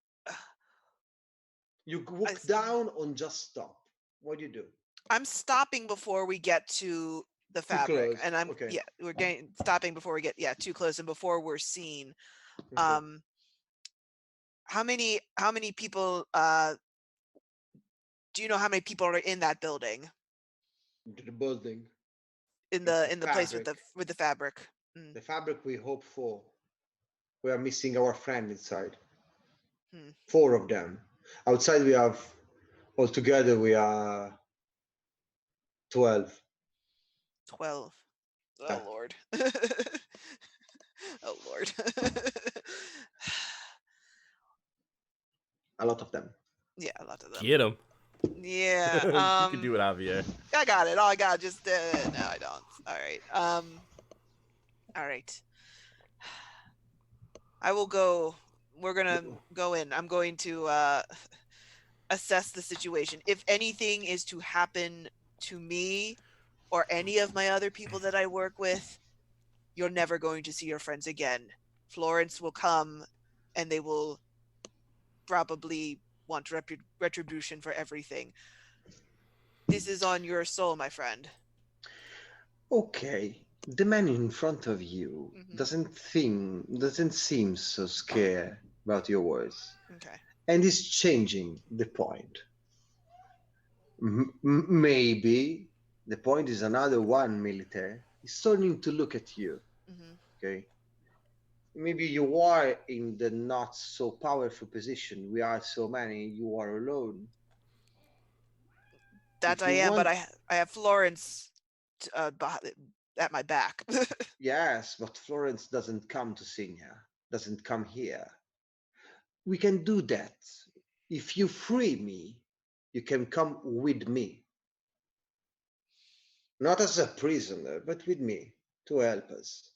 You walk down on just stop. What do you do? I'm stopping before we get to the fabric, close. and I'm Okay. we're getting stopping before we get too close and before we're seen. Okay. How many people? Do you know how many people are in that building? Into the building. In It's the place with the fabric. The fabric we hope for. We are missing our friend inside. 4 of them. Outside we have altogether we are 12. 12. Oh Yeah. Lord. Oh Lord. A lot of them. Yeah, a lot of them. Get them. Yeah. You can do it, Javier. I got it. Oh, I got it. Just no, I don't. All right. All right. I will go. We're gonna go in. I'm going to assess the situation. If anything is to happen to me or any of my other people that I work with, you're never going to see your friends again. Florence will come and they will probably want retribution for everything. This is on your soul, my friend. Okay. The man in front of you doesn't seem so scared about your words. Okay. And is changing the point. Maybe the point is another one military is starting to look at you. Okay. Maybe you are in the not so powerful position. We are so many. You are alone. That I am, but I have Florence at my back. Yes, but Florence doesn't come to Signia. Doesn't come here. We can do that. If you free me, you can come with me. Not as a prisoner, but with me to help us.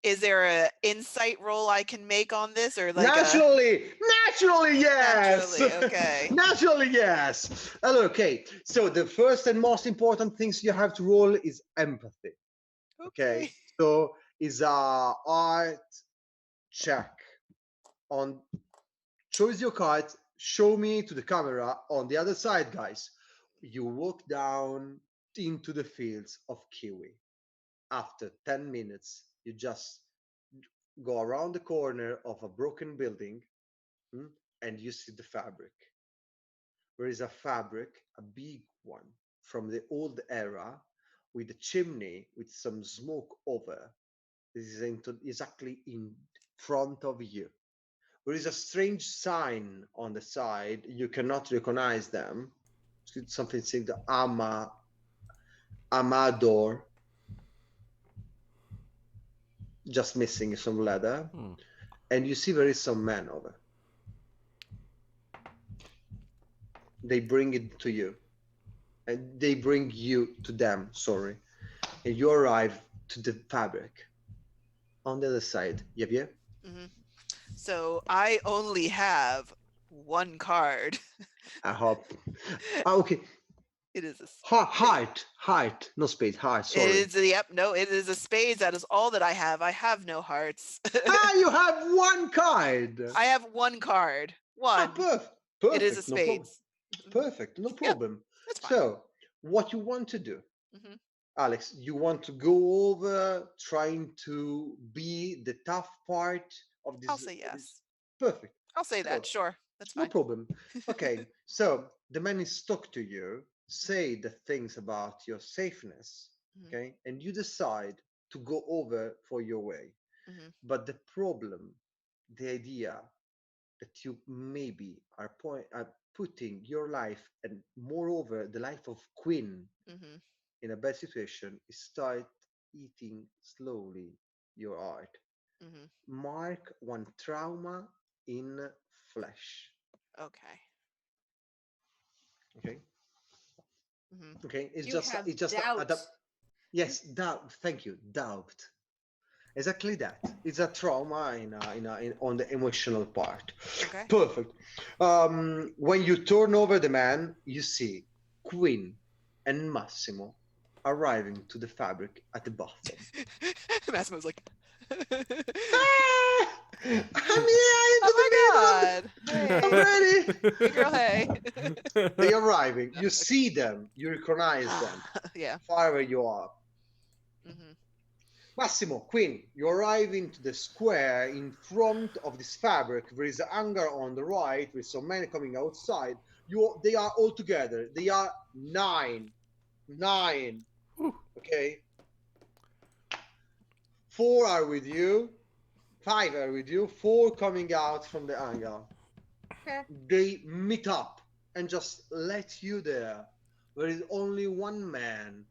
Is there an insight roll I can make on this, or like naturally, yes. Naturally, okay. Naturally, yes. Okay. So the first and most important things you have to roll is empathy. Okay. So is a art check on. Choose your card. Show me to the camera on the other side, guys. You walk down into the fields of kiwi. After 10 minutes, you just go around the corner of a broken building and you see the fabric. There is a fabric, a big one from the old era with a chimney with some smoke over. This is exactly in front of you. There is a strange sign on the side. You cannot recognize them. It's something saying the Amador. Just missing some leather. And you see there is some man over. They bring it to you. And they bring you to them, sorry. And you arrive to the fabric. On the other side, Javier, So I only have one card. I hope. Okay. It is a Heart, no spade, heart. It Sorry. is no, it is a spades. That is all that I have. I have no hearts. You have one card. I have one card. One. Perfect. It is a No problem. spades. Perfect, no Yeah, problem. that's fine. So, what you want to do, hmm Alex? You want to go over trying to be the tough part of this. I'll say yes. Perfect. I'll say that. So, Sure. That's no fine. problem. Okay, so the man is stuck to you, say the things about your safeness, Mhm. okay, and you decide to go over for your way. Mhm. But the problem, the idea that you maybe are putting your life and moreover the life of Quinn Mhm. in a bad situation is start eating slowly your heart. Mhm. Mark one trauma in flesh. Okay. Okay. Mhm. Okay. You have It's just doubt. yes, doubt. Thank you. Doubt. Exactly that. It's a trauma on the emotional part. Okay. Perfect. When you turn over the man, you see Queen and Massimo arriving to the fabric at the bottom. Massimo's like. Ah! I'm here into Oh the my middle. god! I'm Hey, ready. hey girl, hey. They arriving. You see them. You recognize them. Yeah. Far away you are. Mhm. Massimo, Queen, you arrive into the square in front of this fabric. There is a hangar on the right with some men coming outside. They are all together. They are nine. Okay. 4 are with you. 5 are with you. 4 coming out from the hangar. Okay. They meet up and just let you there. There is only one man,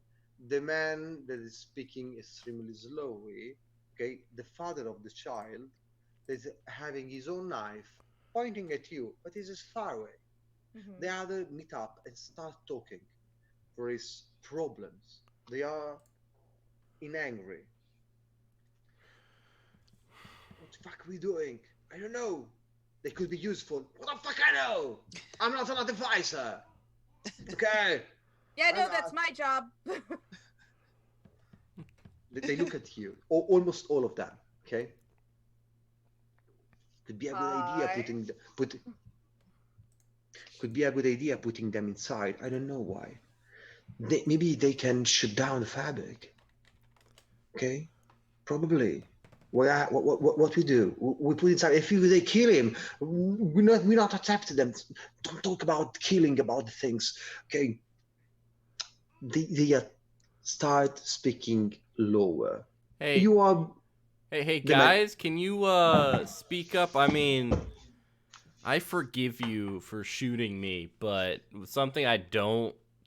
the man that is speaking extremely slowly, okay, the father of the child, is having his own knife pointing at you, but he is far away. Mhm. The other meet up and start talking for his problems. They are in angry. What the fuck are we doing? I don't know. They could be useful. What the fuck I know? I'm not an advisor. Okay. Yeah, no, I'm that's not. my job. They look at you, almost all of them. Okay. Could be a good idea Hi. could be a good idea putting them inside. I don't know why. Maybe they can shut down the fabric. Okay. Probably. What we do? We put inside. If they kill him, we not accept them. Don't talk about killing about the things. Okay. They start speaking lower. Hey, You are hey, the man. guys, can you speak up? I mean, I forgive you for shooting me, but something I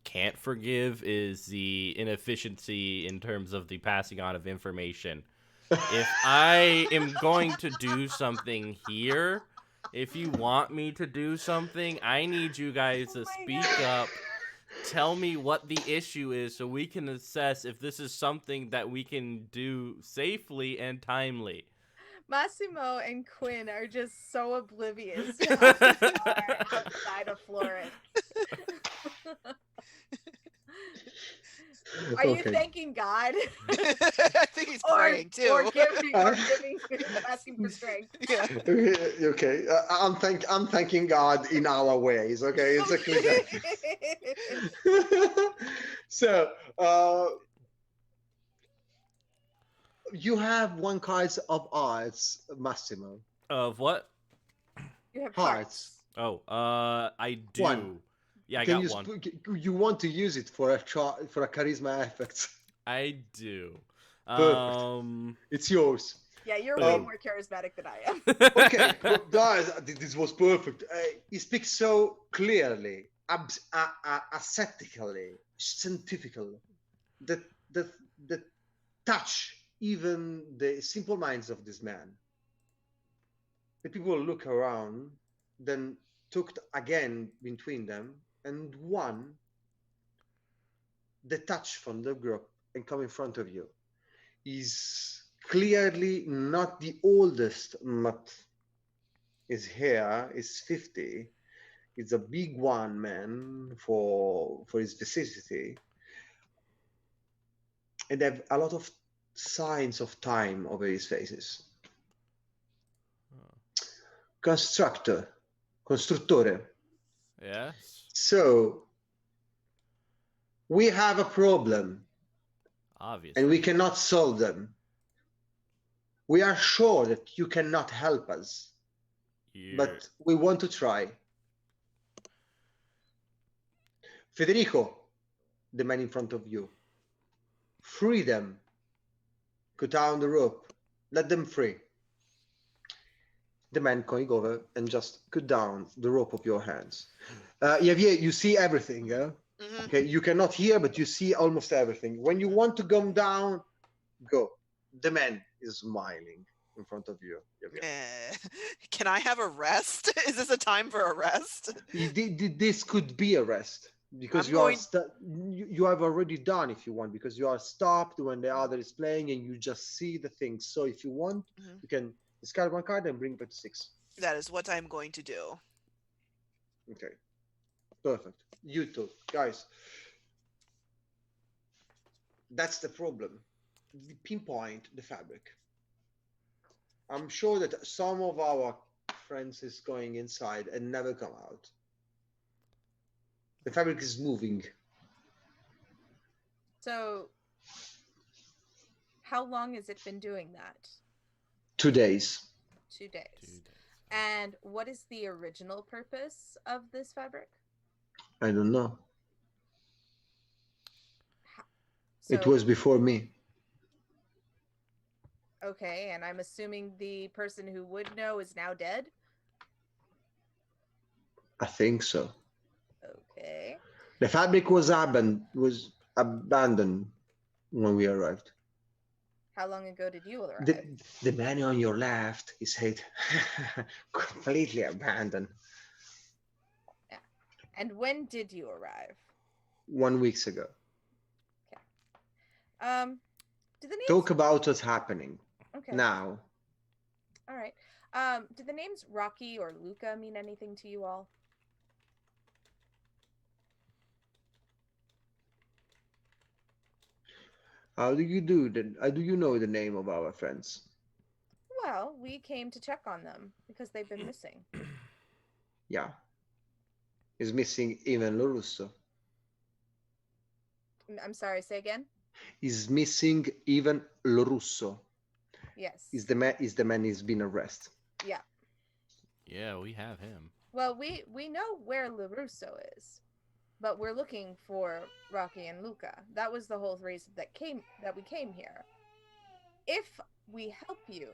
can't forgive is the inefficiency in terms of the passing on of information. If I am going to do something here, if you want me to do something, I need you guys to speak up. Tell me what the issue is so we can assess if this is something that we can do safely and timely. Massimo and Quinn are just so oblivious to how things are outside of Florence. Are you Okay. thanking God? I think he's praying too. or asking for strength. Yeah. Okay. I'm thanking God in our ways. Okay, exactly that. So, you have one card of arts, Massimo. Of what? You have Hearts. hearts. Oh, I do. One. Yeah, I Can got you one. you want to use it for for a charisma effect? I do. Perfect. It's yours. Yeah, you're way Um, more charismatic than I am. Okay, guys, this was perfect. He speaks so clearly, ascetically, scientifically, that that touch even the simple minds of this man. The people look around, then talked again between them, and one detached from the group and come in front of you. Is clearly not the oldest, but is here, is 50. It's a big one, man, for his vicinity, and they have a lot of signs of time over his faces. Constructor, Construttore. Yes. So we have a problem, Obviously. and we cannot solve them. We are sure that you cannot help us, but we want to try. Federico, the man in front of you, free them. Cut down the rope. Let them free. The man going over and just cut down the rope of your hands. Javier, you see everything. Mhm. Okay, you cannot hear, but you see almost everything. When you want to come down, go. The man is smiling in front of you. Javier. Can I have a rest? Is this a time for a rest? This could be a rest because I'm you going- you have already done if you want, because you are stopped when the other is playing and you just see the things. So if you want, Mhm. you can discard one card and bring back to 6. That is what I'm going to do. Okay, perfect. You two guys, that's the problem. Pinpoint the fabric. I'm sure that some of our friends is going inside and never come out. The fabric is moving. So, how long has it been doing that? 2 days. 2 days. And what is the original purpose of this fabric? I don't know. So, It was before me. okay, and I'm assuming the person who would know is now dead? I think so. Okay. The fabric was abandoned when we arrived. How long ago did you arrive? The man on your left, he said, completely abandoned. Yeah. And when did you arrive? 1 week ago. Do the names Talk about what's happening Okay. now. All right. Do the names Rocky or Luca mean anything to you all? How do you do that? How do you know the name of our friends? Well, we came to check on them because they've been missing. Yeah. He's missing even Lorusso. I'm sorry, say again? He's missing even Lorusso. Yes. Is the man he's been arrested. Yeah. Yeah, we have him. Well, we know where LaRusso is, but we're looking for Rocky and Luca. That was the whole reason that we came here. If we help you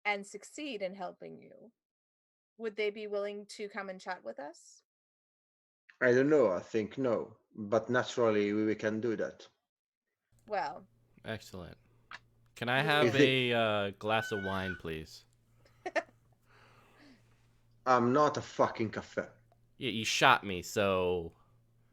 and succeed in helping you, would they be willing to come and chat with us? I don't know. I think no. But naturally, we can do that. Well, Excellent. Can I have a glass of wine, please? I'm not a fucking cafe. Yeah, you shot me, so...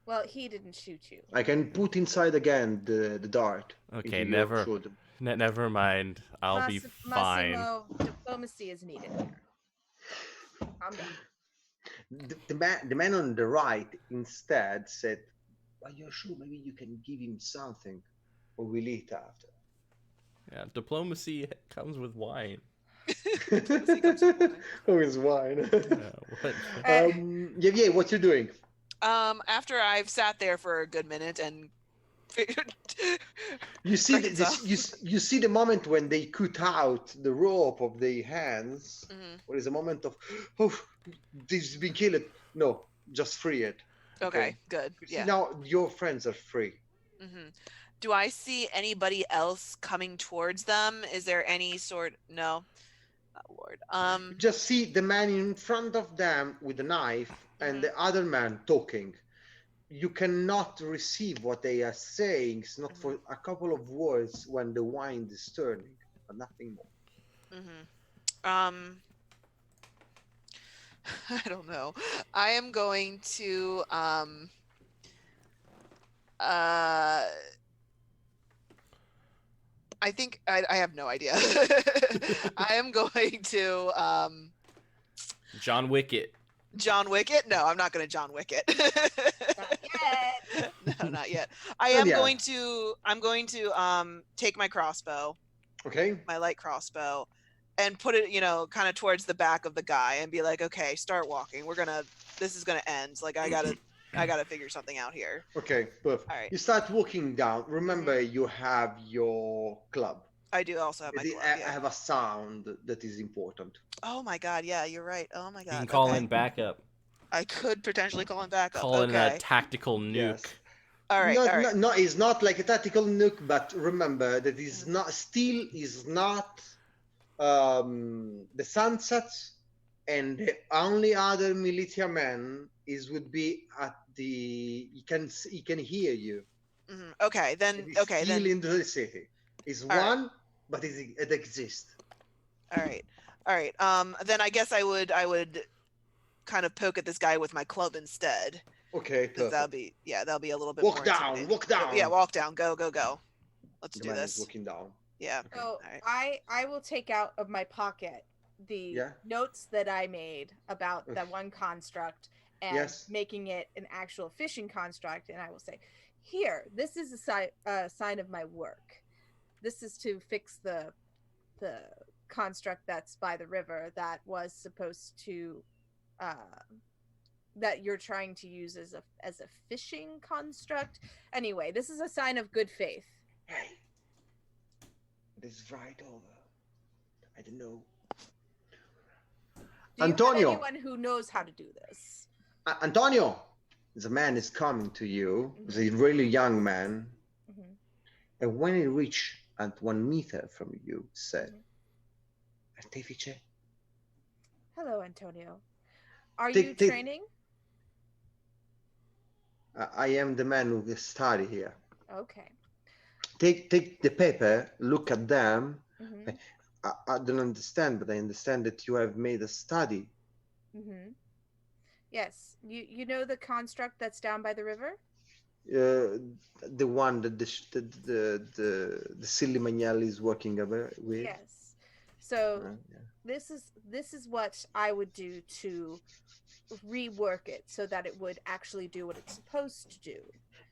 well, he didn't shoot you. I can put inside again the dart. Okay, into your shoulder. never mind. I'll be fine. Massimo, diplomacy is needed here. Calm down. The man on the right instead said, "Are you sure maybe you can give him something, or we'll eat after?" Yeah, diplomacy comes with wine. Oh, it's wine. What? Yeah, what you doing? After I've sat there for a good minute and You see reconcile. you see the moment when they cut out the rope of their hands. Mhm. Where is a moment of, oh, this has been killed. No, just free it. Okay, good. You see, Yeah. now your friends are free. hmm Do I see anybody else coming towards them? Is there any sort? No. Oh, Lord. You just see the man in front of them with the knife and the other man talking. You cannot receive what they are saying. It's not for a couple of words when the wind is turning, but nothing more. I don't know. I am going to I think I have no idea. I am going to John Wicket. John Wicket? No, I'm not going to John Wicket. Not yet. No, not yet. I Not am yet. I'm going to take my crossbow, Okay. my light crossbow, and put it, kind of towards the back of the guy and be like, okay, start walking. This is gonna end. Like I gotta figure something out here. Okay. Perfect. All right. You start walking down. Remember, you have your club. I do also have my glove. I Yeah. have a sound that is important. Oh my god, yeah, you're right. Oh my god. You can call okay. in backup. I could potentially call him back up. Call in Okay. a tactical nuke. Yes. All right. Not, all right. no, it's not like a tactical nuke, but remember that is not the sunset, and the only other militiaman would be at the. He can hear you. Mhm. Okay, then. It is Okay, still then. in the city. It's right. one, but it exists. All right. All right. Then I guess I would kind of poke at this guy with my club instead. Okay, 'Cause perfect. that'll be a little bit Walk more down, intimidating. walk down. Yeah, walk down. Go. Let's The do man this. is walking down. Yeah. So All right. I will take out of my pocket the Yeah. notes that I made about Okay. that one construct and Yes. making it an actual fishing construct, and I will say, here, this is a sign of my work. This is to fix the construct that's by the river that was supposed to that you're trying to use as a fishing construct. Anyway, this is a sign of good faith. Hey, it is right over. I don't know. Do you Antonio. have anyone who knows how to do this? Antonio, the man is coming to you. He's a really young man. Mhm. And when he reached at 1 meter from you, said, Artefice, Hello, Antonio. Are Take- you take- training? I am the man who study here. Okay. Take the paper, look at them. Mm-hmm. I don't understand, but I understand that you have made a study. Mm-hmm. Yes. You know the construct that's down by the river? The one that the silly Magnelli is working with. Yes. So Yeah. this is what I would do to rework it so that it would actually do what it's supposed to do.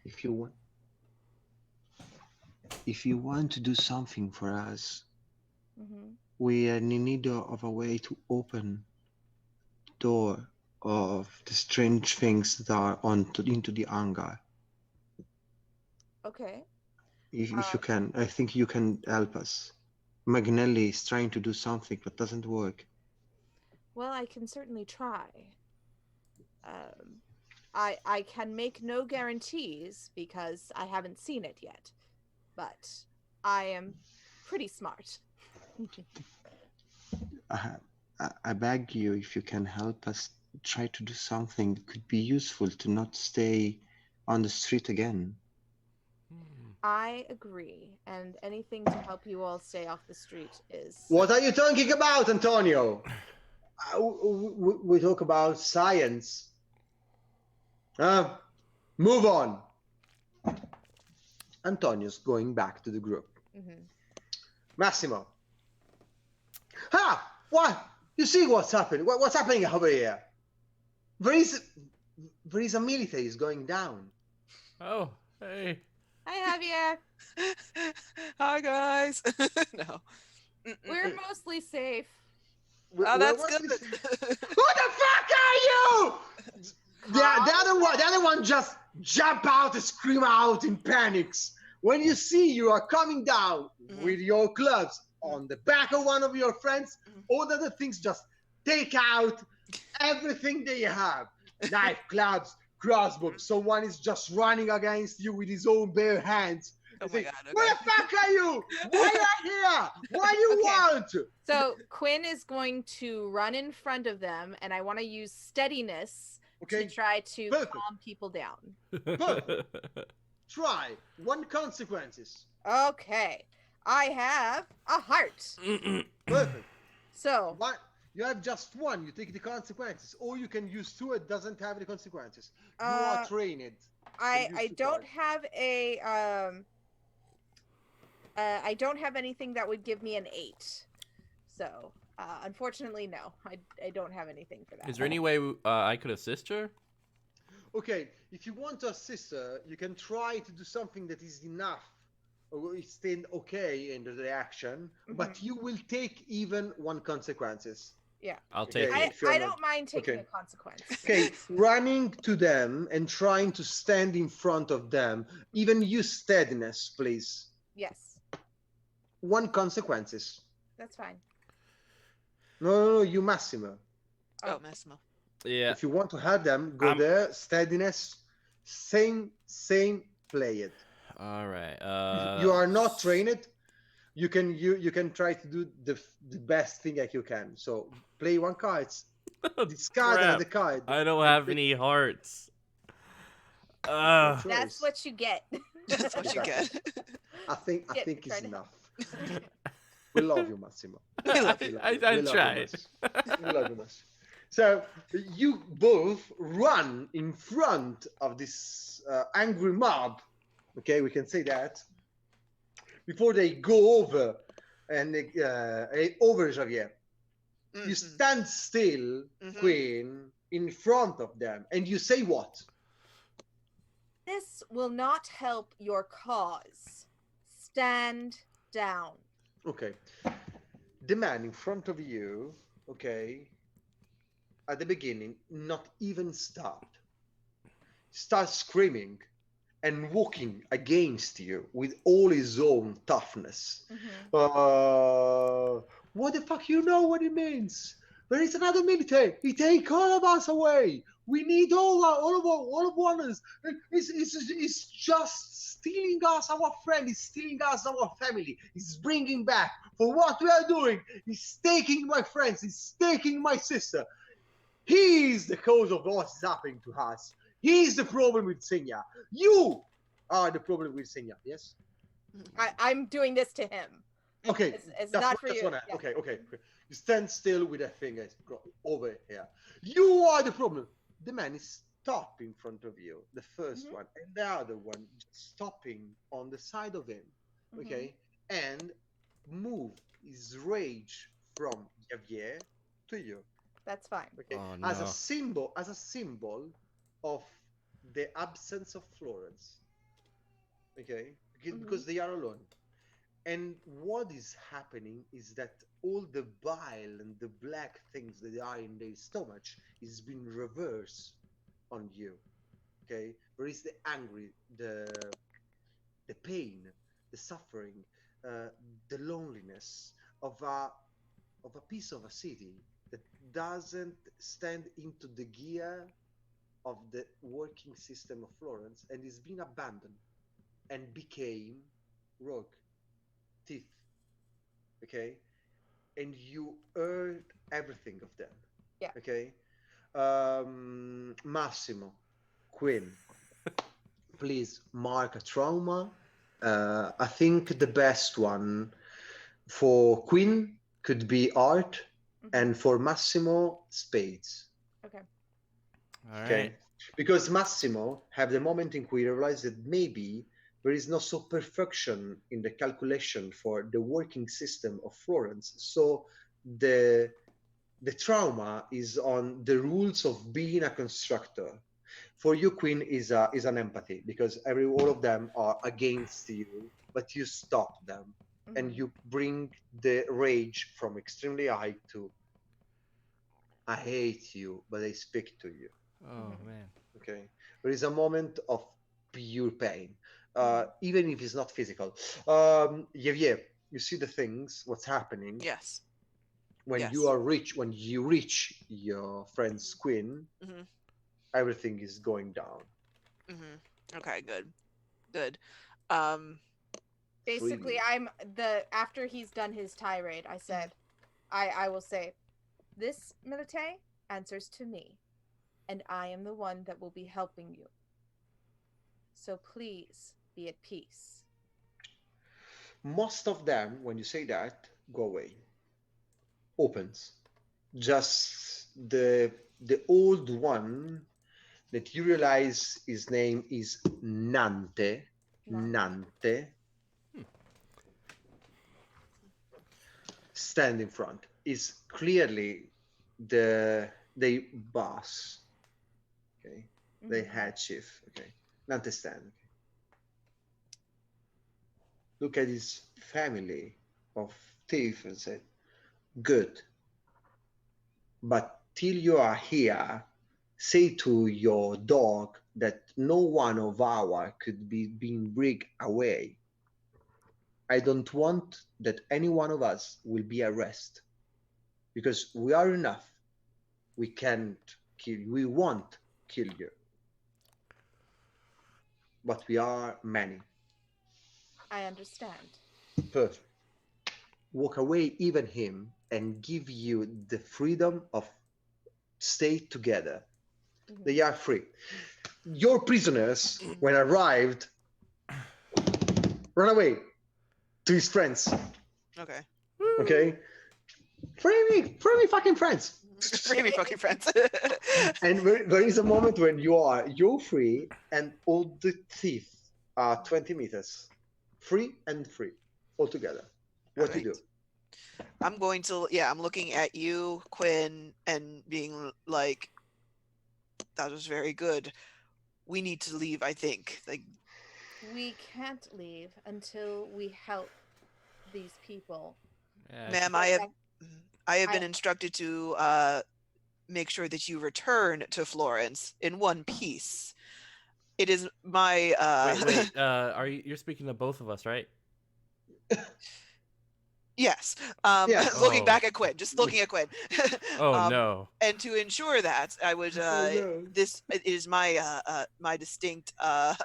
If you want to do something for us, Mm-hmm. we are in need of a way to open the door of the strange things that are into the hangar. Okay. If you can, I think you can help us. Magnelli is trying to do something but doesn't work. Well, I can certainly try. I can make no guarantees because I haven't seen it yet, but I am pretty smart. I beg you, if you can help us try to do something that could be useful to not stay on the street again. I agree, and anything to help you all stay off the street is... What are you talking about, Antonio? We talk about science. Move on. Antonio's going back to the group. Mhm. Massimo. What? You see what's happening? What's happening over here? There is a military is going down. Oh, hey. Hi, Javier. Hi guys. No. We're mostly safe. Oh, that's What good. is- Who the fuck are you? The other one just jump out and scream out in panics. When you see you are coming down with your clubs on the back of one of your friends, all the other things just take out everything they have. Knife, clubs, crossbow. Someone is just running against you with his own bare hands. Oh You my think, God, Where okay. the fuck are you? Why are you here? What do you Okay. want? So Quinn is going to run in front of them, and I want to use steadiness Okay, to try to Perfect. calm people down. try. One consequences. Okay. I have a heart. Perfect. So, One, you have just one. You take the consequences, or you can use two. It doesn't have the consequences. You are trained. I use two don't cards. have a I don't have anything that would give me an 8. So Unfortunately, no. I don't have anything for that. Is there any way I could assist her? Okay, if you want to assist her, you can try to do something that is enough or stand okay in the reaction, but you will take even one consequences. Yeah. I'll Okay. take I, it. If you're I not- don't mind taking okay. a consequence. Okay, running to them and trying to stand in front of them, even use steadiness, please. Yes, One consequences. that's fine. No, you Massimo. Oh, Massimo. Yeah. If you want to help them, go I'm- there, steadiness, same, play it. All right. You are not trained. You can try to do the best thing that you can. So play one card, discard Crap. another card. I don't have any hearts. Choice. That's what you get. That's what you get. I think Get- it's try to- enough. We love you, Massimo. We love We I we love you, tried. We love you, Massimo. So you both run in front of this angry mob. Okay, we can say that before they go over and over Javier. You Mhm, stand still, mhm. Queen, in front of them, and you say what? This will not help your cause. Stand down. Okay. The man in front of you, okay, at the beginning, not even stopped. Starts screaming and walking against you with all his own toughness. What the fuck, you know what it means? There is another military. He take all of us away. We need all of us. It's just stealing us, our friend. He's stealing us, our family. He's bringing back for what we are doing. He's taking my friends. He's taking my sister. He's the cause of what's happening to us. He's the problem with Senya. You are the problem with Senya. Yes. I'm doing this to him. Okay. It's not for that's you. what Yeah. okay. You stand still with a finger over here. You are the problem. The man is stop in front of you, the 1st one, and the other one just stopping on the side of him. Okay, and move his rage from Javier to you. That's fine. Okay, Oh, as no. a symbol of the absence of Florence. Okay, because they are alone. And what is happening is that all the bile and the black things that are in their stomach is being reversed on you. Okay, there is the angry, the pain, the suffering, the loneliness of a piece of a city that doesn't stand into the gear of the working system of Florence and is being abandoned and became rogue teeth. Okay, and you heard everything of them. Yeah. Okay, Massimo, Quinn, please mark a trauma. I think the best one for Quinn could be art, and for Massimo, spades. Okay. All right. Okay, because Massimo have the moment in which he realized that maybe there is no so perfection in the calculation for the working system of Florence. So the trauma is on the rules of being a constructor. For you, Queen is an empathy because all of them are against you, but you stop them and you bring the rage from extremely high to I hate you, but I speak to you. Oh man. Okay, there is a moment of pure pain, even if it's not physical. Javier, you see the things, what's happening Yes. when Yes. when you reach your friend's Queen, Mhm. everything is going down. Okay, good. Um, Basically, Freely. after he's done his tirade, I said, I will say, this military answers to me, and I am the one that will be helping you. So please be at peace. Most of them, when you say that, go away. Opens. Just the old one that you realize his name is Nante. Nante. Stand in front. is clearly the boss. Okay, the Mhm. head chief. Okay, understand. Okay? Look at his family of thief and said, "Good, but till you are here, say to your dog that no one of our could be being bring away. I don't want that any one of us will be arrested because we are enough. We can't kill you. We won't kill you, but we are many. I understand. Perfect. Walk away, even him, and give you the freedom of stay together. Mhm. They are free. Your prisoners, when arrived, run away to his friends. Okay. Okay, free me, fucking friends. Free me, fucking friends. And there is a moment when you're free, and all the teeth are 20 meters, free and free, all together. What you Alright. do? I'm going to, yeah, I'm looking at you, Quinn, and being like, that was very good. We need to leave, I think. Like, We can't leave until we help these people. Yeah, ma'am, Go I have back- been I- instructed to make sure that you return to Florence in one piece. It is my wait. You're speaking to both of us, right? yes. Yes. Looking Oh. back at Quinn, just looking at Quinn. Oh no. And to ensure that, I would no. this it is my my distinct No,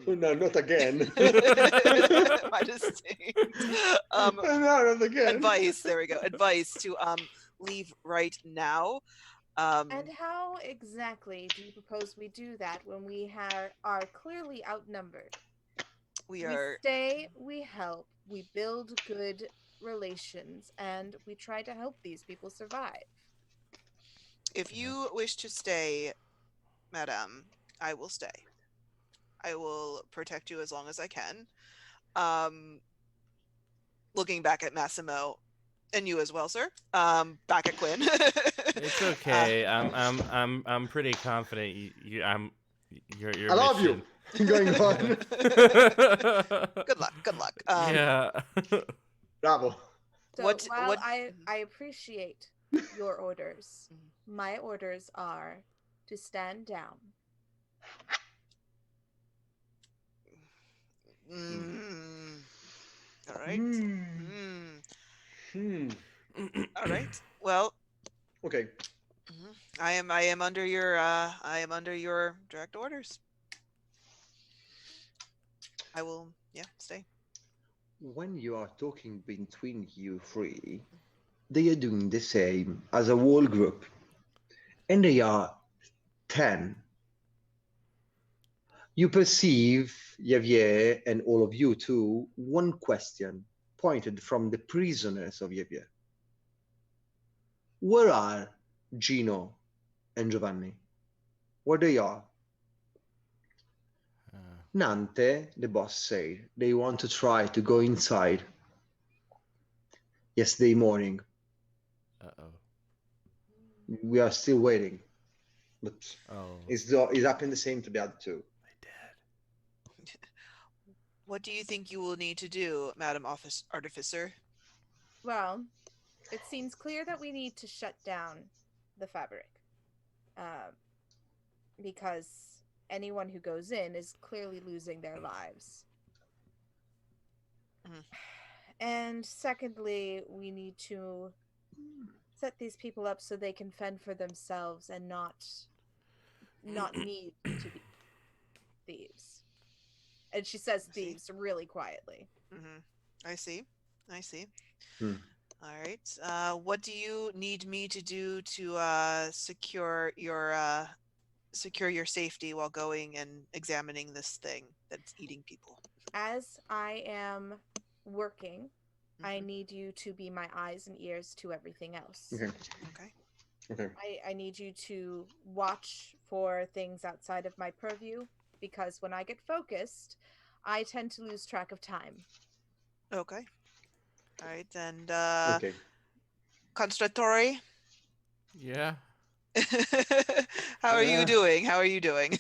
not again. my distinct No, not again. advice. There we go. Advice to leave right now. And how exactly do you propose we do that when we are clearly outnumbered? We We are stay, we help, we build good relations, and we try to help these people survive. if you wish to stay, madame, I will stay. I will protect you as long as I can. Um, looking back at Massimo and you as well, sir. Back at Quinn. It's okay. I'm pretty confident. Your I love you. mission. Going on. Good luck. Good luck. Yeah. Bravo. So What- while what- I appreciate your orders, my orders are to stand down. All right. Hmm. Mm. All right. Well, Okay. I am under your direct orders. I will stay. When you are talking between you three, they are doing the same as a whole group, and they are 10. You perceive, Javier, and all of you too, one question pointed from the prisoners of Javier. Where are Gino and Giovanni? Where they are? Nante, the boss said, they want to try to go inside. Yesterday morning. Uh-oh. We are still waiting. But Oh. it's happened the same to the other two. My dad. What do you think you will need to do, Madam Artificer? Well, it seems clear that we need to shut down the fabric. Because anyone who goes in is clearly losing their lives. Mhm. And secondly, we need to set these people up so they can fend for themselves and not need to be thieves. And she says I see. thieves really quietly. I see. Hmm. All right. What do you need me to do to secure your safety while going and examining this thing that's eating people? As I am working, I Mhm. need you to be my eyes and ears to everything else. Okay. Okay. Okay. I need you to watch for things outside of my purview, because when I get focused, I tend to lose track of time. Okay. All right. And Okay. Constructori. Yeah. How are Yeah. you doing? How are you doing?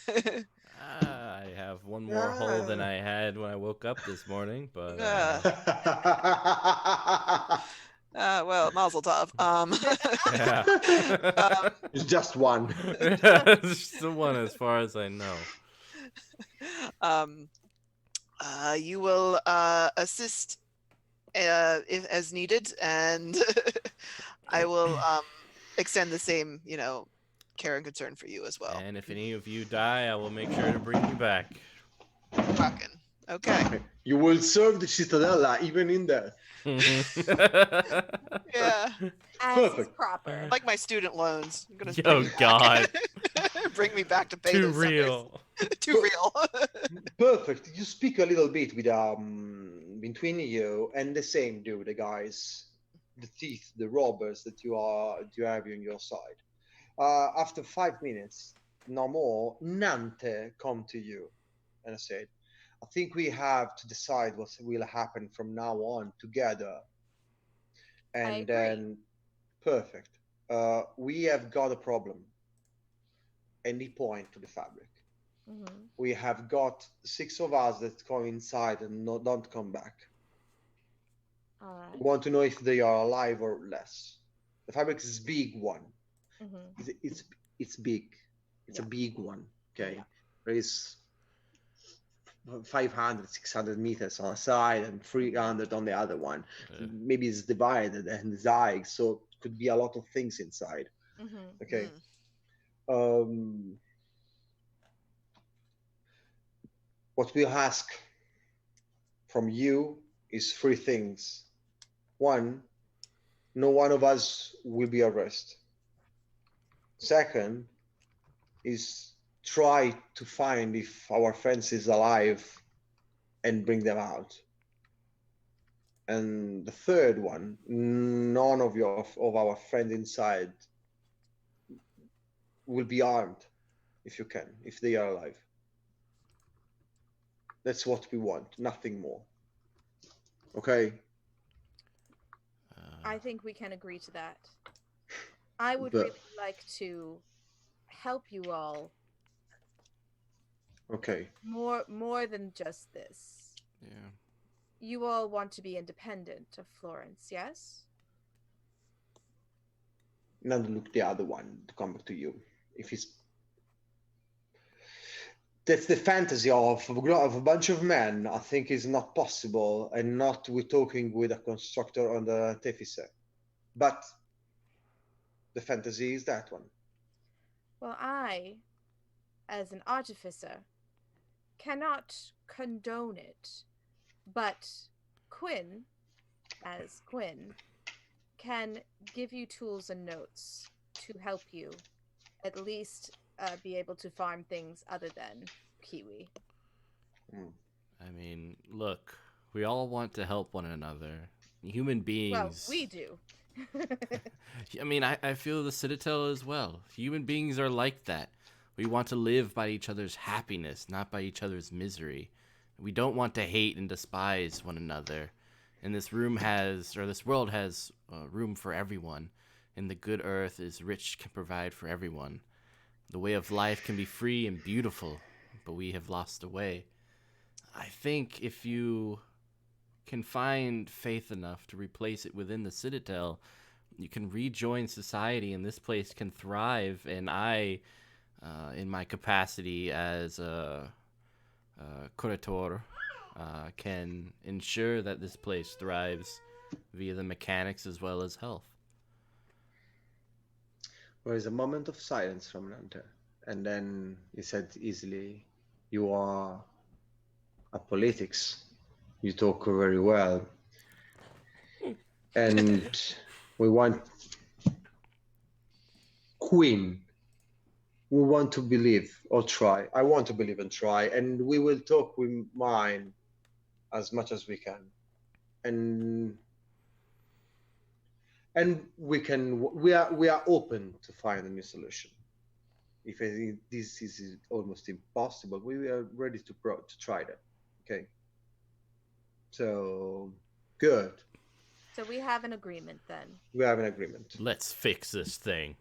I have one more hole than I had when I woke up this morning, but Well, Mazel Tov. yeah. It's just one. It's just the one as far as I know. um, you will assist if as needed, and I will extend the same, care and concern for you as well. And if any of you die, I will make sure to bring you back. Rockin'. Okay. You will serve the Cittadella even in death. Yeah. As is Perfect. proper. Like my student loans. I'm gonna Oh, God. bring me back to pay Too those suckers. real. Too real. Perfect. You speak a little bit with between you and the same dude, the guys, the thief, the robbers that you have on your side. After 5 minutes, no more, Nante come to you and I said, I think we have to decide what will happen from now on together. And agree. then, perfect. We have got a problem. And he point to the fabric. Mhm. We have got 6 of us that go inside and don't come back. All right. We want to know if they are alive or less. The fabric is big one. Mhm. It's big. It's Yeah. a big one. Okay. Yeah. There is 500, 600 meters on a side and 300 on the other one. Yeah. Maybe it's divided and zigzag, so it could be a lot of things inside. Mhm. Okay. Mm. What we'll ask from you is 3 things. One, no one of us will be arrested. Second is try to find if our friends is alive and bring them out. And the third one, none of our friends inside will be armed if you can, if they are alive. That's what we want, nothing more. Okay? I think we can agree to that. I would But- really like to help you all Okay. more than just this. Yeah. You all want to be independent of Florence, yes? Now look the other one to come back to you. If it's that's the fantasy of a bunch of men, I think is not possible, and not we're talking with a constructor on the artificer. But the fantasy is that one. Well, I, as an artificer, cannot condone it, but Quinn, as Quinn, can give you tools and notes to help you at least be able to farm things other than kiwi. I mean, look, we all want to help one another. Human beings. Well, we do. I mean, I feel the Citadel as well. Human beings are like that. We want to live by each other's happiness, not by each other's misery. We don't want to hate and despise one another. And this world has room for everyone. And the good earth is rich, can provide for everyone. The way of life can be free and beautiful, but we have lost the way. I think if you can find faith enough to replace it within the Citadel, you can rejoin society and this place can thrive. And I, in my capacity as a curator, can ensure that this place thrives via the mechanics as well as health. There is a moment of silence from Nante, and then he said easily, "You are a politics. You talk very well, and we want Queen. We want to believe or try. I want to believe and try, and we will talk with mine as much as we can, and we are open to find a new solution. If this is almost impossible, we are ready to try that. Okay. So good. So we have an agreement then. We have an agreement. Let's fix this thing.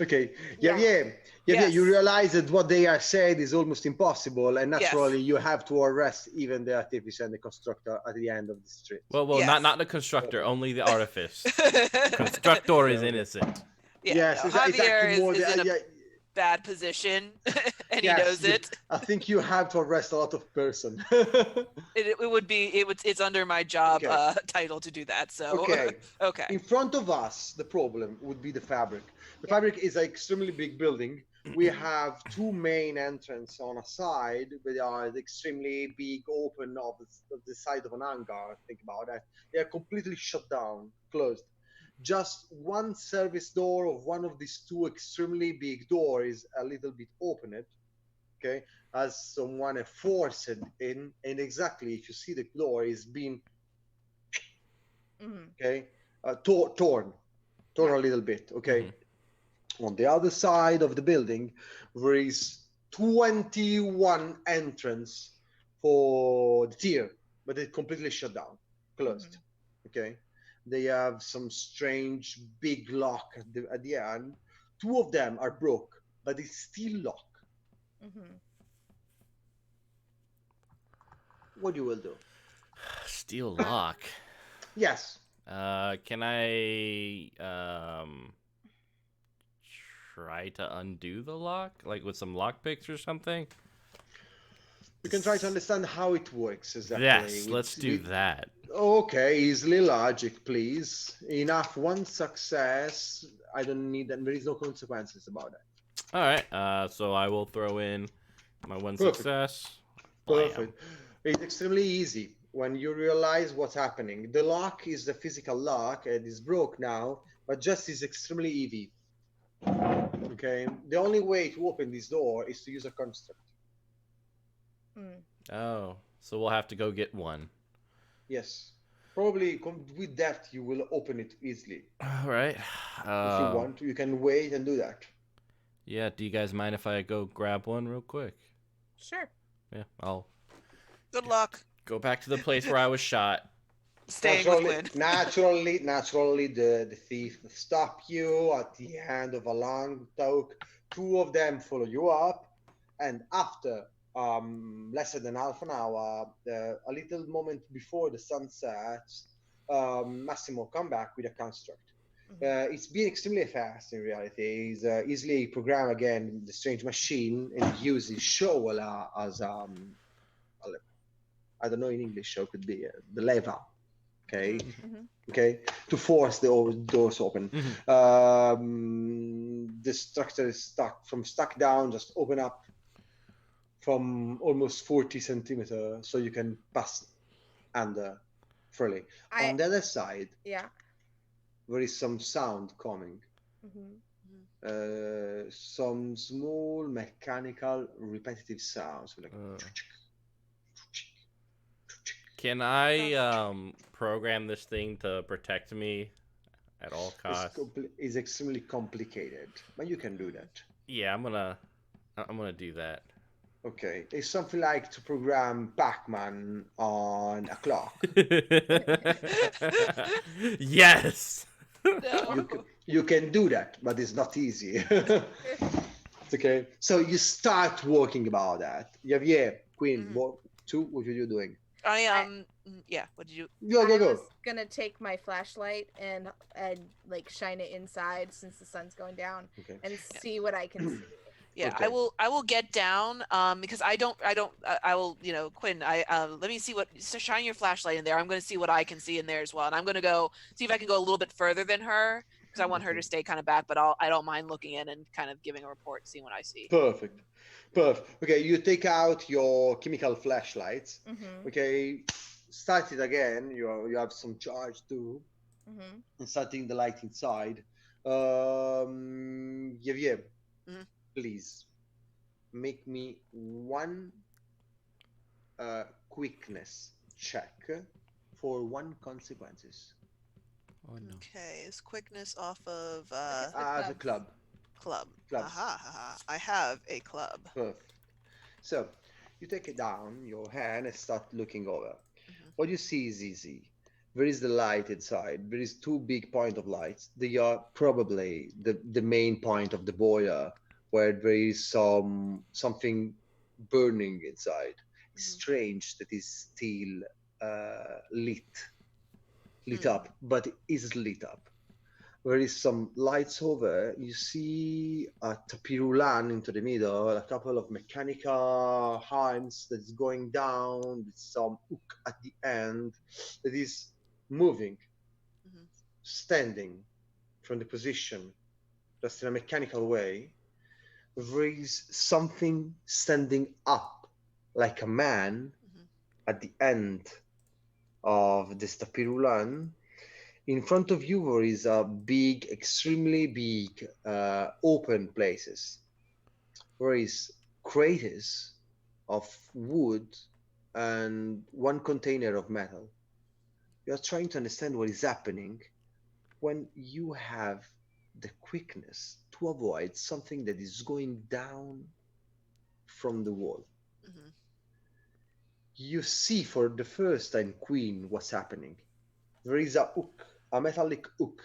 Okay. Yeah. Yeah. You Yes. realize that what they are saying is almost impossible, and Yes. naturally you have to arrest even the artificer and the constructor at the end of the street. Well, Yes. not the constructor, only the artifice. Constructor is innocent. Yeah, Yes, no, it's Javier actually more is in a yeah, bad position, and yes, he knows you- it. I think you have to arrest a lot of person. It's under my job Okay. title to do that. So Okay. okay. In front of us, the problem would be the fabric. The fabric is an extremely big building. We have two main entrances on a side, but they are extremely big, open of the side of an hangar. Think about that. They are completely shut down, closed. Just one service door of one of these two extremely big doors is a little bit opened, okay, as someone forced in, and exactly if you see the door is being Mhm. okay, torn a little bit, okay. On the other side of the building, there is 21 entrance for the tier, but it's completely shut down, closed. Okay, they have some strange big lock at the end. Two of them are broke, but it's still locked. Mhm. What you will do? Steel lock. Yes. Can I try to undo the lock, like with some lock picks or something? You can try to understand how it works exactly. Yes, let's do that. Okay, easily logic, please. Enough one success. I don't need that. There is no consequences about that. All right. So I will throw in my one Perfect. success. Blam. Perfect. It's extremely easy when you realize what's happening. The lock is the physical lock and it's broke now, but just is extremely easy. Okay. The only way to open this door is to use a construct. Mm. Oh, so we'll have to go get one. Yes. Probably with that you will open it easily. All right. If you want, you can wait and do that. Yeah. Do you guys mind if I go grab one real quick? Sure. Yeah. I'll Good luck. go back to the place where I was shot. Staying with Quinn. Naturally, the thief stop you at the end of a long talk. Two of them follow you up, and after less than half an hour, a little moment before the sun sets, Massimo come back with a construct. It's been extremely fast in reality. He's easily programmed again the strange machine and uses shovel as I don't know in English how could be the lever. Okay, okay, to force the doors open. The structure is stuck down, just open up from almost 40 centimeters, so you can pass under freely. On the other side, Yeah. there is some sound coming. Some small mechanical repetitive sounds like Can I program this thing to protect me at all costs? It's extremely complicated, but you can do that. Yeah, I'm gonna do that. Okay, it's something like to program Pac-Man on a clock. Yes. No. You can do that, but it's not easy. Okay, so you start working about that. Javier, Queen, what are you doing? I yeah. What did you? Go. I was gonna take my flashlight and like shine it inside since the sun's going down, and see what I can see. Yeah, Okay. I will get down because I will, you know, Quinn, let me see so shine your flashlight in there. I'm going to see what I can see in there as well. And I'm going to go see if I can go a little bit further than her because I want her to stay kind of back, but I don't mind looking in and kind of giving a report, seeing what I see. Perfect. Okay, you take out your chemical flashlights. Okay, start it again. You have some charge too. And starting the light inside. Javier, please make me one quickness check for one consequences. Oh no. Okay, is quickness off of As a club. club. Clubs. I have a club. Perfect. So You take it down your hand and start looking over. Mhm. What you see is easy. There is the light inside. There is two big point of lights. They are probably the main point of the boiler, where there is something burning inside. It's Mhm. strange that is still lit Hmm. up, but it is lit up. There is some lights over. You see a tapirulan into the middle, a couple of mechanical arms that is going down with some hook at the end that is moving, Mhm. standing from the position, just in a mechanical way. There is something standing up like a man Mhm. at the end of this tapirulan. In front of you there is a big, extremely big open places. There is craters of wood and one container of metal. You are trying to understand what is happening when you have the quickness to avoid something that is going down from the wall. Mhm. You see for the first time, Queen, what's happening. There is a hook, a metallic hook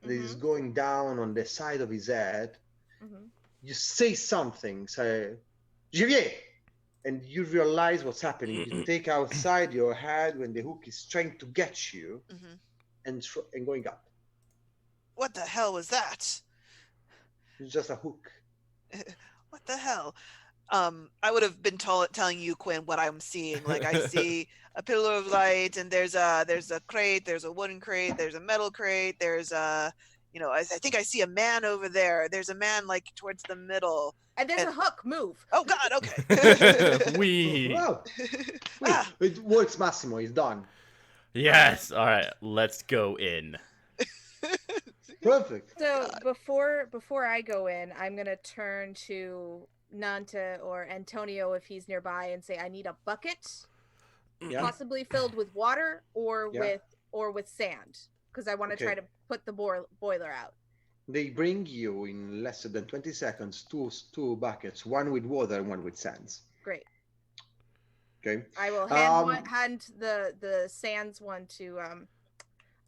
that is Mhm. going down on the side of his head. Mhm. You say something, say, Javier, and you realize what's happening. You take outside your head when the hook is trying to get you Mhm. and going up. What the hell was that? It's just a hook. What the hell? I would have been telling you, Quinn, what I'm seeing. Like I see a pillar of light, and there's a crate, there's a wooden crate, there's a metal crate, there's a, I think I see a man over there. There's a man like towards the middle, And there's and a hook. Move. oh God, okay. We. Wow, wait, Ah, it works, Massimo. It's done. Yes. All right. Let's go in. Perfect. So God. before I go in, I'm gonna turn to Nanta or Antonio if he's nearby and say I need a bucket, Yeah, possibly filled with water yeah. or with sand, because I want to try Okay. to put the boiler out. They bring you in less than 20 seconds two buckets, one with water and one with sands. Great. Okay. I will Um, hand the sands one to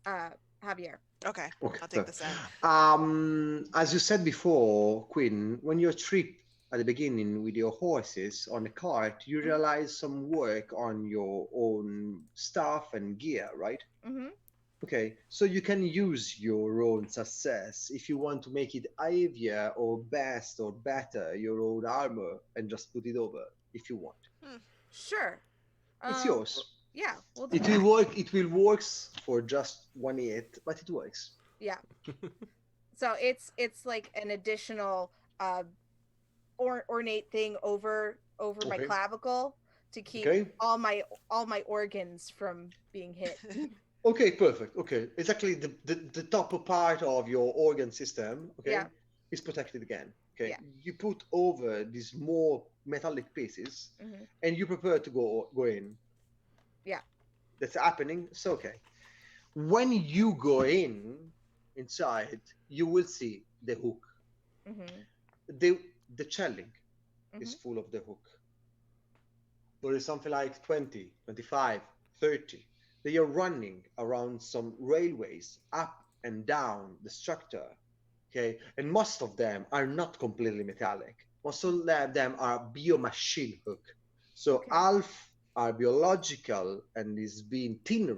uh Javier. Okay, okay. I'll take the sand. As you said before, Quinn, when you trip at the beginning with your horses on the cart, you Mhm. realize some work on your own stuff and gear, right? Mhm. Okay, so you can use your own success if you want to make it heavier or best or better your own armor and just put it over if you want. Hmm. Sure. It's Um. yours. Yeah, we'll do It will that. work. It will works for just one hit, but it works. Yeah. So it's like an additional uh ornate thing over my Okay. clavicle to keep Okay. all my organs from being hit. Okay. Perfect. Okay. Exactly. The top part of your organ system. Okay, Yeah. is protected again. Okay. Yeah. You put over these more metallic pieces, Hmm. and you prepare to go in. Yeah. That's happening. So okay. When you go inside, you will see the hook. Hmm. The shelling is Hmm. full of the hook. There is something like 20, 25, 30. They are running around some railways up and down the structure. Okay, and most of them are not completely metallic. Most of them are biomachine hook. So Okay. half are biological and is being tinned,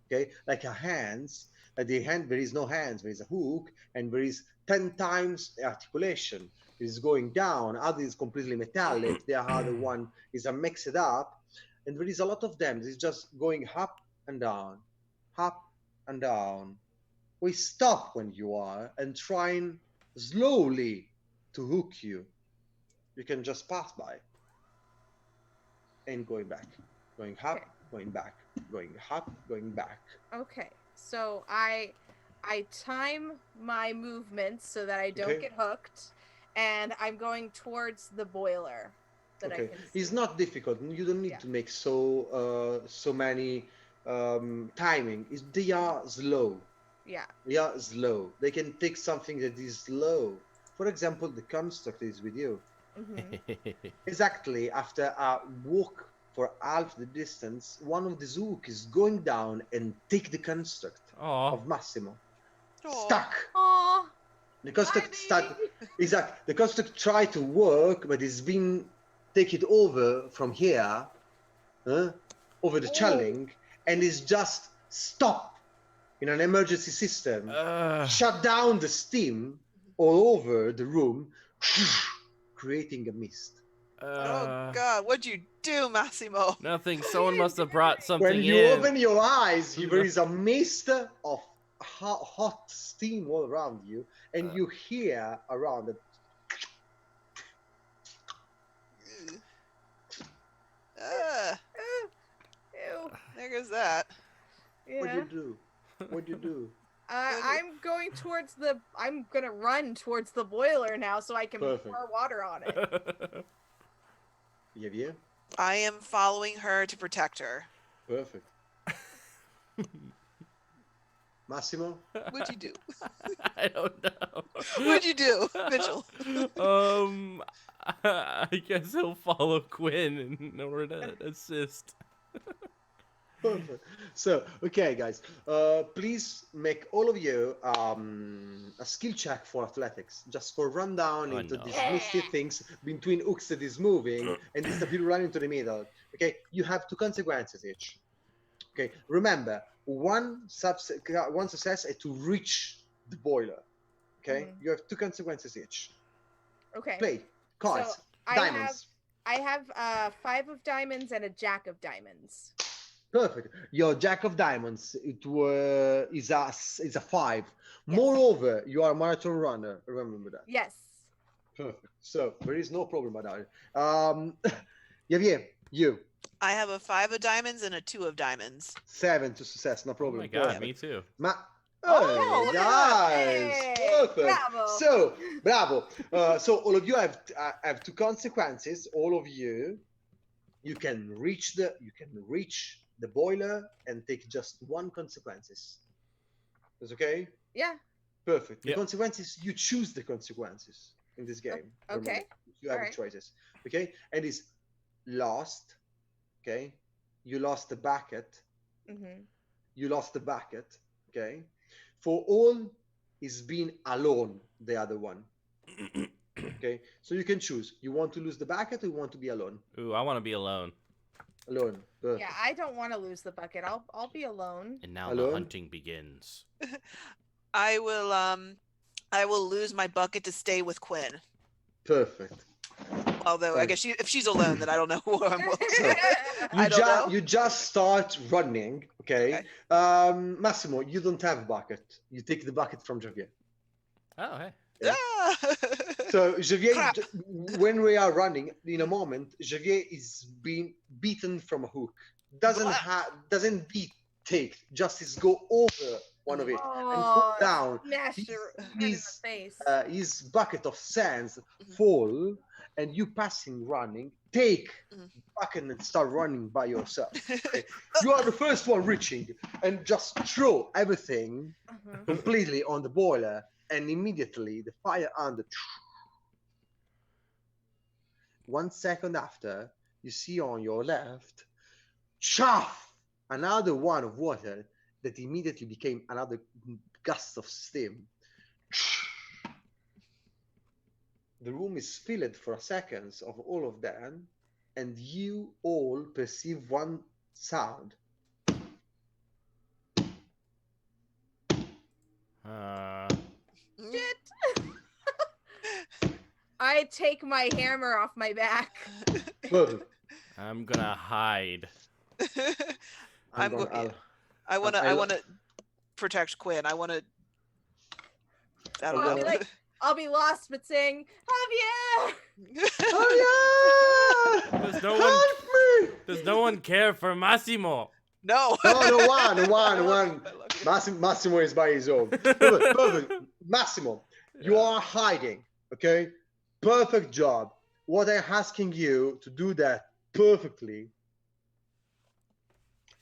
okay, like a hands. At the hand there is no hands, there is a hook, and there is 10 times the articulation. It is going down. Other is completely metallic. The other one is a mixed up, and there is a lot of them. It's just going up and down, up and down. We stop when you are and trying slowly to hook you. You can just pass by and going back, going Okay. up, going back, going up, going back. Okay. So I time my movements so that I don't Okay, get hooked, and I'm going towards the boiler that I okay. can see. It's not difficult. You don't need Yeah. to make so many timing. They are slow. Yeah. They are slow. They can take something that is slow. For example, the construct is with you. Exactly after a walk for half the distance, one of the Zook is going down and take the construct Aw. of Massimo. Aw. Stuck. Aw. The construct Bye, start. baby. Exactly. The construct tried to work, but it's been taken over from here, over the Oh. challenge, and is just stop in an emergency system. Shut down the steam all over the room, creating a mist. Oh God, what'd you do, Massimo? Nothing. Someone must have brought something When you in. open your eyes, there is a mist of hot steam all around you, and you hear around it. Ew. There goes that. What do Yeah. you do? What do you do? I'm going towards the. I'm gonna run towards the boiler now so I can Perfect. pour water on it. Yeah. I am following her to protect her. Perfect. Massimo? What'd you do? I don't know. What'd you do, Mitchell? I guess he'll follow Quinn in order to assist. Perfect. So, okay, guys, please make all of you a skill check for athletics, just for run down Oh, into no. these misty things between hooks that is moving and this people run into the middle. Okay, you have 2 consequences each. Okay, remember, one success is to reach the boiler. Okay, you have 2 consequences each. Okay. Play cards, So, diamonds. I have 5 of diamonds and a jack of diamonds. Perfect. Your Jack of Diamonds is a 5. Moreover, you are a marathon runner. Remember that. Yes. Perfect. So there is no problem about it. Javier, you I have a 5 of diamonds and a 2 of diamonds. 7 to success. No Oh problem. my god, Perfect. me too. Oh, Hey, look at guys, Hey, perfect. bravo. So, bravo. So all of you have 2 consequences. All of you, you can reach the boiler and take just 1 consequences. That's okay? Yeah. Perfect. The Yep. consequences, you choose the consequences in this game. Okay. Remember, you have Alright. choices. Okay? And it's lost. Okay? You lost the bucket. Mm-hmm. You lost the bucket. Okay? For all is being alone, the other one. Okay? So you can choose. You want to lose the bucket or you want to be alone? Ooh, I want to be alone. Alone. Perfect. Yeah, I don't want to lose the bucket. I'll be alone. And now Alone? the hunting begins. I will lose my bucket to stay with Quinn. Perfect. Although I guess if she's alone, then I don't know who I'm with. I don't know. You just start running, okay? Massimo, you don't have a bucket. You take the bucket from Javier. Oh, hey. Ah! So Javier, Crap. when we are running, in a moment, Javier is being beaten from a hook. Doesn't beat, take, just is go over one of it and fall down. Smash your head in the His- face. His bucket of sands Mhm. fall, and you passing running, take Mhm. the bucket and start running by yourself. You are the first one reaching, and just throw everything Mhm. completely on the boiler, and immediately the fire under. 1 second after, you see on your left, chaff, another one of water that immediately became another gust of steam. The room is filled for a second of all of them, and you all perceive one sound. Shit. I take my hammer off my back. Perfect. I'm gonna hide. I'm gonna- go- I'll- I wanna I lo- protect Quinn. I wanna. I don't I'll know. be like, I'll be lost, but sing, Javier! Oh yeah! There's no one- Help me! Does no one care for Massimo? No. No, one. I love you. Massimo is by his own. Perfect. Massimo, you are hiding, okay? Perfect job. What I'm asking you to do that perfectly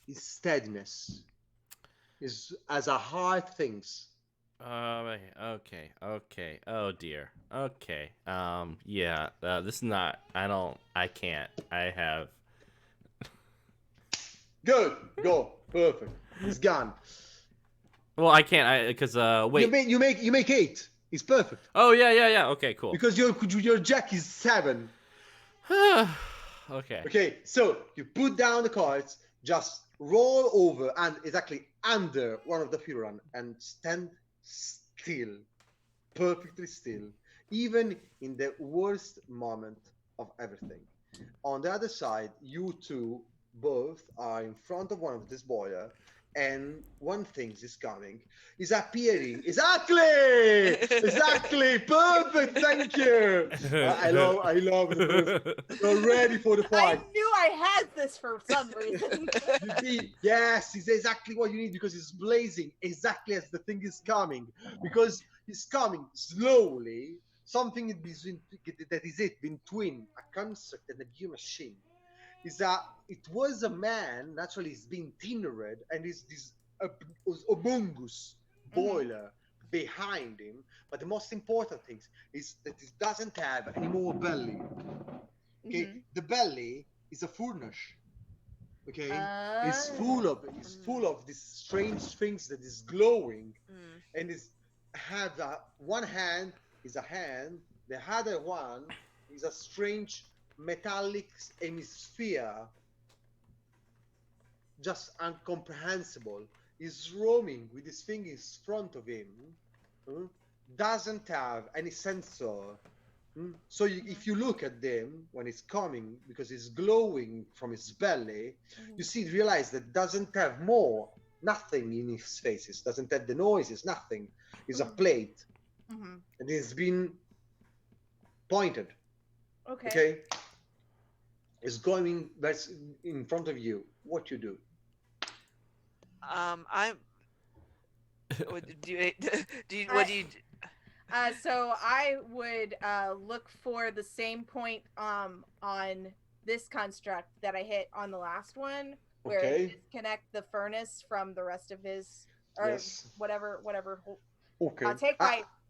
is steadiness. Is as a hard things. Okay. Oh dear. Okay. Yeah. This is not. I can't. I have. Good. Go. Perfect. It's gone. Well, I can't. Because wait. You make 8. It's perfect Oh yeah. Okay, cool. because your jack is 7. Okay. Okay, so you put down the cards, just roll over and exactly under one of the Furon and stand still, perfectly still, even in the worst moment of everything. On the other side, you two both are in front of one of this boiler, and one thing is coming, is appearing. Exactly, perfect. Thank you. I love the first. You're ready for the I fight. knew I had this for some reason. You see, yes, it's exactly what you need because it's blazing exactly as the thing is coming. Because it's coming slowly. Something that is it between a construct and a gear machine. Is that it was a man, naturally he's been thinnered, and is this obungus boiler behind him. But the most important thing is that it doesn't have any more belly. Okay, the belly is a furnace. Okay, it's full of these strange things that is glowing, and is have one hand is a hand, the other one is a strange metallic hemisphere, just incomprehensible. He's roaming with his fingers in front of him, doesn't have any sensor. So if you look at them when it's coming, because it's glowing from his belly, you realize that doesn't have nothing in his faces, doesn't have the noises, nothing. It's a plate, and it's been pointed. Okay. It's going that's in front of you. What you do? I'm. What do you? So I would look for the same point on this construct that I hit on the last one, where it disconnect the furnace from the rest of his, or whatever. Okay. I'll take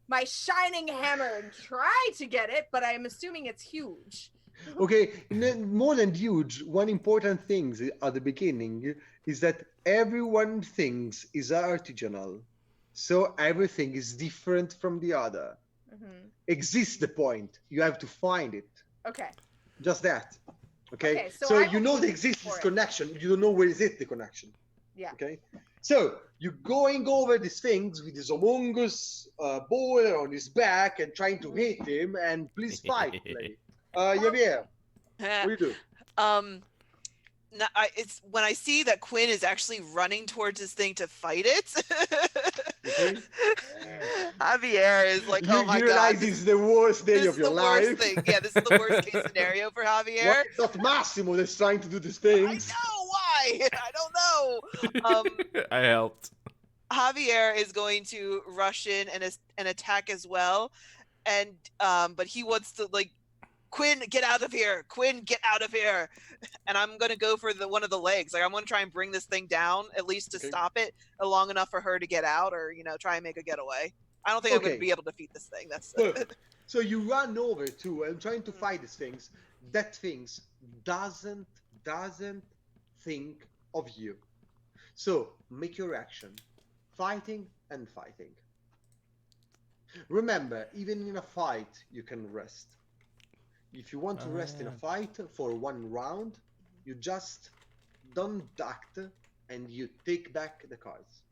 my shining hammer and try to get it, but I'm assuming it's huge. Okay, more than huge, one important thing at the beginning is that everyone thinks is artisanal. So everything is different from the other. Exists the point. You have to find it. Okay. Just that. Okay. So you know there exists this connection. You don't know where is it, the connection. Yeah. Okay. So you're going over these things with this humongous boiler on his back and trying to hit him. And please fight, play. Javier, what do you do? It's when I see that Quinn is actually running towards this thing to fight it. Javier is like, oh my god! You realize it's the worst day of your life. Worst thing. Yeah, this is the worst case scenario for Javier. Why it's not Massimo that's trying to do these things? I know why. I don't know. I helped. Javier is going to rush in and attack as well, and but he wants to like. Quinn, get out of here! Quinn, get out of here! And I'm gonna go for one of the legs. Like I'm gonna try and bring this thing down, at least to stop it long enough for her to get out, or try and make a getaway. I don't think I'm gonna be able to defeat this thing. That's so you run over to and trying to fight these things. That things doesn't think of you. So make your action, fighting and fighting. Remember, even in a fight, you can rest. If you want to rest in a fight for one round, you just don't act and you take back the cards.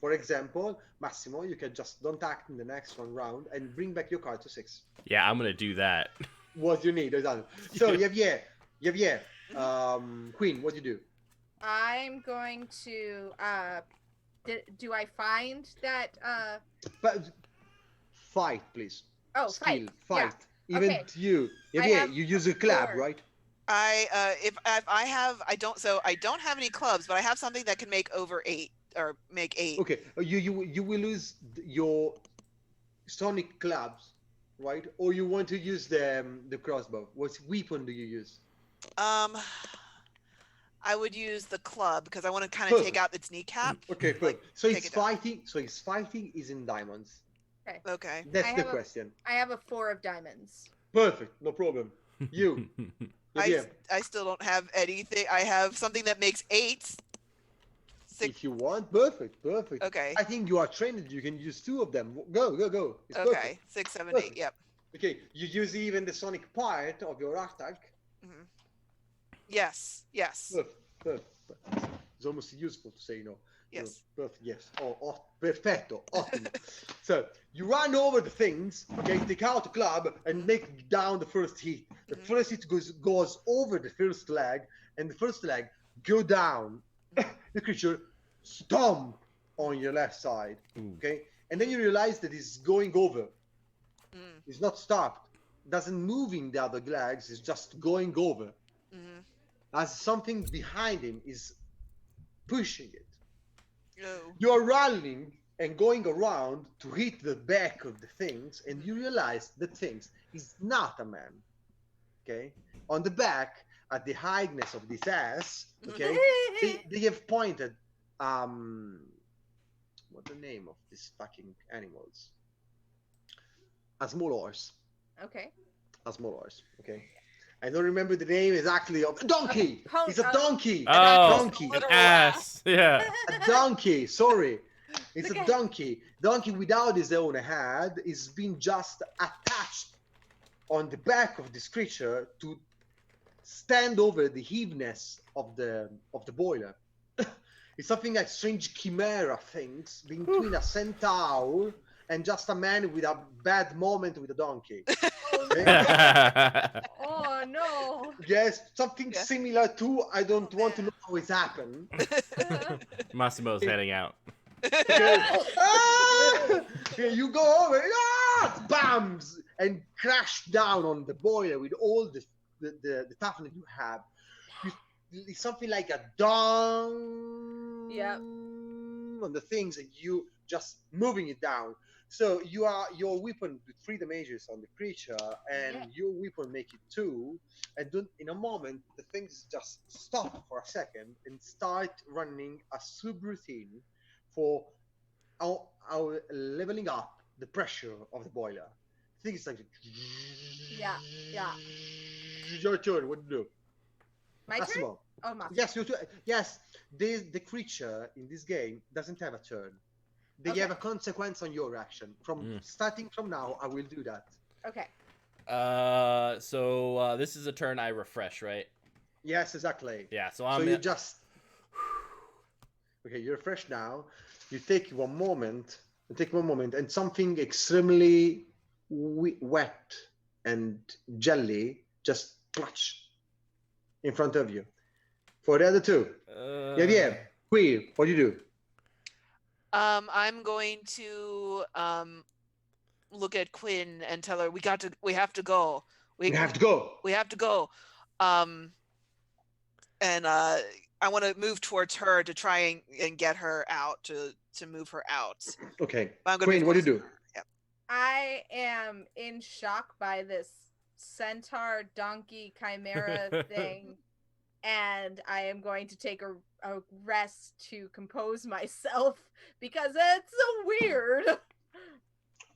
For example, Massimo, you can just don't act in the next one round and bring back your card to 6. Yeah, I'm gonna do that. What you need, exactly. So Javier, Queen, what do you do? I'm going to do I find that fight, please. Oh, skill, fight. Yeah. Even okay. you use a club, right? I don't have any clubs, but I have something that can make over 8 or make 8. Okay, you will lose your sonic clubs, right? Or you want to use the crossbow? What weapon do you use? I would use the club because I want to kind of Perfect. take out its kneecap. Okay, Like, perfect. So take it's it down. fighting. So his fighting is in diamonds. Okay. That's I the have question. I have a 4 of diamonds. Perfect. No problem. You. Yeah. I still don't have anything. I have something that makes 8. 6. If you want, perfect. Perfect. Okay. I think you are trained. You can use 2 of them. Go. It's Okay. perfect. 6, 7, 8. Perfect. Yep. Okay. You use even the sonic part of your attack. Hmm. Yes. Yes. Perfect. It's almost useful to say no. Yes. Perfect. Yes. Oh, perfetto. Ottimo. So you run over the things. Okay. Take out the club and make down the first hit. The first hit goes over the first leg, and the first leg go down. The creature stomp on your left side. Okay. And then you realize that it's going over. Mm. It's not stopped. Doesn't move in the other legs. It's just going over. Mm-hmm. As something behind him is pushing it. Oh. You are running and going around to hit the back of the things, and you realize the things is not a man. Okay? On the back, at the highness of this ass, okay, they have pointed what's the name of these fucking animals? A small horse. Okay. A small horse, okay? I don't remember the name exactly of donkey. It's a donkey. Oh, Donkey. an ass. Yeah. A donkey. Sorry, it's Okay. a donkey. Donkey without his own head is being just attached on the back of this creature to stand over the heaviness of the boiler. It's something like strange chimera things between a centaur and just a man with a bad moment with a donkey. Oh no. Yes, something Yeah. similar to, I don't want to know how it's happened. Massimo's heading out. Okay. Ah! Yeah, you go over, bams, and crash down on the boiler with all the toughness you have. It's something like a dong Yep. on the things, and you just moving it down. So your weapon with 3 damages on the creature, and your weapon make it 2. And then in a moment, the things just stop for a second and start running a subroutine for our leveling up the pressure of the boiler. I think it's like Yeah. your turn. What do you do? My turn? Massimo. Oh, my. Yes, your turn. Yes, the creature in this game doesn't have a turn. They Okay. have a consequence on your action. From starting from now, I will do that. Okay. So this is a turn I refresh, right? Yes, exactly. Yeah. So So I'm. you just okay. You're fresh now. You take one moment. And something extremely wet and jelly just clutch in front of you. For the other 2, yeah. Queen, what do you do? I'm going to look at Quinn and tell her we have to go. We have to go. We have to go. And I want to move towards her to try and get her out to move her out. Okay. But I'm gonna Queen, move what do you closer do? to her. Yeah. I am in shock by this centaur donkey chimera thing, and I am going to take a rest to compose myself because it's so weird.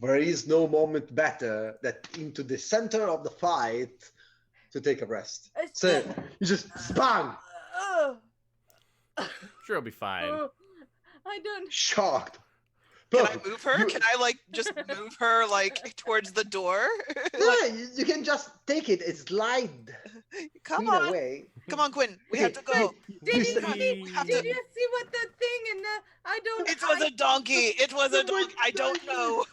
There is no moment better than into the center of the fight to take a rest. So you just bang, Sure, it'll be fine. I don't. shocked. Can Perfect. I move her? Can I like just move her like towards the door? Yeah, you can just take it and slide Come Queen on, away. come on, Quinn. We have to go. Did you Listen, see? We have Did to- you see what the thing in the? I don't. It was a donkey. It was a donkey. I don't know.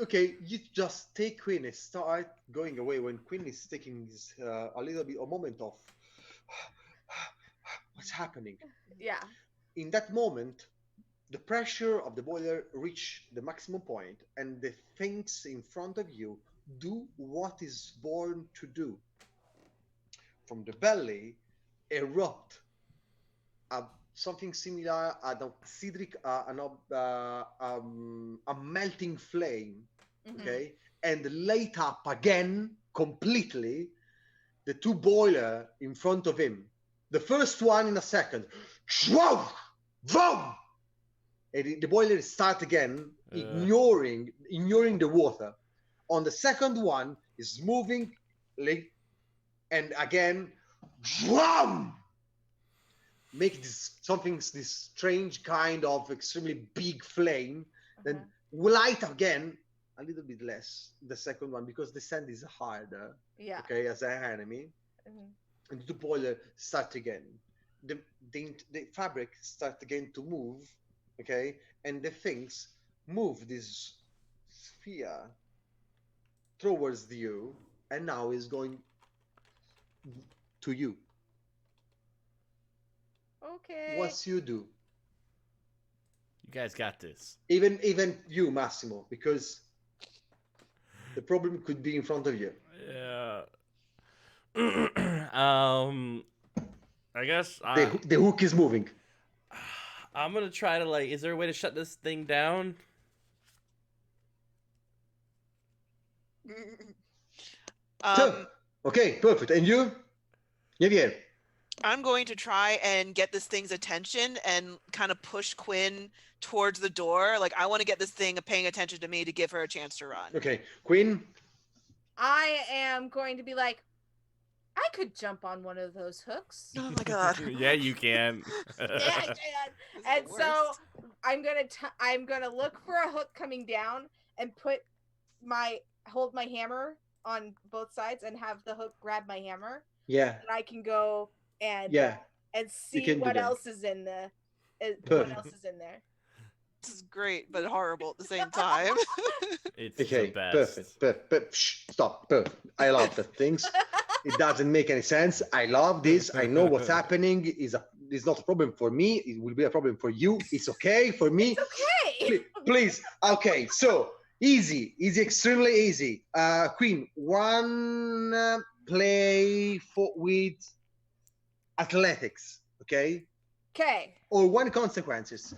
Okay, you just take Queen and start going away when Queen is taking this, a little bit a moment of what's happening. Yeah. In that moment, the pressure of the boiler reach the maximum point, and the things in front of you do what is born to do. From the belly, erupt something similar an acidic, a melting flame, okay, and light up again completely the 2 boiler in front of him. The first one in a second. Shwoo! Vroom! And the boiler starts again, ignoring the water. On the second one, is moving, and again, vroom! Make this strange kind of extremely big flame. Then light again, a little bit less, the second one, because the sand is harder. Yeah. Okay, as an enemy. And the boiler start again. The fabric start again to move, okay, and the things move this sphere towards you, and now is going to you. Okay. What you do? You guys got this. Even you, Massimo, because the problem could be in front of you. Yeah. I guess The hook is moving. I'm gonna try to is there a way to shut this thing down? Okay, perfect. And you? Javier? I'm going to try and get this thing's attention and kind of push Quinn towards the door. Like, I want to get this thing paying attention to me to give her a chance to run. Okay, Quinn? I am going to be like, I could jump on one of those hooks. Oh my god. Yeah, you can. Yeah, I can. And so I'm gonna look for a hook coming down and hold my hammer on both sides and have the hook grab my hammer. Yeah. And I can go and see what else is in there. What else is in there? This is great, but horrible at the same time. It's okay, the best. Perfect. Stop. Perfect. I love the things. It doesn't make any sense. I love this. I know what's happening. It's not a problem for me. It will be a problem for you. It's okay for me. It's okay. Please. Okay, so easy, extremely easy. Queen, one play with athletics, okay? Okay. Or one consequences.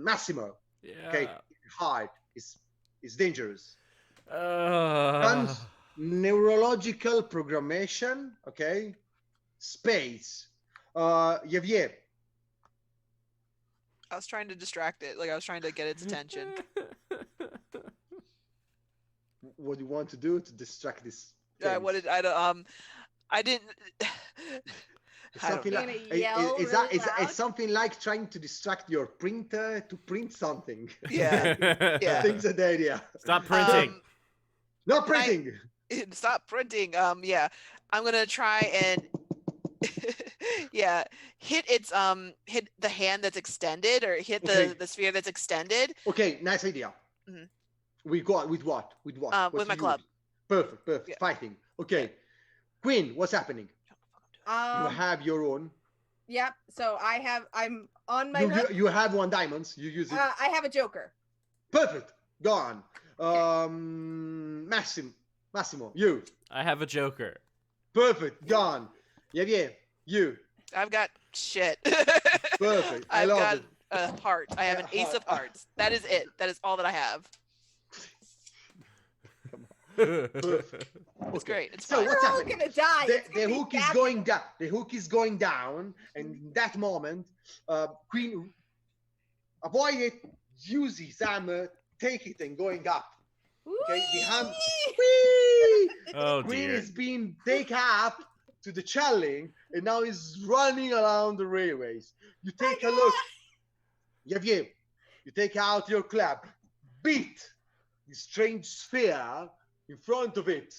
Massimo. Yeah. Okay, hard. It's dangerous. Neurological programmation, okay? Space. Javier. I was trying to distract it. Like, I was trying to get its attention. What do you want to do to distract this? I didn't. Something like, it's something like trying to distract your printer to print something. Yeah. I think that's the idea. Stop printing. No printing. Stop printing. Yeah. I'm gonna try and hit the hand that's extended, or hit the sphere that's extended. Okay, nice idea. Mhm. We got with what? With what? With my club. Perfect. Yeah. Fighting. Okay. Queen, what's happening? You have your own. Yep. So I'm on my hook. You have one diamonds. You use it. I have a joker. Perfect. Gone. Massimo, you. I have a joker. Perfect. Gone. Javier, you. I've got shit. Perfect. I've got a heart. I have an ace of hearts. That is it. That is all that I have. It's great. It's fine. What's We're all happening? gonna die. The hook is going down. The hook is going down, and in that moment, Queen avoid it, use his hammer, take it, and going up. Okay, the hammer. Oh Queen dear. is being taken up to the chelling, and now is running around the railways. You take a look. Javier, you take out your club, beat the strange sphere in front of it.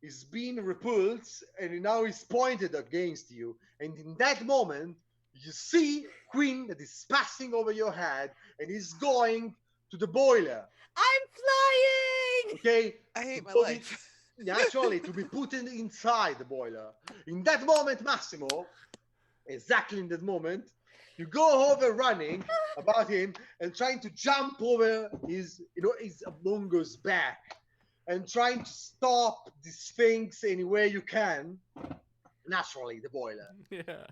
Is being repulsed, and now is pointed against you. And in that moment, you see Queen that is passing over your head and is going to the boiler. I'm flying. Okay? I hate my So life. Naturally, to be put inside the boiler. In that moment, Massimo, exactly in that moment, you go over running about him and trying to jump over his Among Us back and trying to stop these things any way you can. Naturally, the boiler Yeah.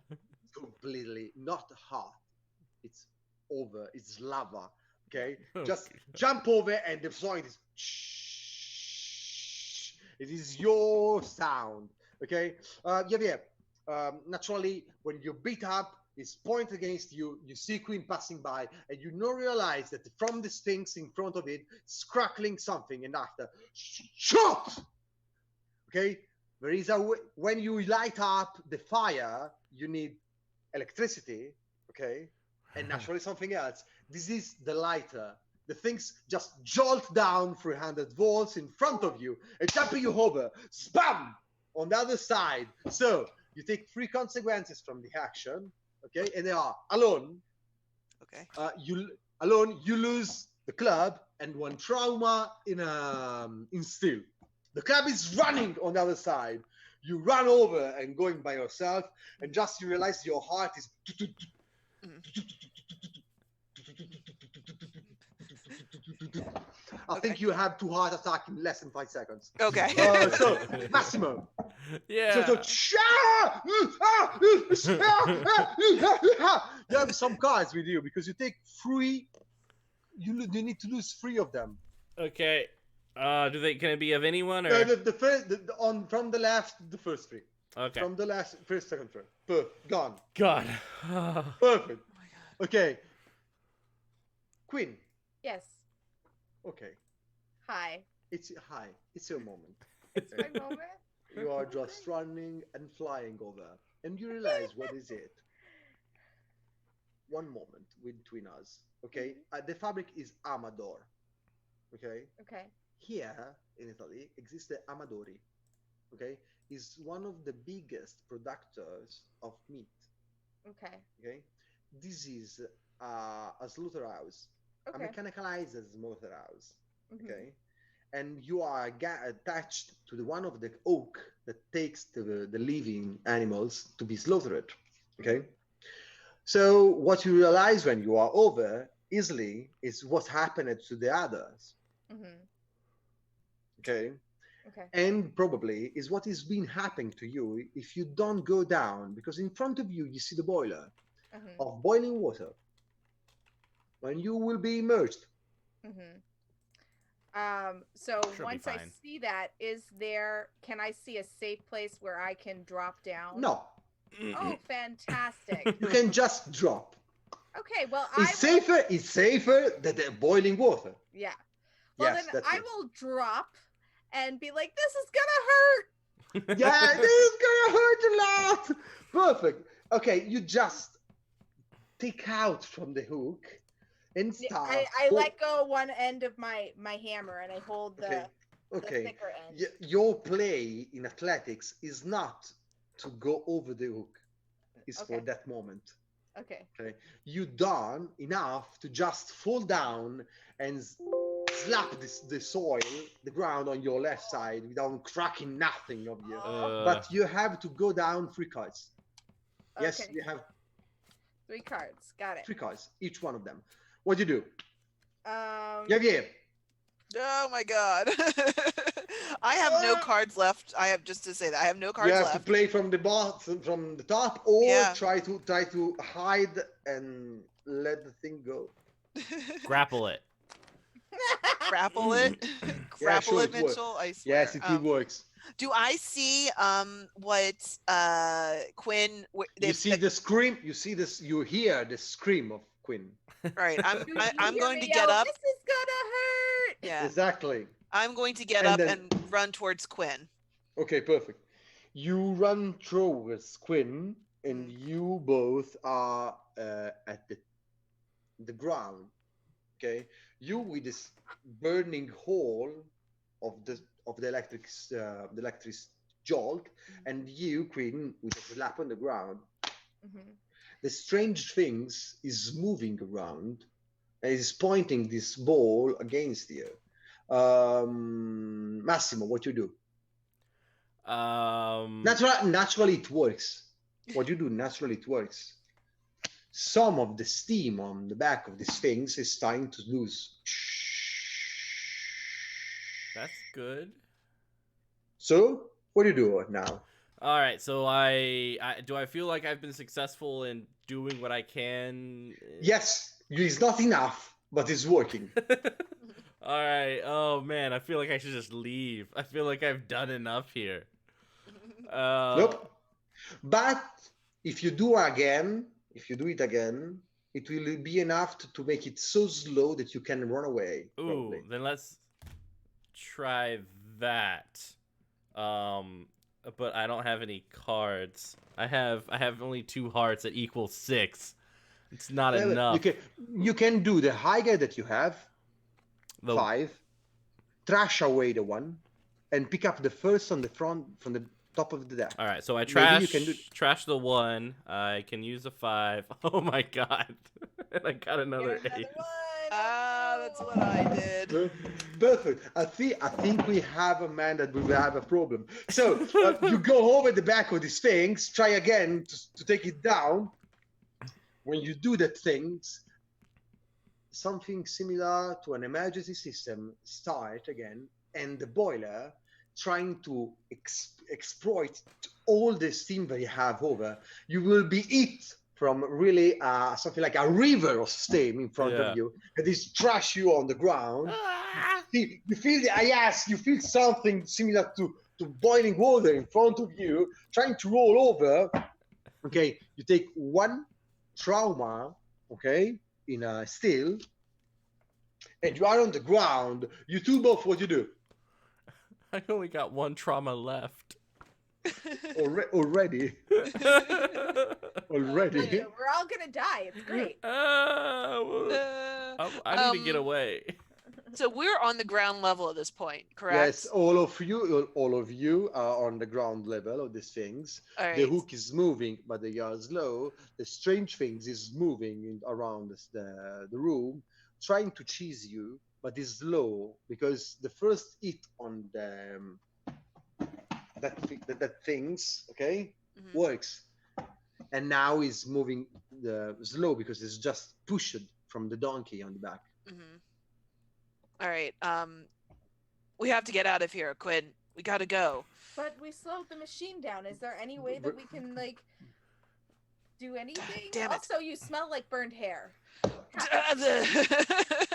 completely not hot. It's over. It's lava. Okay, Oh, just God. jump over, and the sound is. Shh. It is your sound. Okay, Javier, naturally, when you beat up, it's point against you. You see Queen passing by, and you now realize that from the Sphinx in front of it, it's crackling something, and after, shot! Okay? There is when you light up the fire, you need electricity, okay? And naturally something else. This is the lighter. The things just jolt down 300 volts in front of you and jumping you over. Spam! On the other side. So you take 3 consequences from the action, okay? And they are alone. Okay. You lose the club and 1 trauma in steel. The club is running on the other side. You run over and going by yourself, and just you realize your heart is. I think you have 2 heart attacks in less than 5 seconds. Okay. So Massimo. Yeah. You have some cards with you because you take 3. You need to lose 3 of them. Okay. Can it be of anyone or? The first, from the left, the first 3. Okay. From the last, first, second, third. Perfect. Gone. God. Perfect. Okay. Queen. Yes. Okay. Hi. Hi. It's your moment. It's my moment. You are just running and flying over, and you realize what is it. One moment between us. Okay. The fabric is Amador. Okay. Okay. Here in Italy exists the Amadori. Okay, is one of the biggest producers of meat. Okay. Okay, this is a slaughterhouse, a Okay. mechanicalized slaughterhouse. Mhm. Okay, and you are attached to the one of the oak that takes the living animals to be slaughtered. Okay, so what you realize when you are over easily is what happened to the others. Mhm. Okay. Okay. And probably is what is been happening to you if you don't go down, because in front of you see the boiler Mhm. of boiling water when you will be immersed. Mhm. So Should be once I fine. see that, can I see a safe place where I can drop down? No, Oh, fantastic. you can just drop. Okay, well, It's safer than the boiling water. Yeah. Well, Yes, then that's I it. will drop and be like, this is gonna hurt. Yeah, this is gonna hurt a lot. Perfect. Okay, you just take out from the hook and start. I let go one end of my hammer and I hold the Okay. thicker end. Your play in athletics is not to go over the hook. It's for Okay. that moment. Okay. Okay. You done enough to just fall down and slap the soil, the ground on your left side without cracking nothing of you. But you have to go down 3 cards. Yes, Okay. you have 3 cards. Got it. 3 cards, each one of them. What do you do? Yeah. Oh my god. I have no cards left. I have just to say that I have no cards You have left. to play from the bottom, from the top, or Yeah. try to hide and let the thing go. Grapple it. Grapple it. Grapple sure, it, it works. Mitchell. I swear. Yes, it works. Do I see what Quinn? You see the scream. You see this. You hear the scream of Quinn. Right. You I'm hear going me to get yell, up. This is gonna hurt. Yeah. Exactly. I'm going to get And up then- and run towards Quinn. Okay, perfect. You run towards Quinn, and you both are at the ground. Okay, you with this burning hole of the electric jolt, and you Quinn with a slap on the ground. Mhm. The strange things is moving around and is pointing this ball against you. Massimo, what you do? Naturally it works. What you do naturally it works. Some of the steam on the back of these things is starting to lose. That's good. So what do you do now? All right, so I do I feel like I've been successful in doing what I can? Yes, it's not enough, but it's working. All right. Oh man, I feel like I should just leave. I feel like I've done enough here. Nope. But if you do it again, it will be enough to make it so slow that you can run away. Ooh, Probably. then let's try that. But I don't have any cards. I have only 2 hearts that equal 6. It's not Well, enough. you can do the higher that you have, The 5, trash away the one, and pick up the first on the front from the top of the deck. All right, so I Maybe you can trash the 1. I can use a 5. Oh my god. And I got another Get 8. one. Ah, that's what I did. Perfect. I think we have a man that will have a problem. So you go over the back of these things, try again to take it down. When you do that things, something similar to an emergency system start again, and the boiler trying to exploit all the steam that you have over. You will be hit from really something like a river of steam in front Yeah. of you that is trash you on the ground. Ah! You feel you feel something similar to boiling water in front of you, trying to roll over. Okay, you take 1 trauma, okay, in a still, and you are on the ground. You two both, what you do? I only got 1 trauma left. Already. We're all gonna die. It's great. I need to get away. So we're on the ground level at this point, correct? Yes, all of you are on the ground level of these things. All right. The hook is moving, but they are slow. The strange things is moving around the room, trying to cheese you, but is slow because the first hit on the that things, okay, Mhm. works, and now is moving slow because it's just pushed from the donkey on the back. Mhm. All right. We have to get out of here, Quinn. We gotta go. But we slowed the machine down. Is there any way that we can like do anything? Damn it. Also, you smell like burned hair.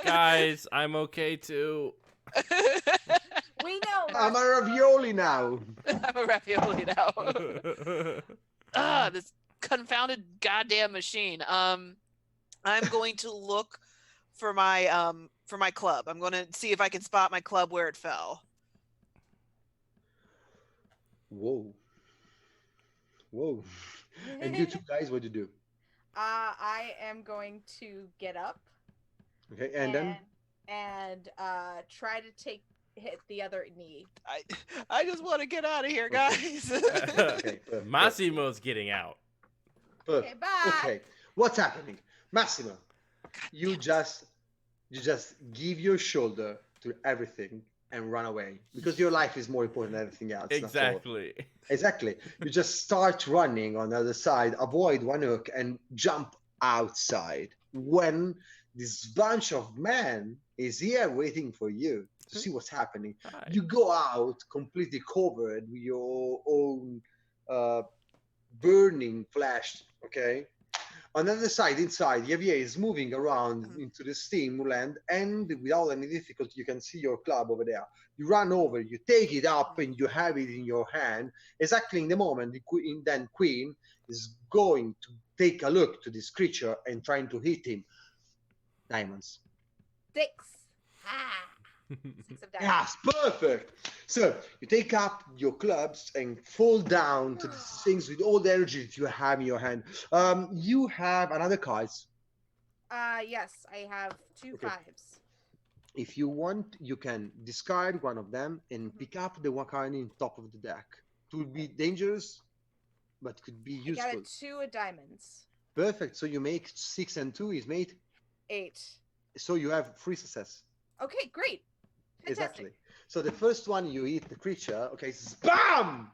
Guys, I'm okay too. We know. I'm a ravioli now. I'm a ravioli now. This confounded goddamn machine. I'm going to look for my club. I'm going to see if I can spot my club where it fell. Whoa. And you two guys, what do you do? I am going to get up. Okay, and then and try to hit the other knee. I just want to get out of here, guys. okay, Massimo's getting out. Okay, bye. Okay, what's happening, Massimo? You just give your shoulder to everything and run away because your life is more important than everything else. Exactly. Exactly. You just start running on the other side, avoid one hook, and jump outside. When this bunch of men is here waiting for you to see what's happening, Hi. you go out completely covered with your own burning flesh. Okay. On the other side, inside, Javier is moving around into the steam land, and without any difficulty, you can see your club over there. You run over, you take it up, and you have it in your hand. Exactly in the moment, then Queen is going to take a look to this creature and trying to hit him. Diamonds. 6. Ah. 6 of diamonds. Yes, perfect. So you take up your clubs and fall down to these things with all the energy that you have in your hand. You have another card. Yes, I have 2 Okay. 5s. If you want, you can discard one of them and pick up the one card in top of the deck. It would be dangerous, but could be I got useful. a 2 of diamonds. Perfect. So you make 6 and 2 is made. 8. So you have 3 success. Okay, great. Fantastic. Exactly. So the first one you hit the creature, okay, BAM!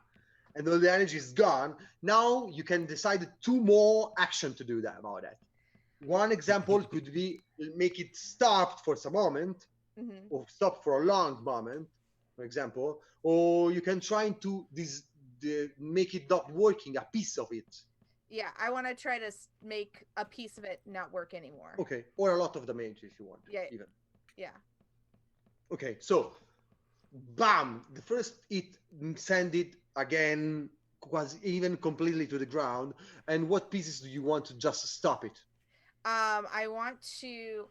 And all the energy is gone. Now you can decide 2 more action to do that about that. One example could be make it stop for some moment, or stop for a long moment, for example, or you can try to make it not working, a piece of it. Yeah, I want to try to make a piece of it not work anymore. Okay, or a lot of damage if you want. Yeah. Even. Yeah. Okay, so, bam! The first hit send it again quasi even completely to the ground? And what pieces do you want to just stop it? I want to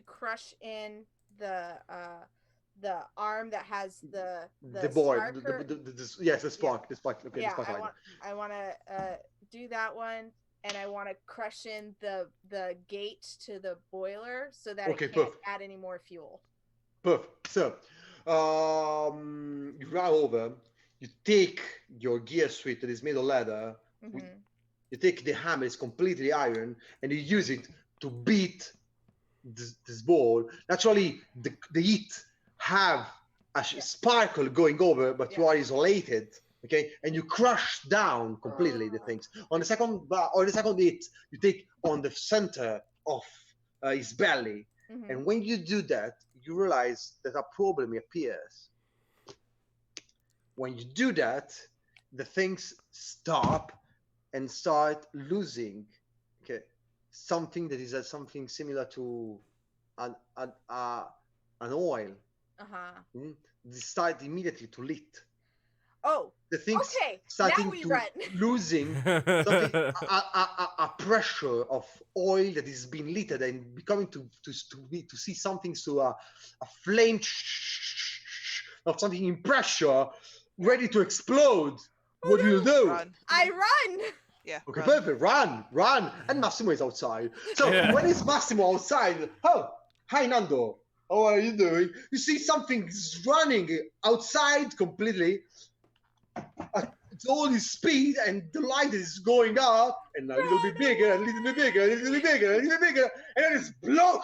crush in the arm that has the boy, sparker. yes, the spark, okay, the Yeah, spark lighter. I want to do that one, and I want to crush in the gate to the boiler so that Okay, it can't perfect. add any more fuel. Perfect. So, you run over, you take your gear suit that is made of leather, Hmm. you take the hammer, it's completely iron, and you use it to beat this ball. Naturally, the heat have a sparkle going over, but you Yeah. are isolated. Okay, and you crush down completely the things. On the second hit, you take on the center of his belly, Hmm. and when you do that, you realize that a problem appears. When you do that, the things stop and start losing, okay, something that is something similar to an an, uh, an oil. Uh-huh. They start immediately to lit. Oh, The things okay. Now starting we to run. losing something, a pressure of oil that is being lit and becoming to see something to a flame of something in pressure ready to explode. Oh, What do you no. do? Run. I run. Yeah. Okay, Run. perfect. Run. And Massimo is outside. So Yeah. when is Massimo outside? Oh, hi Nando. How are you doing? You see something running outside completely. It's all his speed, and the light is going up, and a little bit bigger, a little bit bigger, a little bit bigger, a little bit bigger, and then it's blow.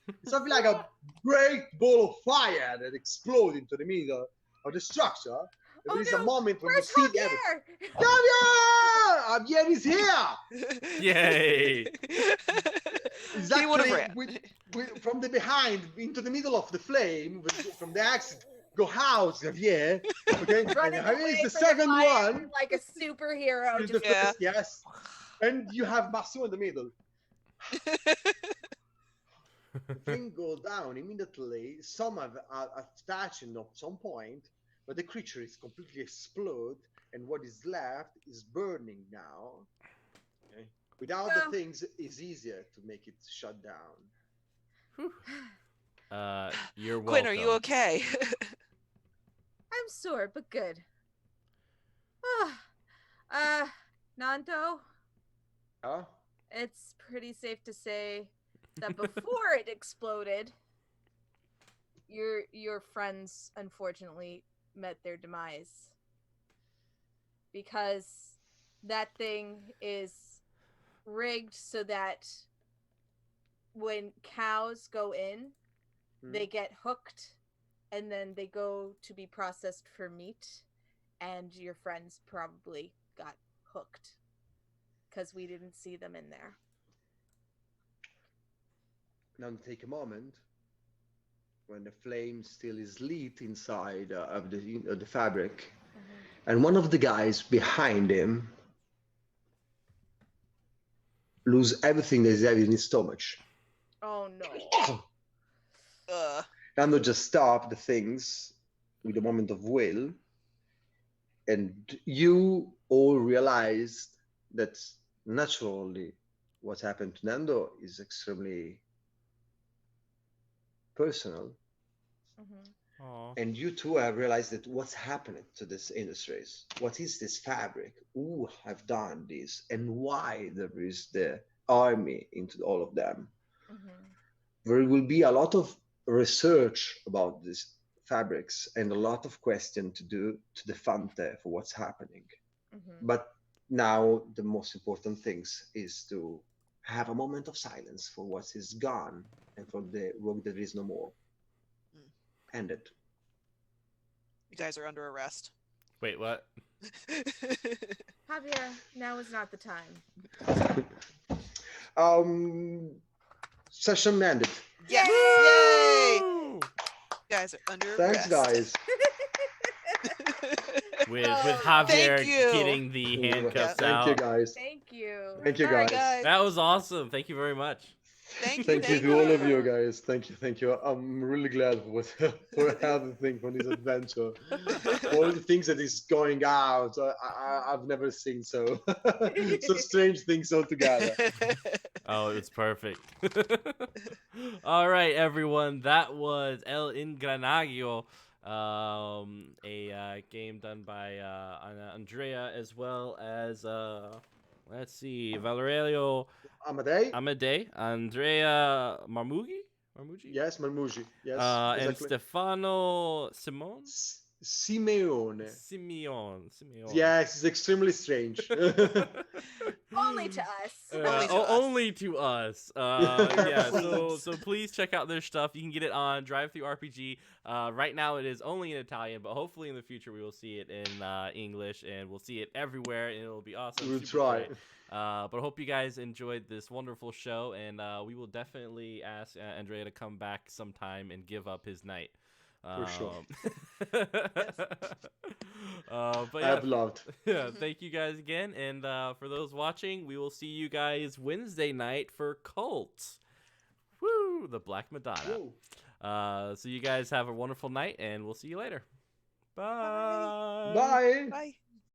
It's something like a great ball of fire that explodes into the middle of the structure. There is a moment when you Where's see everything. Javier? Javier! Javier is here! Yay! He would have Exactly ran. from the behind into the middle of the flame, from the exit, go house, Javier. Okay, Running and Javier away is the from second fire one. like a superhero. Is the Just Yeah. first, yes. And you have Massimo in the middle. The thing goes down immediately. Some have attached at some point, but the creature is completely explode, and what is left is burning now. Okay? Without the Well- things, it's easier to make it shut down. You're welcome. Quinn, are you okay? I'm sore, but good. Nanto, Huh? it's pretty safe to say that before it exploded, your friends unfortunately met their demise. Because that thing is rigged so that when cows go in, they get hooked and then they go to be processed for meat, and your friends probably got hooked because we didn't see them in there. Now take a moment when the flame still is lit inside of the fabric, and one of the guys behind him lose everything that is in his stomach. Oh no. Nando just stop the things with a moment of will, and you all realized that naturally what happened to Nando is extremely personal. Aw. And you too have realized that what's happening to this industries. What is this fabric? Who have done this, and why there is the army into all of them? There will be a lot of research about these fabrics and a lot of questions to do to the Fante for what's happening. But now the most important things is to have a moment of silence for what is gone and for the work that is no more. End it. You guys are under arrest. Wait, what? Javier, now is not the time. Session ended. Yes! Yay! Woo! You guys are under Thanks, arrest. guys. With Oh, Javier thank you. getting the handcuffs Thank you, out. guys. Thank you. Thank you, All right, guys. guys. That was awesome. Thank you very much. Thank Thank you thank to all of you guys. Thank you. I'm really glad for everything for this adventure. All the things that is going out, I've never seen so so strange things all together. Oh, it's perfect. All right, everyone. That was El Engranaggio, a game done by Andrea, as well as let's see, Valerio Amadei? Amade, Andrea Marmugi, Yes, Marmuji. Yes, and exactly. Stefano Simeone. Simeon. Yes, it's extremely strange. Only to us. Only to us. Only to us. Yeah. So please check out their stuff. You can get it on Drive Through RPG. Right now it is only in Italian, but hopefully in the future we will see it in English, and we'll see it everywhere, and it'll be awesome. We'll super try. great. But I hope you guys enjoyed this wonderful show, and we will definitely ask Andrea to come back sometime and give up his night. For sure. But yeah, I've loved. yeah, thank you guys again, and for those watching, we will see you guys Wednesday night for Cult. Woo, the Black Madonna. Whoa. So you guys have a wonderful night, and we'll see you later. Bye. Bye. Bye.